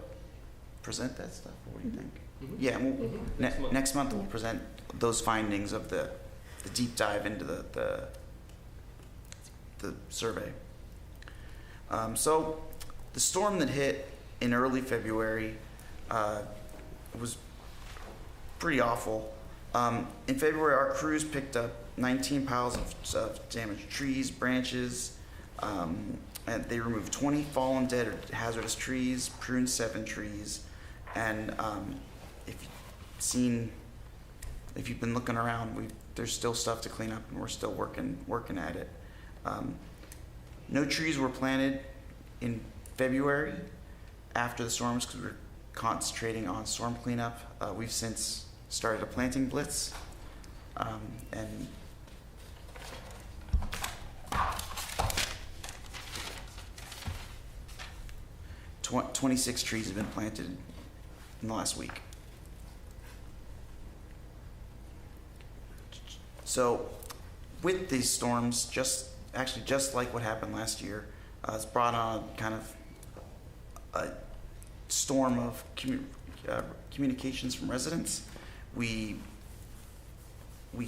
present that stuff. What do you think? Mm-hmm. Yeah, next month we'll present those findings of the deep dive into the survey. So the storm that hit in early February was pretty awful. In February, our crews picked up 19 piles of damaged trees, branches, and they removed 20 fallen, dead, or hazardous trees, pruned 7 trees, and if you've been looking around, there's still stuff to clean up, and we're still working at it. No trees were planted in February after the storms because we were concentrating on storm cleanup. We've since started a planting blitz, and 26 trees have been planted in the last week. So with these storms, just like what happened last year, it's brought on kind of a storm of communications from residents. We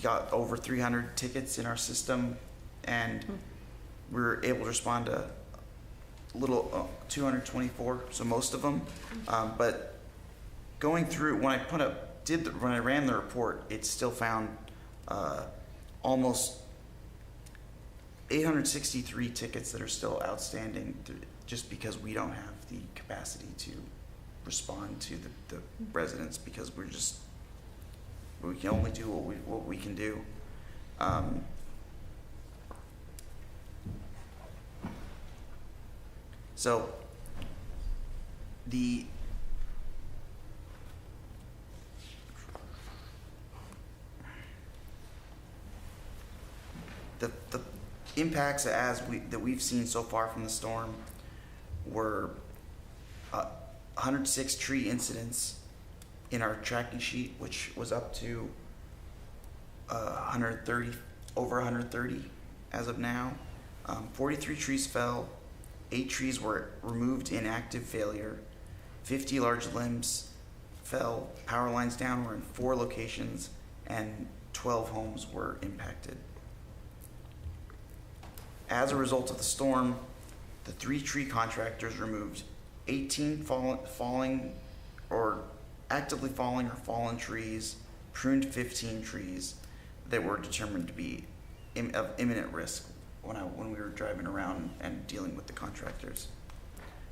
got over 300 tickets in our system, and we were able to respond to a little 224, so most of them. But going through, when I ran the report, it still found almost 863 tickets that are still outstanding, just because we don't have the capacity to respond to the residents, because we can only do what we can do. So the impacts that we've seen so far from the storm were 106 tree incidents in our tracking sheet, which was up to over 130 as of now. 43 trees fell, 8 trees were removed in active failure, 50 large limbs fell, power lines down were in 4 locations, and 12 homes were impacted. As a result of the storm, the 3 tree contractors removed 18 falling or actively falling or fallen trees, pruned 15 trees that were determined to be of imminent risk when we were driving around and dealing with the contractors.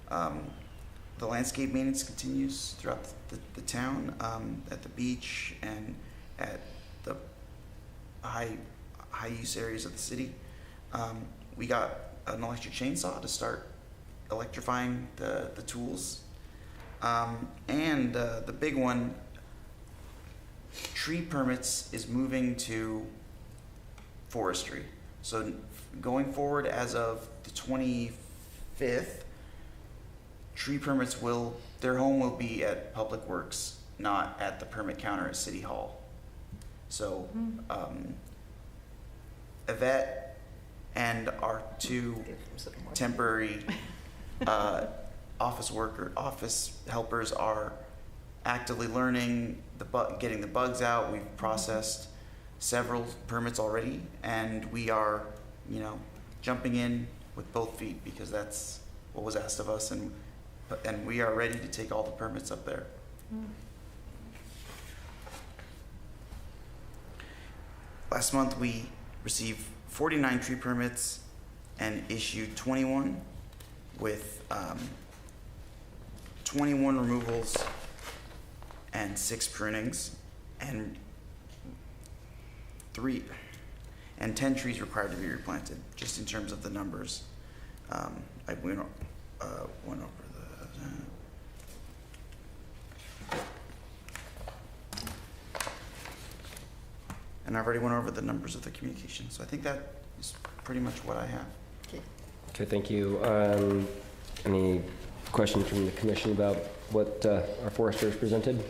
The landscape maintenance continues throughout the town, at the beach and at the high use areas of the city. We got an electric chainsaw to start electrifying the tools. And the big one, tree permits is moving to forestry. So going forward, as of the 25th, tree permits their home will be at Public Works, not at the permit counter at City Hall. So Yvette and our 2 temporary office helpers are actively learning getting the bugs out. We've processed several permits already, and we are, jumping in with both feet, because that's what was asked of us, and we are ready to take all the permits up there. last month we received 49 tree permits and issued 21 with 21 removals and 6 prunings and 10 trees required to be replanted, just in terms of the numbers. I went over and I've already went over the numbers of the communication, so I think that is pretty much what I have. Okay, thank you. Any questions from the commission about what our foresters presented?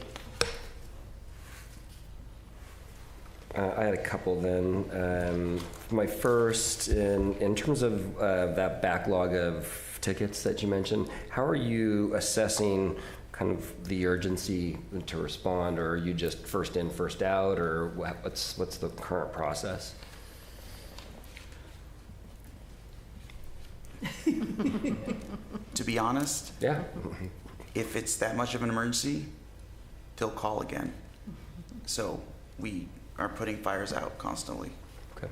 I had a couple then. My first, in terms of that backlog of tickets that you mentioned, how are you assessing kind of the urgency to respond, or are you just first in, first out, or what's the current process? To be honest, yeah, if it's that much of an emergency, they'll call again. So we are putting fires out constantly. Okay,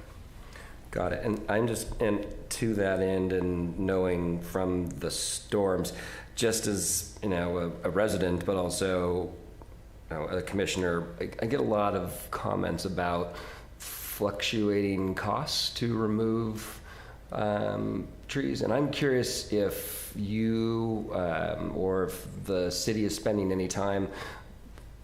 got it. And and to that end, and knowing from the storms, just as a resident, but also a commissioner, I get a lot of comments about fluctuating costs to remove trees, and I'm curious if you or if the city is spending any time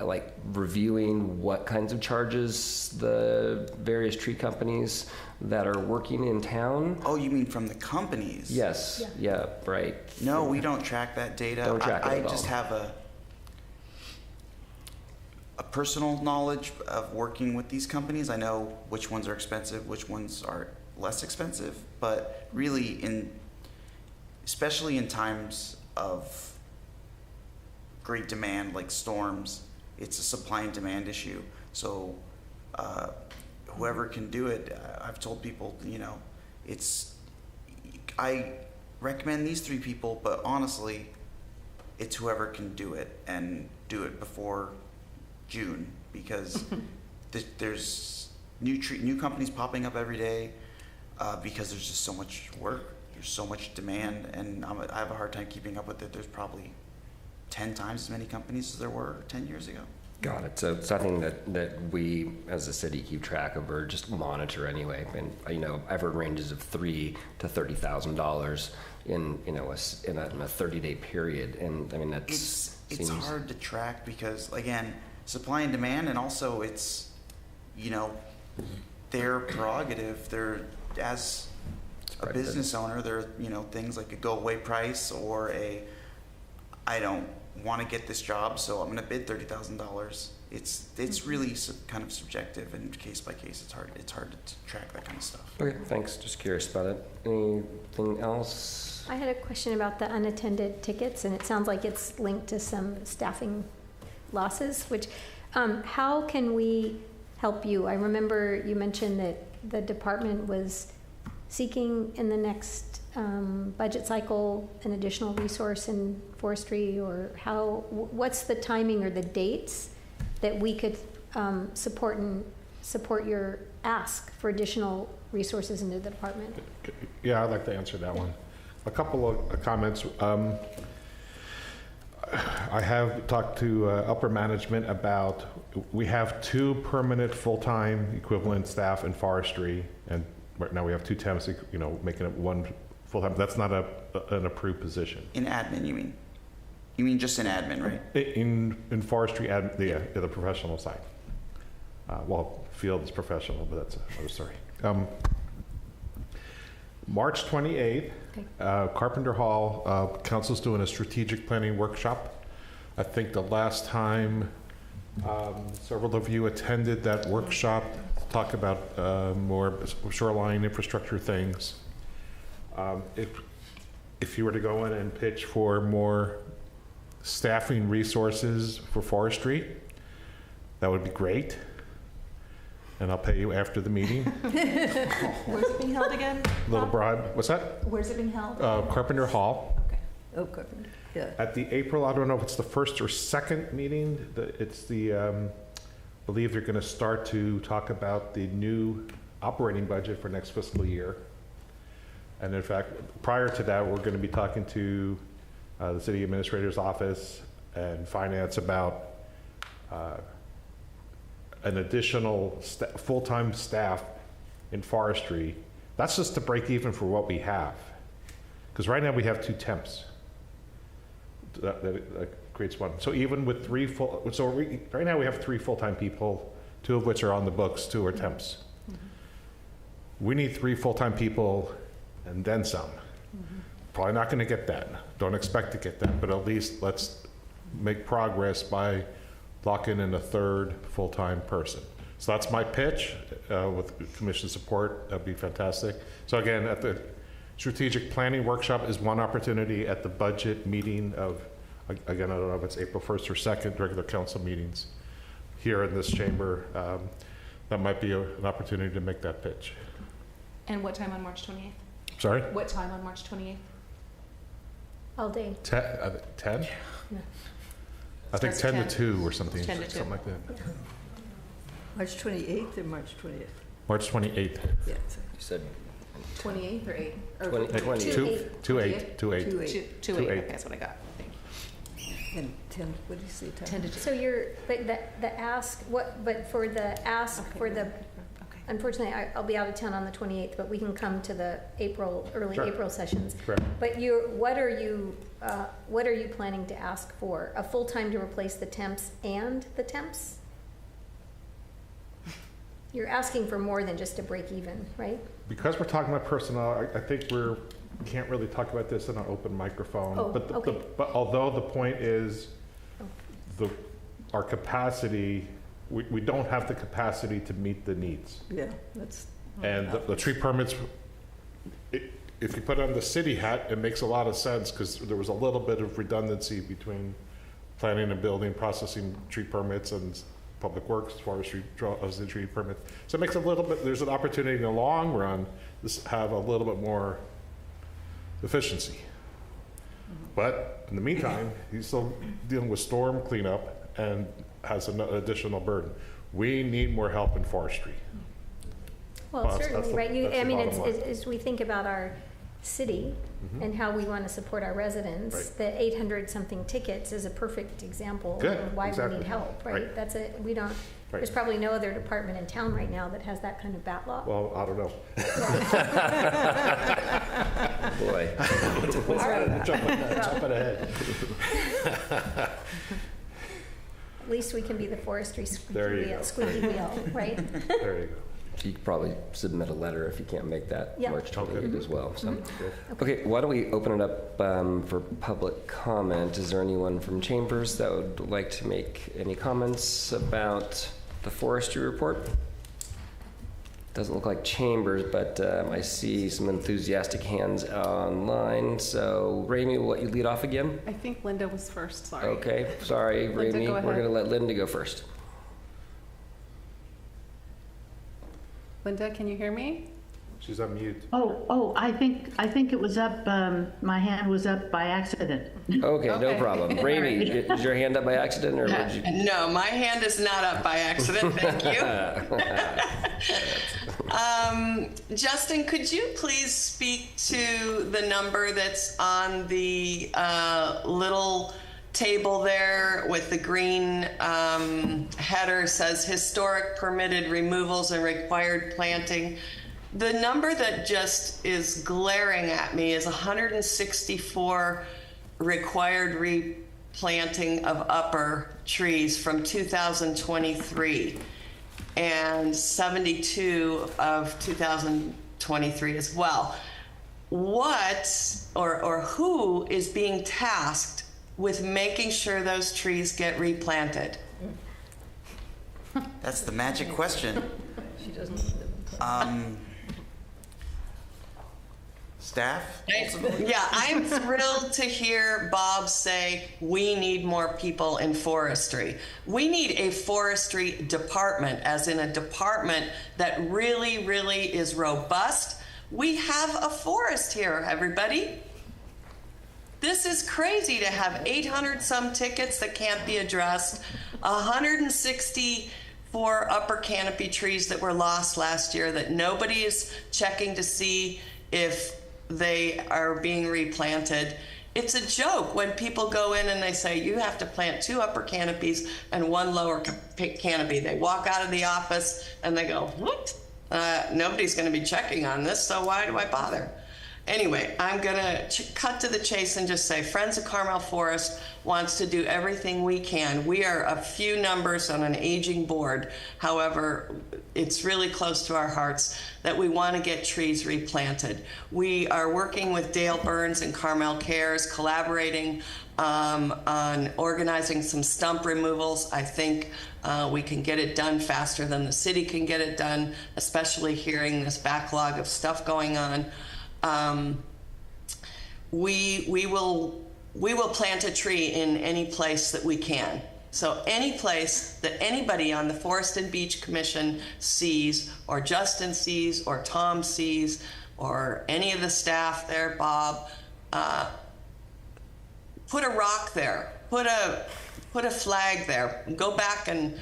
like reviewing what kinds of charges the various tree companies that are working in town. Oh, you mean from the companies? Yes. Yeah, right. No, we don't track that data. Don't track it I at just all. have a personal knowledge of working with these companies. I know which ones are expensive, which ones are less expensive, but really especially in times of great demand like storms, it's a supply and demand issue. So whoever can do it, I've told people, I recommend these 3 people, but honestly, it's whoever can do it and do it before June, because there's new companies popping up every day because there's just so much work, there's so much demand, and I have a hard time keeping up with it. There's probably 10 times as many companies as there were 10 years ago. Got it. So it's something that we as a city keep track of or just monitor anyway. And I've heard ranges of $3,000 to $30,000 in a 30-day period. And I mean it's hard to track because again, supply and demand, and also it's their prerogative. They're as a business owner, there are things like a go away price or I don't want to get this job, so I'm going to bid $30,000. It's really kind of subjective, and case by case, it's hard to track that kind of stuff. Okay, thanks. Just curious about it. Anything else? I had a question about the unattended tickets, and it sounds like it's linked to some staffing losses, which, how can we help you? I remember you mentioned that the department was seeking in the next budget cycle an additional resource in forestry, or what's the timing or the dates that we could support your ask for additional resources into the department? Yeah, I'd like to answer that one. A couple of comments. I have talked to upper management about, we have 2 permanent full-time equivalent staff in forestry, and right now we have 2 temps, making it 1 full-time. That's not an approved position. In admin, you mean? You mean just in admin, right? In forestry, the professional side. Field is professional, but that's another story. March 28th, Carpenter Hall, Council's doing a strategic planning workshop. I think the last time several of you attended that workshop to talk about more shoreline infrastructure things. If you were to go in and pitch for more staffing resources for forestry, that would be great. And I'll pay you after the meeting. Where's it being held again? Little bribe. What's that? Where's it being held? Carpenter Hall. Okay. Oh, Carpenter. Yeah. At the April, I don't know if it's the 1st or 2nd meeting. It's the believe they're going to start to talk about the new operating budget for next fiscal year. And in fact, prior to that, we're going to be talking to the city administrator's office and finance about an additional full-time staff in forestry. That's just to break even for what we have. Because right now we have 2 temps. That creates one. So even with right now we have 3 full-time people, 2 of which are on the books, 2 are temps. We need 3 full-time people and then some. Probably not going to get that. Don't expect to get that, but at least let's make progress by locking in a 3rd full-time person. So that's my pitch. With commission support, that'd be fantastic. So again, at the strategic planning workshop is one opportunity. At the budget meeting of, again, I don't know if it's April 1st or 2nd, regular council meetings here in this chamber, that might be an opportunity to make that pitch. And what time on March 28th? Sorry? What time on March 28th? All day. 10? No. I think Starts 10 at to 10. 2 or something, 10 to 2. something like that. March 28th or March 20th? March 28th. Yeah. You said 28th or 8? Or 20. 2/8. 2/8. 2/8. Okay, that's what I got. Thank you. And 10, what did you say? 10 to 2. So but the ask, but for the ask for the, unfortunately, I'll be out of town on the 28th, but we can come to the early Sure. April sessions. Correct. But what are you planning to ask for? A full-time to replace the temps and the temps? You're asking for more than just a break even, right? Because we're talking about personnel, I think we can't really talk about this in an open microphone. Oh, but okay. but although the point is, our capacity, we don't have the capacity to meet the needs. Yeah, that's. And the tree permits, if you put on the city hat, it makes a lot of sense because there was a little bit of redundancy between planning and building, processing tree permits and public works, forestry, tree permits. So it makes a little bit, there's an opportunity in the long run to have a little bit more efficiency. But in the meantime, he's still dealing with storm cleanup and has an additional burden. We need more help in forestry. Well, That's certainly, the- right? that's the I mean, bottom line. as we think about our city and how we want to support our residents, Right. the 800-something tickets is a perfect example Good, of why we exactly. need help, right? Right. Right. There's probably no other department in town right now that has that kind of backlog. Well, I don't know. Boy. Jumping ahead. At least we can be the forestry There you go. squeaky wheel, right? There you go. You could probably submit a letter if you can't make that Yeah. March 28th as well. So, Mm-hmm. okay, why don't we open it up for public comment? Is there anyone from Chambers that would like to make any comments about the forestry report? Doesn't look like Chambers, but I see some enthusiastic hands online. So, Ramey, will let you lead off again? I think Linda was first, sorry. Okay, sorry, Linda, Ramey. go We're ahead. going to let Linda go first. Linda, can you hear me? She's on mute. I think it was up, my hand was up by accident. Okay, no Okay. problem. Ramey, is your hand up by accident, or did you? No, my hand is not up by accident, thank you. Justin, could you please speak to the number that's on the little table there with the green header says historic permitted removals and required planting? The number that just is glaring at me is 164 required replanting of upper trees from 2023 and 72 of 2023 as well. What or who is being tasked with making sure those trees get replanted? That's the magic question. She doesn't. Staff? Yeah, I'm thrilled to hear Bob say we need more people in forestry. We need a forestry department, as in a department that really, really is robust. We have a forest here, everybody. This is crazy to have 800 some tickets that can't be addressed, 164 4 upper canopy trees that were lost last year that nobody is checking to see if they are being replanted. It's a joke when people go in and they say, you have to plant 2 upper canopies and 1 lower canopy. They walk out of the office and they go, what? Nobody's going to be checking on this, so why do I bother? Anyway, I'm going to cut to the chase and just say Friends of Carmel Forest wants to do everything we can. We are a few numbers on an aging board. However, it's really close to our hearts that we want to get trees replanted. We are working with Dale Burns and Carmel Cares, collaborating on organizing some stump removals. I think we can get it done faster than the city can get it done, especially hearing this backlog of stuff going on. We will plant a tree in any place that we can. So any place that anybody on the Forest and Beach Commission sees, or Justin sees, or Tom sees, or any of the staff there, Bob, put a rock there, put a flag there, go back and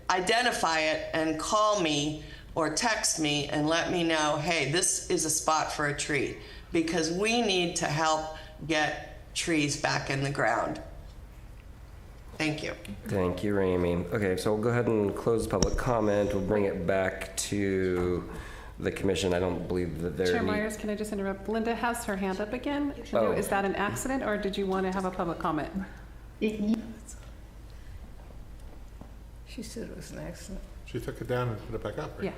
identify it and call me or text me and let me know, hey, this is a spot for a tree, because we need to help get trees back in the ground. Thank you. Thank you, Ramey. Okay, so we'll go ahead and close public comment. We'll bring it back to the commission. I don't believe that they're... Chair Myers, can I just interrupt? Linda has her hand up again. Oh. Is that an accident, or did you want to have a public comment? She said it was an accident. She took it down and put it back up, right?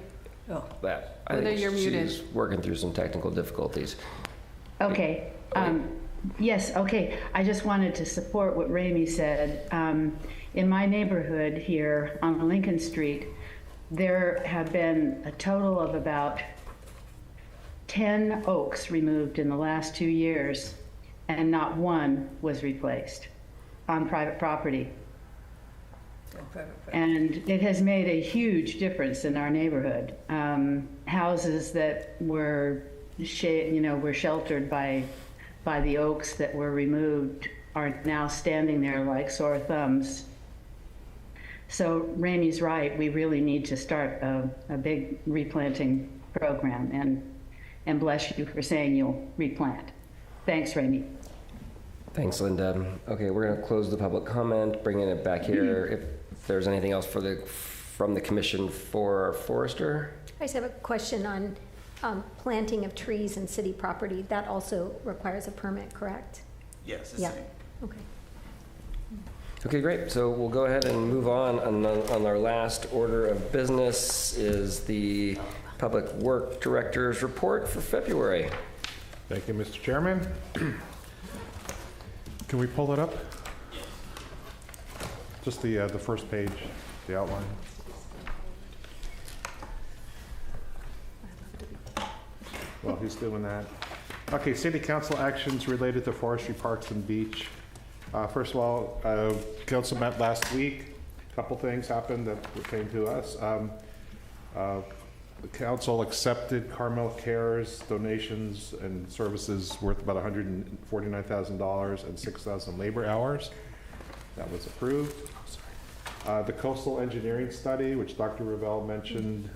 Yeah. Oh. That. I Linda, think you're muted. she's working through some technical difficulties. Okay. Yes, okay. I just wanted to support what Ramey said. In my neighborhood here on Lincoln Street, there have been a total of about 10 oaks removed in the last 2 years, and not one was replaced on private property. And it has made a huge difference in our neighborhood. Houses that were, were sheltered by the oaks that were removed are now standing there like sore thumbs. So Ramey's right. We really need to start a big replanting program. And bless you for saying you'll replant. Thanks, Ramey. Thanks, Linda. Okay, we're going to close the public comment, bringing it back here. If there's anything else from the commission for our forester. I just have a question on planting of trees in city property. That also requires a permit, correct? Yes. Yeah. Okay. Okay, great. So we'll go ahead and move on our last order of business is the Public Work Director's report for February. Thank you, Mr. Chairman. Can we pull it up? Just the first page, the outline. While he's doing that. Okay, city council actions related to forestry, parks, and beach. First of all, council met last week. A couple things happened that pertain to us. The council accepted Carmel Cares donations and services worth about $149,000 and 6,000 labor hours. That was approved. The coastal engineering study, which Dr. Revelle mentioned,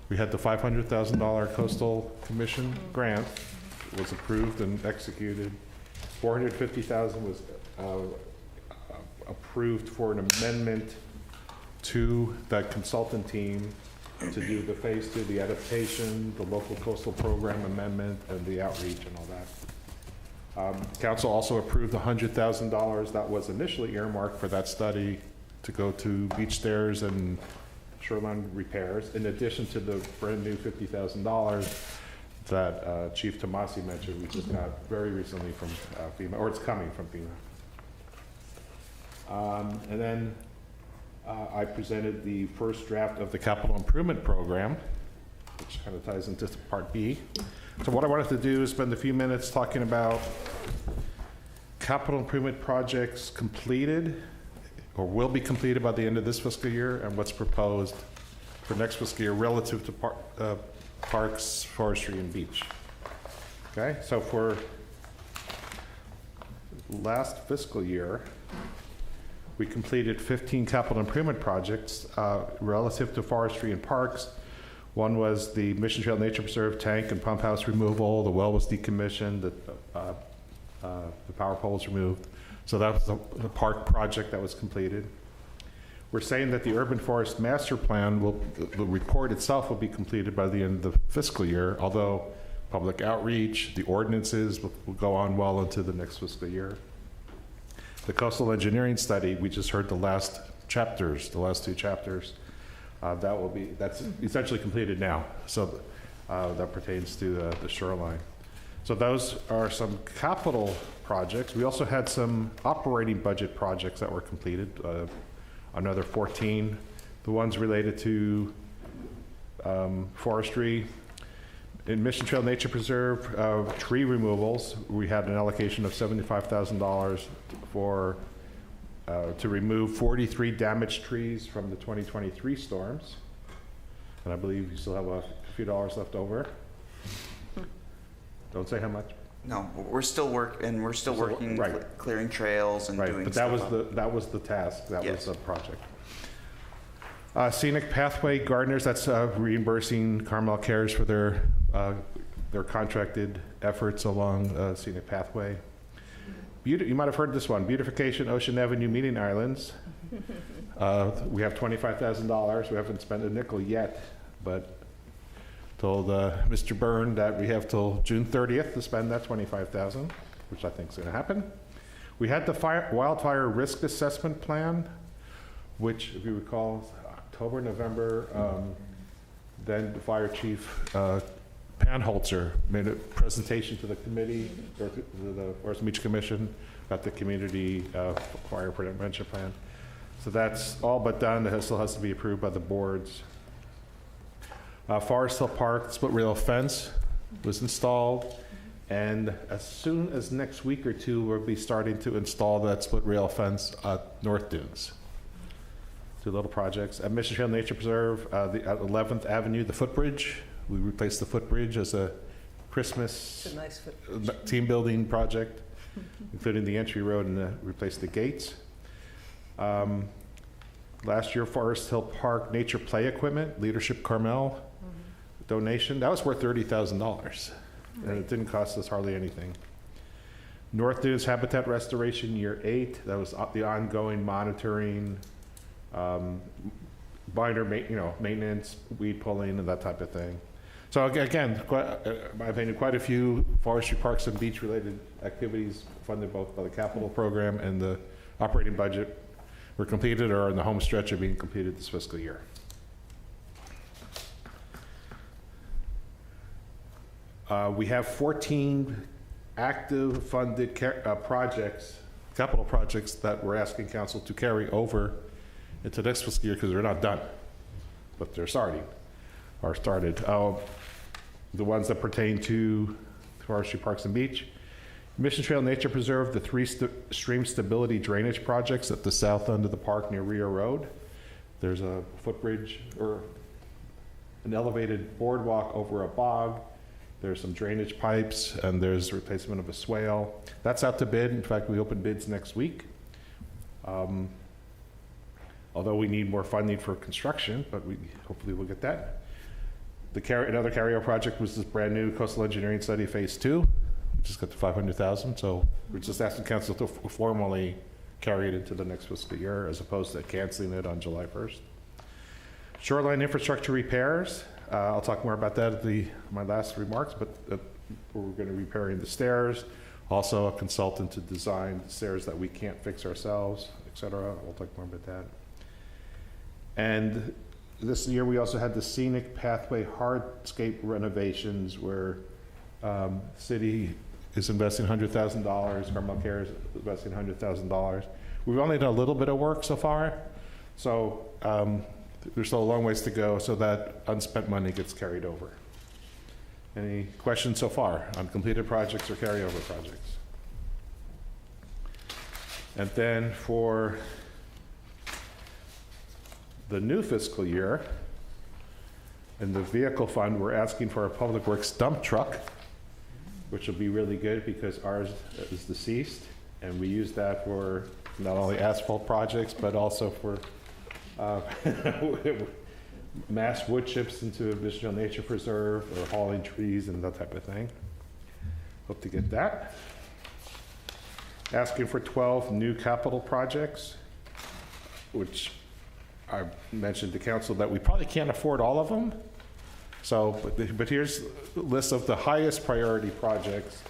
we had the $500,000 coastal commission grant. It was approved and executed. $450,000 was approved for an amendment to that consultant team to do the phase 2, the adaptation, the local coastal program amendment, and the outreach and all that. Council also approved $100,000 that was initially earmarked for that study to go to beach stairs and shoreline repairs, in addition to the brand new $50,000 that Chief Tomasi mentioned, we just got very recently from FEMA, or it's coming from FEMA. And then I presented the first draft of the capital improvement program, which kind of ties into part B. So what I wanted to do is spend a few minutes talking about capital improvement projects completed or will be completed by the end of this fiscal year, and what's proposed for next fiscal year relative to parks, forestry, and beach. Okay, so for last fiscal year, We completed 15 capital improvement projects relative to forestry and parks. One was the Mission Trail Nature Preserve tank and pump house removal. The well was decommissioned. The power pole was removed. So that was the park project that was completed. We're saying that the urban forest master plan the report itself will be completed by the end of the fiscal year, although public outreach, the ordinances will go on well into the next fiscal year. The coastal engineering study, we just heard the last two chapters. That's essentially completed now. So that pertains to the shoreline. So those are some capital projects. We also had some operating budget projects that were completed, another 14. The ones related to forestry. In Mission Trail Nature Preserve, tree removals, we had an allocation of $75,000 for to remove 43 damaged trees from the 2023 storms. And I believe you still have a few dollars left over. Don't say how much. No, we're still working, right. Clearing trails and doing but stuff. that was the task. That Yes. was the project. Scenic Pathway Gardeners, that's reimbursing Carmel Cares for their contracted efforts along Scenic Pathway. You might have heard this one, Beautification Ocean Avenue Meeting Islands. We have $25,000. We haven't spent a nickel yet, but told Mr. Byrne that we have till June 30th to spend that $25,000, which I think is going to happen. We had the wildfire risk assessment plan, which, if you recall, October, November, then the fire chief Panholzer made a presentation to the committee, or to the Forest and Beach Commission, about the community fire prevention plan. So that's all but done. It still has to be approved by the boards. Forest Hill Park split rail fence was installed, and as soon as next week or two, we'll be starting to install that split rail fence at North Dunes. Two little projects. At Mission Trail Nature Preserve, at 11th Avenue, the footbridge. We replaced the footbridge as a Christmas It's a nice footbridge. team building project, including the entry road, and replaced the gates. Last year, Forest Hill Park nature play equipment, Leadership Carmel donation. That was worth $30,000, and it didn't cost us hardly anything. North Dunes Habitat Restoration, year 8. That was the ongoing monitoring, binder, maintenance, weed pulling, and that type of thing. So again, in my opinion, quite a few forestry, parks, and beach-related activities funded both by the capital program and the operating budget were completed or are in the home stretch of being completed this fiscal year. We have 14 active funded projects, capital projects, that we're asking council to carry over into next fiscal year because they're not done, but they're started. The ones that pertain to forestry, parks, and beach. Mission Trail Nature Preserve, the 3 stream stability drainage projects at the south end of the park near Rio Road. There's a footbridge or an elevated boardwalk over a bog. There's some drainage pipes, and there's replacement of a swale. That's out to bid. In fact, we open bids next week. Although we need more funding for construction, but hopefully we'll get that. Another carryover project was this brand new coastal engineering study, phase 2. We just got to $500,000, so we're just asking council to formally carry it into the next fiscal year as opposed to canceling it on July 1st. Shoreline infrastructure repairs. I'll talk more about that at my last remarks, but we're going to be repairing the stairs. Also, a consultant to design the stairs that we can't fix ourselves, etc. We'll talk more about that. And this year we also had the Scenic Pathway hardscape renovations where city is investing $100,000, Carmel Cares is investing $100,000. We've only done a little bit of work so far, so there's still a long ways to go, so that unspent money gets carried over. Any questions so far on completed projects or carryover projects? And then for the new fiscal year, in the vehicle fund, we're asking for a public works dump truck, which will be really good because ours is deceased, and we use that for not only asphalt projects, but also for mass wood chips into a Visual Nature Preserve or hauling trees and that type of thing. Hope to get that. Asking for 12 new capital projects, which I mentioned to council that we probably can't afford all of them. So, but here's a list of the highest priority projects.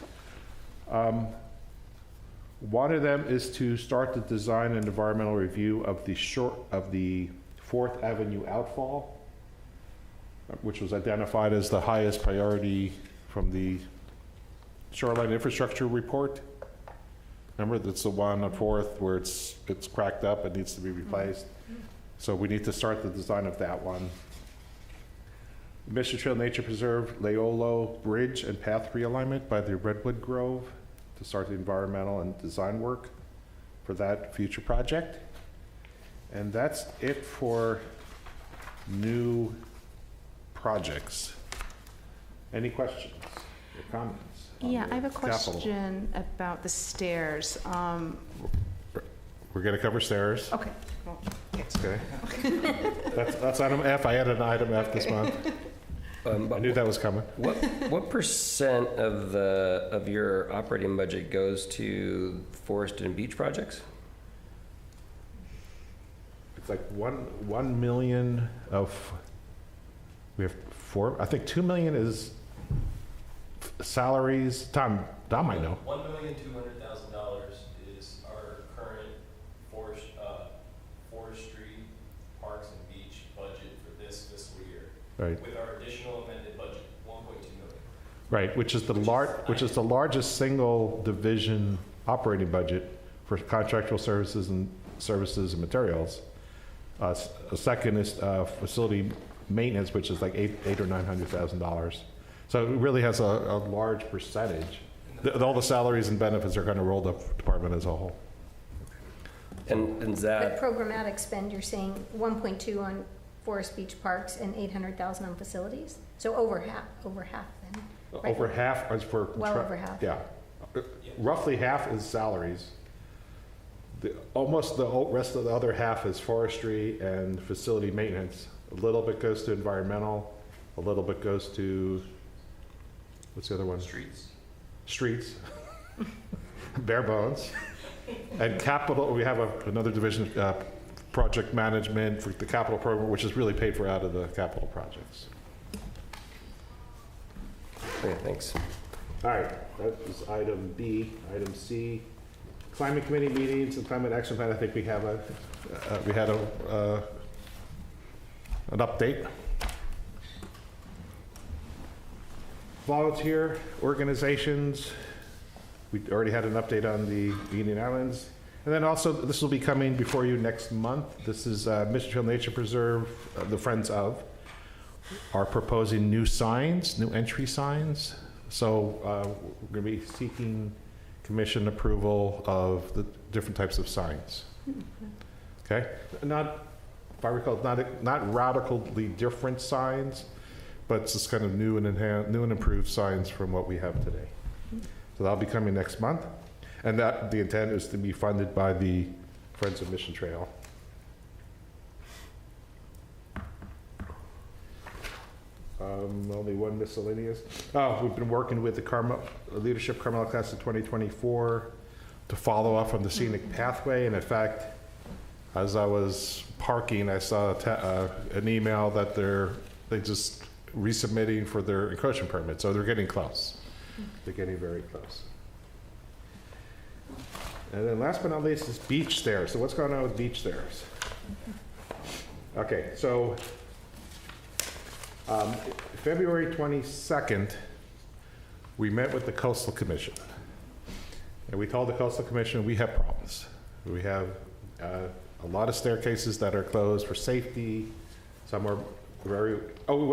One of them is to start the design and environmental review of the 4th Avenue outfall, which was identified as the highest priority from the Shoreline Infrastructure Report. Remember, that's the one on 4th where it's cracked up and needs to be replaced. So we need to start the design of that one. Mission Trail Nature Preserve, Leolo Bridge and Path Realignment by the Redwood Grove to start the environmental and design work for that future project. And that's it for new projects. Any questions or comments? Yeah, I have a Capital. question about the stairs. We're going to cover stairs. Okay. Well, Okay. That's item F. I added an item F this month. I knew that was coming. What percent of your operating budget goes to forest and beach projects? It's like 1 million of, we have 4, I think 2 million is salaries. Tom might know. $1,200,000 is our current forestry, parks and beach budget for this fiscal year. Right. With our additional amended budget, 1.2 million. Right, which is the largest single division operating budget for contractual services and materials. A second is facility maintenance, which is like $800,000 or $900,000. So it really has a large percentage. All the salaries and benefits are kind of rolled up department as a whole. And that But programmatic spend, you're saying 1.2 on forest beach parks and 800,000 on facilities? So over half then? Right? Over half is for. Well over half. Yeah. Roughly half is salaries. Almost the rest of the other half is forestry and facility maintenance. A little bit goes to environmental, a little bit goes to, what's the other one? Streets. Bare bones. And capital, we have another division, project management for the capital program, which is really paid for out of the capital projects. Okay, thanks. All right, that was item B. Item C, climate committee meetings and climate action plan. I think we had an update. Volunteer organizations. We already had an update on the Indian Islands. And then also, this will be coming before you next month. This is Mission Trail Nature Preserve, the Friends of, are proposing new signs, new entry signs. So we're going to be seeking commission approval of the different types of signs. Okay? Not, if I recall, not radically different signs, but just kind of new and improved signs from what we have today. So that'll be coming next month. And that the intent is to be funded by the Friends of Mission Trail. Only one miscellaneous. We've been working with the Leadership Carmel class of 2024 to follow up on the scenic pathway. And in fact, as I was parking, I saw an email that they just resubmitting for their encroachment permit. So they're getting close. They're getting very close. And then last but not least is beach stairs. So what's going on with beach stairs? Okay, so February 22nd, we met with the Coastal Commission. And we told the Coastal Commission we have problems. We have a lot of staircases that are closed for safety. Some are we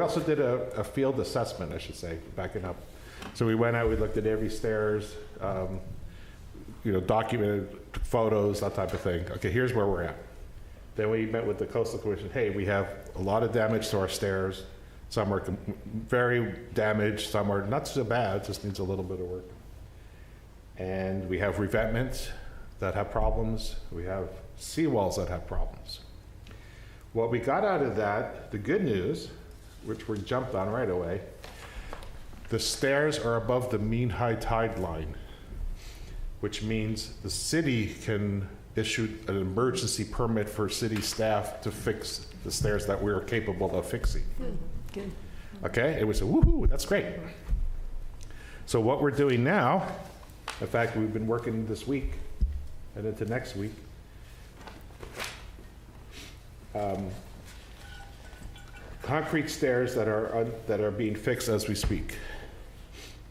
also did a field assessment, I should say, backing up. So we went out, we looked at every stairs, documented photos, that type of thing. Okay, here's where we're at. Then we met with the Coastal Commission. Hey, we have a lot of damage to our stairs. Some are very damaged, some are not so bad, just needs a little bit of work. And we have revetments that have problems. We have seawalls that have problems. What we got out of that, the good news, which we jumped on right away, the stairs are above the mean high tide line, which means the city can issue an emergency permit for city staff to fix the stairs that we're capable of fixing. Good. Okay, it was a woohoo, that's great. So what we're doing now, in fact, we've been working this week and into next week. Concrete stairs that are being fixed as we speak.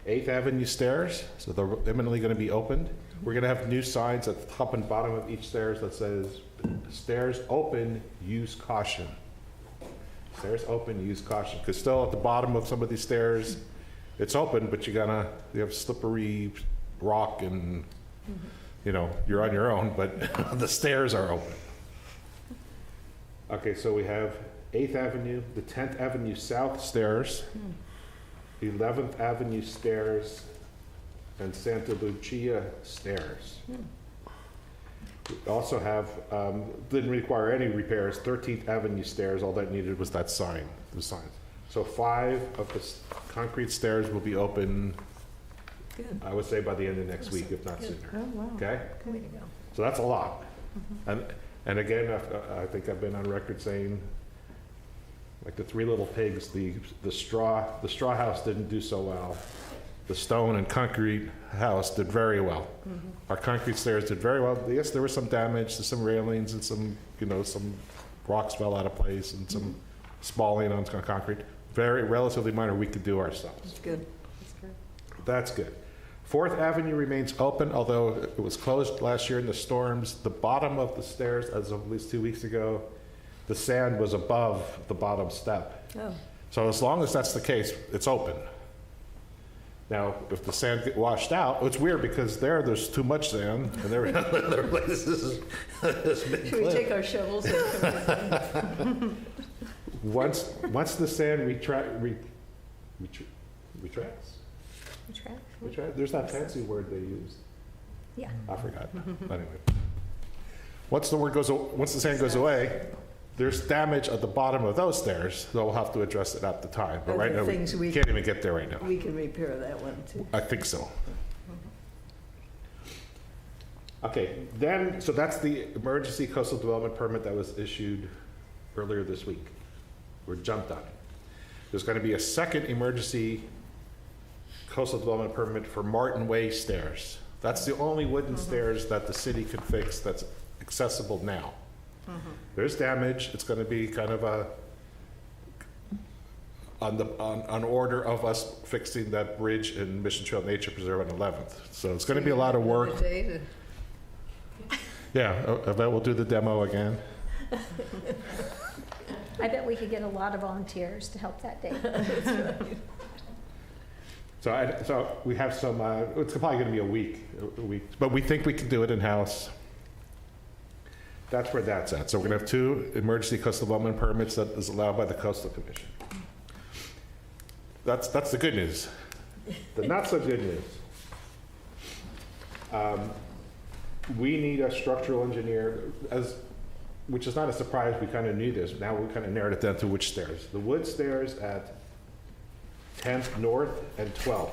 8th Avenue stairs, so they're imminently going to be opened. We're going to have new signs at the top and bottom of each stairs that says, stairs open, use caution. Stairs open, use caution. Because still at the bottom of some of these stairs, it's open, but you have slippery rock and, you know, you're on your own, but the stairs are open. Okay, so we have 8th Avenue, the 10th Avenue South stairs, 11th Avenue stairs, and Santa Lucia stairs. We also have, didn't require any repairs, 13th Avenue stairs, all that needed was that sign, the signs. So 5 of the concrete stairs will be open, Good. I would say by the end of next week, if not Good. sooner. Oh, wow. Okay? Way to go. So that's a lot. And again, I think I've been on record saying, like the Three Little Pigs, the straw house didn't do so well. The stone and concrete house did very well. Our concrete stairs did very well. Yes, there was some damage to some railings and some rocks fell out of place and some spalling on concrete. Very relatively minor, we could do ourselves. That's good. That's good. 4th Avenue remains open, although it was closed last year in the storms. The bottom of the stairs, as of at least 2 weeks ago, the sand was above the bottom step. Oh. So as long as that's the case, it's open. Now, if the sand get washed out, it's weird because there's too much sand, and other places this big Should we cliff. take our shovels and come in? Once the sand retracts. There's that fancy word they use. Yeah. I forgot. Anyway, once the sand goes away, there's damage at the bottom of those stairs, so we'll have to address it at the time. But right now, we can't even get there right now. We can repair that one too. I think so. Okay, so that's the emergency coastal development permit that was issued earlier this week. We're jumped on it. There's going to be a second emergency coastal development permit for Martin Way stairs. That's the only wooden stairs that the city can fix that's accessible now. There's damage. It's going to be kind of on order of us fixing that bridge in Mission Trail Nature Preserve on 11th. So it's going to be a lot of work. Yeah, I bet we'll do the demo again. I bet we could get a lot of volunteers to help that day. So we have some, it's probably going to be a week, but we think we can do it in-house. That's where that's at. So we're going to have 2 emergency coastal development permits that is allowed by the Coastal Commission. That's the good news. The not so good news. We need a structural engineer, which is not a surprise, we kind of knew this. Now we kind of narrowed it down to which stairs. The wood stairs at 10th North and 12th.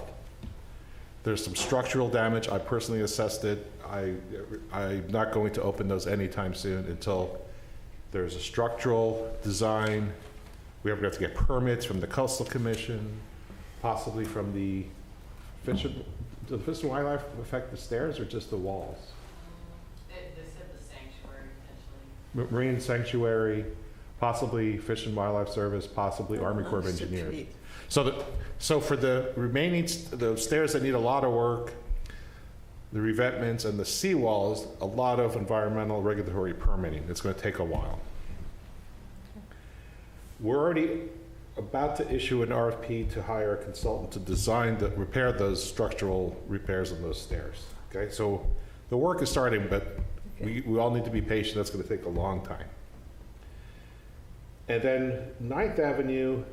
There's some structural damage. I personally assessed it. I'm not going to open those anytime soon until there's a structural design. We have to get permits from the Coastal Commission, possibly from the Fish and Wildlife affect the stairs or just the walls? They said the sanctuary potentially. Marine Sanctuary, possibly Fish and Wildlife Service, possibly Army Corps of Engineers. So for the remaining, the stairs that need a lot of work, the revetments and the seawalls, a lot of environmental regulatory permitting. It's going to take a while. We're already about to issue an RFP to hire a consultant to repair those structural repairs on those stairs. Okay, so the work is starting, but we all need to be patient. That's going to take a long time. And then 9th Avenue,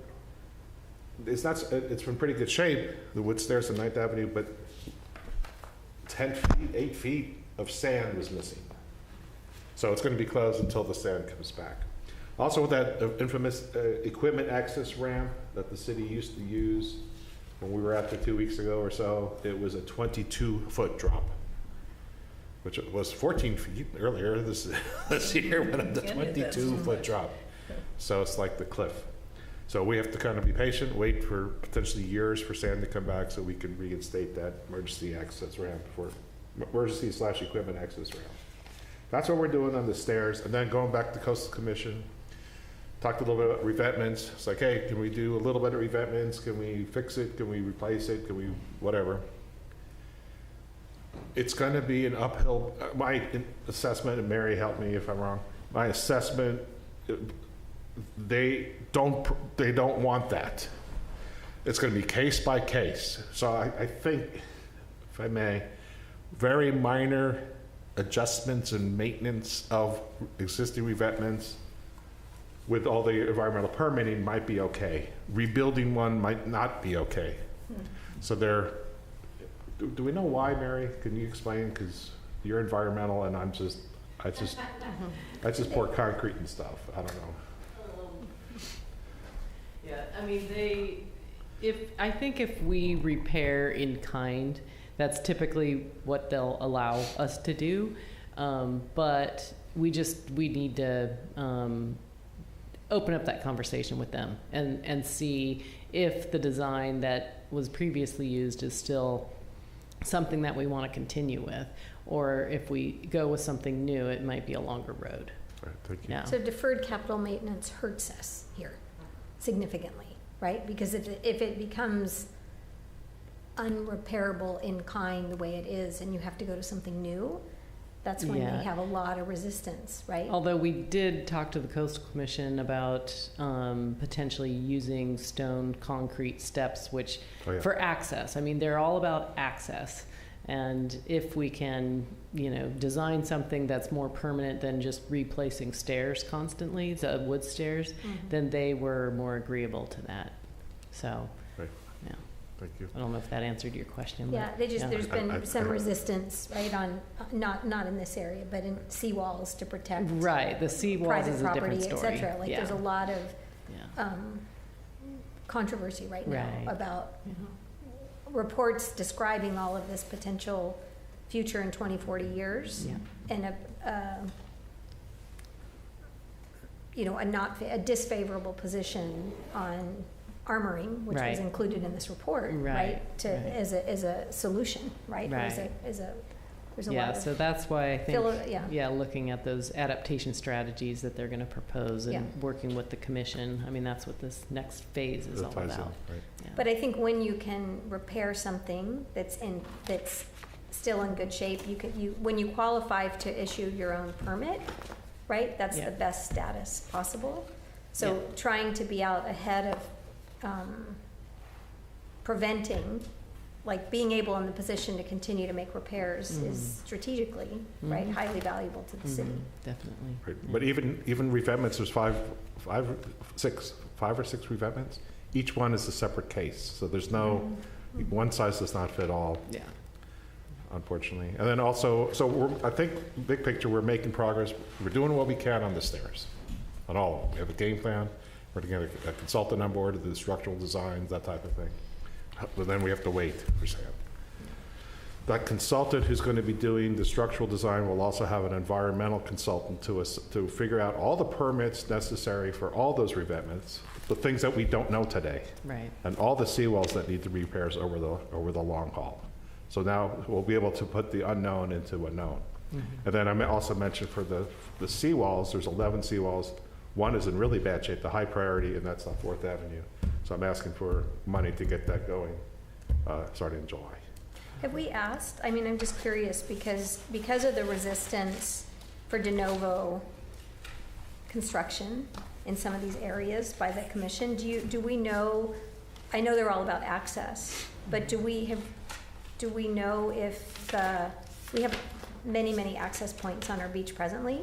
it's in pretty good shape, the wood stairs on 9th Avenue, but 10 feet, 8 feet of sand was missing. So it's going to be closed until the sand comes back. Also, with that infamous equipment access ramp that the city used to use when we were out there 2 weeks ago or so, it was a 22-foot drop, which was 14 feet earlier this year, but a 22-foot drop. So it's like the cliff. So we have to kind of be patient, wait for potentially years for sand to come back so we can reinstate that emergency access ramp for emergency/equipment access ramp. That's what we're doing on the stairs. And then going back to Coastal Commission, talked a little bit about revetments. It's like, hey, can we do a little bit of revetments? Can we fix it? Can we replace it? Can we whatever? It's going to be an uphill. My assessment, and Mary, help me if I'm wrong. My assessment, they don't want that. It's going to be case by case. So I think, if I may, very minor adjustments and maintenance of existing revetments with all the environmental permitting might be okay. Rebuilding one might not be okay. So do we know why, Mary? Can you explain? Because you're environmental and I just pour concrete and stuff. I don't know. Yeah, I mean, I think if we repair in kind, that's typically what they'll allow us to do. But we need to open up that conversation with them and see if the design that was previously used is still something that we want to continue with, or if we go with something new, it might be a longer road. All right, thank you. Yeah. So deferred capital maintenance hurts us here significantly, right? Because if it becomes unrepairable in kind the way it is and you have to go to something new, that's when Yeah. they have a lot of resistance, right? Although we did talk to the Coastal Commission about potentially using stone concrete steps, which for access. I mean, they're all about access. And if we can, design something that's more permanent than just replacing stairs constantly, the wood stairs, then they were more agreeable to that. So, yeah. Thank you. I don't know if that answered your question. Yeah, but, there's been some resistance, right, on, not in this area, but in seawalls to protect. Right, the seawalls private is a property, different et story. cetera. Like, Yeah. there's a lot of controversy right now about reports describing all of this potential future in 20, 40 years. And a disfavorable position on armoring, which was included in this report, right? As a solution, right? There's a lot of so that's why I think, yeah. looking at those adaptation strategies that they're going to propose and working with the commission, I mean, that's what this next phase is all about. But I think when you can repair something that's still in good shape, when you qualify to issue your own permit, right? That's the best status possible. So trying to be out ahead of preventing, like being able in the position to continue to make repairs is strategically, right, highly valuable to the city. Definitely. Right. But even revetments, there's five or six revetments. Each one is a separate case, so there's no one size does not fit all. Yeah. Unfortunately, and then also, I think big picture, we're making progress. We're doing what we can on the stairs, on all of them. We have a game plan. We're going to get a consultant on board to do the structural designs, that type of thing. But then we have to wait for sand. That consultant who's going to be doing the structural design will also have an environmental consultant to figure out all the permits necessary for all those revetments, the things that we don't know today, right, and all the seawalls that need the repairs over the long haul. So now we'll be able to put the unknown into a known. And then I also mentioned for the seawalls, there's 11 seawalls. One is in really bad shape, the high priority, and that's on 4th Avenue. So I'm asking for money to get that going starting in July. Have we asked, I mean, I'm just curious, because of the resistance for de novo construction in some of these areas by the commission, do we know, I know they're all about access, but do we know if we have many access points on our beach presently?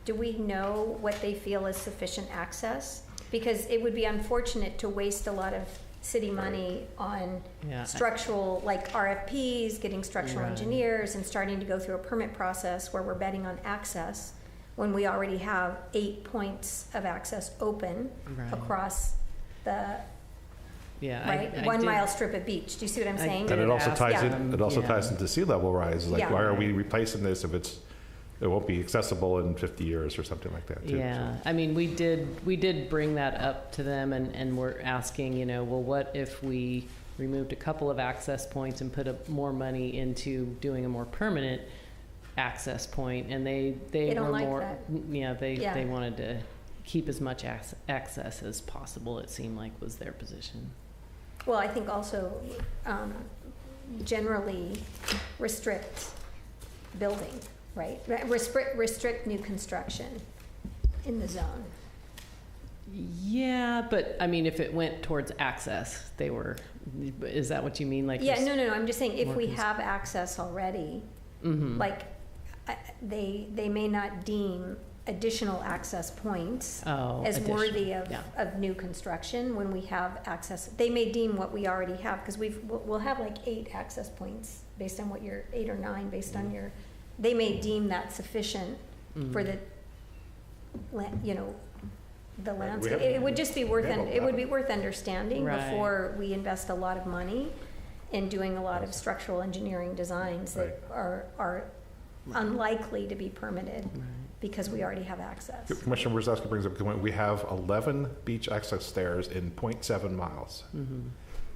Do we know what they feel is sufficient access? Because it would be unfortunate to waste a lot of city money on Yeah. structural, like RFPs, getting structural Right. engineers, and starting to go through a permit process where we're betting on access when we already have 8 points of access open Right. across the Yeah, right? I 1 did- mile strip of beach. Do you see what I'm saying? And it also ties Yeah. in, it also ties into sea level rise. Like, Yeah. why are we replacing this if it won't be accessible in 50 years or something like that, too? Yeah, I mean, we did bring that up to them, and we're asking, you know, well, what if we removed a couple of access points and put more money into doing a more permanent access point? And they don't were like more, that. yeah, they Yeah. wanted to keep as much access as possible. It seemed like was their position. Well, I think also generally restrict building, right? Restrict new construction in the zone. Yeah, but I mean, if it went towards access, they were. Is that what you mean? Like, Yeah, no. I'm just saying if more we cons- have access already, Mhm. like they may not deem additional access points as additional, worthy of, yeah. of new construction when we have access. They may deem what we already have, because we'll have like 8 access points based on what 8 or 9 based on your, they may deem that sufficient for the, the landscape. It would just be worth, it would be worth understanding Right. before we invest a lot of money in doing a lot of structural engineering designs that are unlikely to be permitted because we already have access. Commissioner Wierzowski brings up a point. We have 11 beach access stairs in 0.7 miles.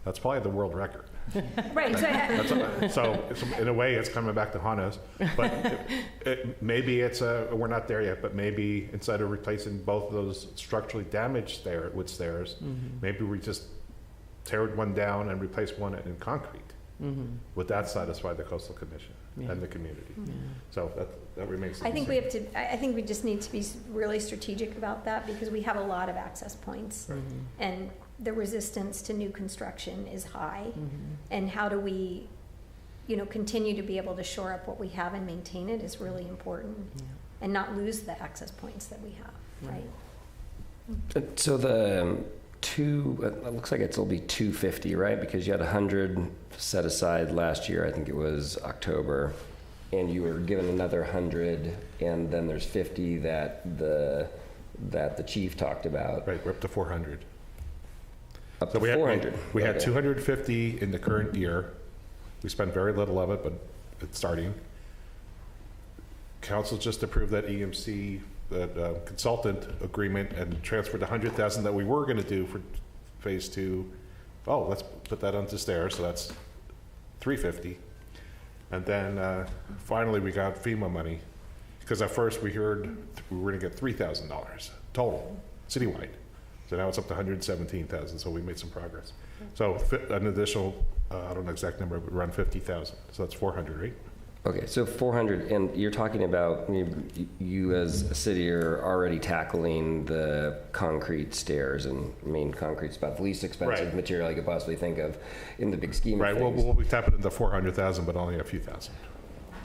That's probably the world record. Right. So in a way, it's coming back to haunt us. But maybe we're not there yet, but maybe instead of replacing both of those structurally damaged stairs, maybe we just tear one down and replace one in concrete. Would that satisfy the Coastal Commission and the community? So that remains. I think we have to. I think we just need to be really strategic about that because we have a lot of access points, and the resistance to new construction is high. And how do we, continue to be able to shore up what we have and maintain it is really important, and not lose the access points that we have. Right. So the it looks like it'll be 250, right? Because you had 100 set aside last year. I think it was October, and you were given another 100, and then there's 50 that the chief talked about. Right, we're up to 400. Up to 400. We had 250 in the current year. We spent very little of it, but it's starting. Council just approved that EMC, that consultant agreement, and transferred the 100,000 that we were going to do for phase 2. Oh, let's put that onto stairs, so that's 350. And then finally we got FEMA money, because at first we heard we were going to get $3,000 total, citywide. So now it's up to 117,000, so we made some progress. So an additional, I don't know exact number, but around 50,000. So that's 400, right? Okay, so 400, and you're talking about you as a city are already tackling the concrete stairs, and concrete's about the least expensive material I could possibly think of in the big scheme of things. We'll be tapping into 400,000, but only a few thousand.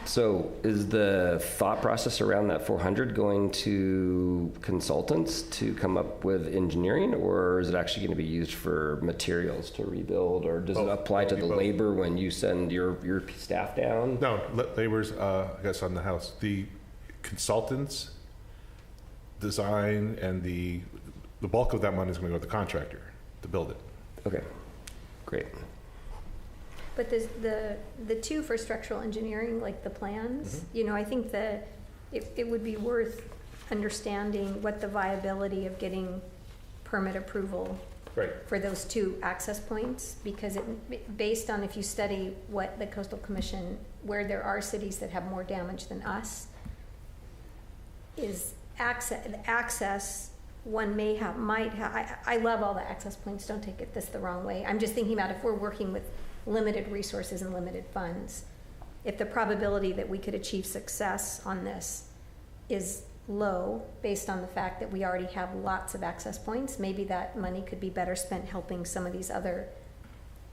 So is the thought process around that 400 going to consultants to come up with engineering, or is it actually going to be used for materials to rebuild, or does it apply to the labor when you send your staff down? No, labor's, I guess, on the house. The consultants design, and the bulk of that money is going to go to the contractor to build it. Okay, great. But the 2 for structural engineering, like the plans, I think that it would be worth understanding what the viability of getting permit approval for those 2 access points, because based on, if you study what the Coastal Commission, where there are cities that have more damage than us, is access one might have. I love all the access points, don't take this the wrong way. I'm just thinking about if we're working with limited resources and limited funds, if the probability that we could achieve success on this is low based on the fact that we already have lots of access points, maybe that money could be better spent helping some of these other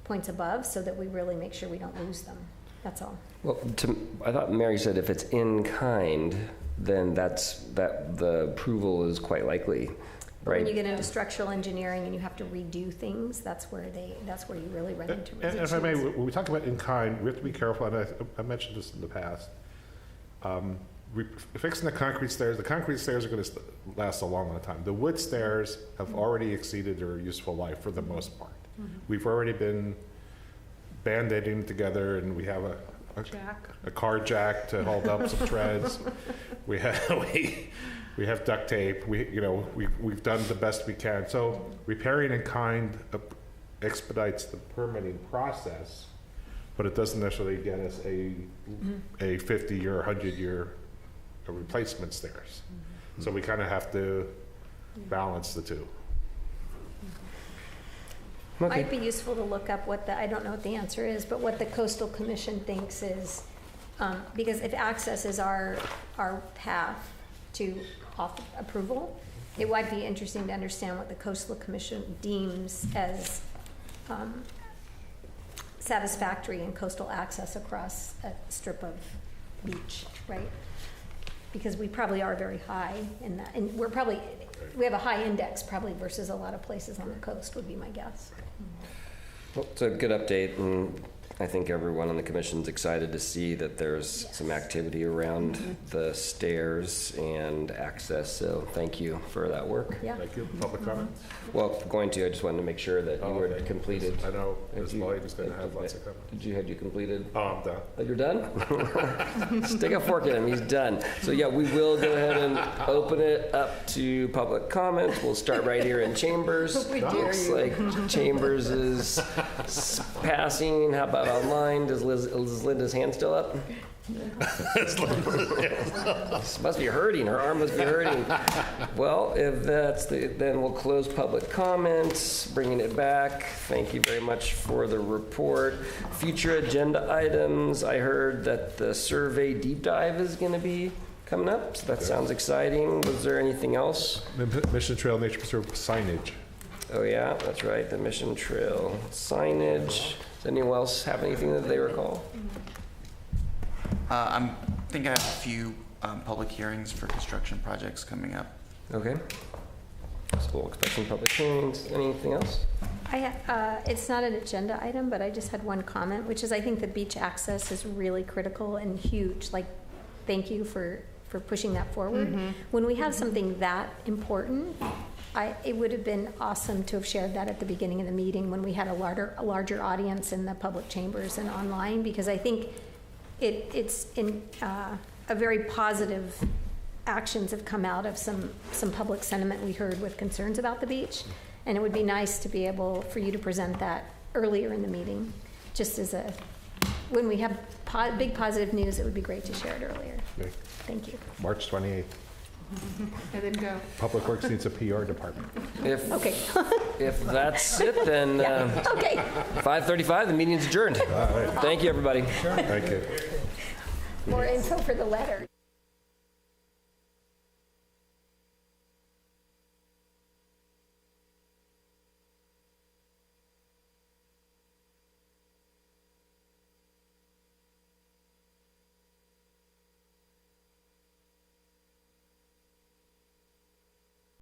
points above so that we really make sure we don't lose them. That's all. Well, I thought Mary said if it's in kind, then the approval is quite likely. But when Right. you get into structural engineering and you have to redo things, that's where you really run into And if I may, resistance. when we talk about in-kind, we have to be careful, and I mentioned this in the past. Fixing the concrete stairs are going to last a long time. The wood stairs have already exceeded their useful life for the most part. We've already been band-aiding together, and we have a car jack to hold up some treads. We have duct tape. We've done the best we can. So repairing in kind expedites the permitting process, but it doesn't necessarily get us a 50-year or 100-year replacement stairs. So we kind of have to balance the two. Might be useful to look up I don't know what the answer is, but what the Coastal Commission thinks is, because if access is our path to approval, it might be interesting to understand what the Coastal Commission deems as satisfactory in coastal access across a strip of beach, right? Because we probably are very high in that, and we have a high index probably versus a lot of places on the coast would be my guess. Well, it's a good update, and I think everyone on the commission's excited to see that there's some activity around the stairs and access, so thank you for that work. Yeah. Thank you. Public comment? Well, I just wanted to make sure that you were completed. I know Ms. Lloyd is going to have lots of comments. Had you completed? Oh, I'm done. Oh, you're done? Stick a fork in him, he's done. So yeah, we will go ahead and open it up to public comment. We'll start right here in Chambers. Looks like Chambers is passing. How about online? Is Linda's hand still up? Must be hurting. Her arm must be hurting. Well, if that's then we'll close public comments, bringing it back. Thank you very much for the report. Future agenda items. I heard that the survey deep dive is going to be coming up, so that sounds exciting. Was there anything else? Mission Trail Nature Preserve signage. Oh yeah, that's right, the Mission Trail signage. Does anyone else have anything that they recall? I think I have a few public hearings for construction projects coming up. Okay. So we'll expect some public hearings. Anything else? It's not an agenda item, but I just had one comment, which is I think the beach access is really critical and huge. Like, thank you for pushing that forward. When we have something that important, it would have been awesome to have shared that at the beginning of the meeting when we had a larger audience in the public chambers and online, because I think it's in a very positive actions have come out of some public sentiment we heard with concerns about the beach, and it would be nice to be able for you to present that earlier in the meeting, just as when we have big positive news. It would be great to share it earlier. Okay. Thank you. March 28th. And then go. Public Works needs a PR department. Okay. If that's it, then Okay. 5:35, the meeting's adjourned. All right. Thank you, everybody. Thank you. More info for the letter.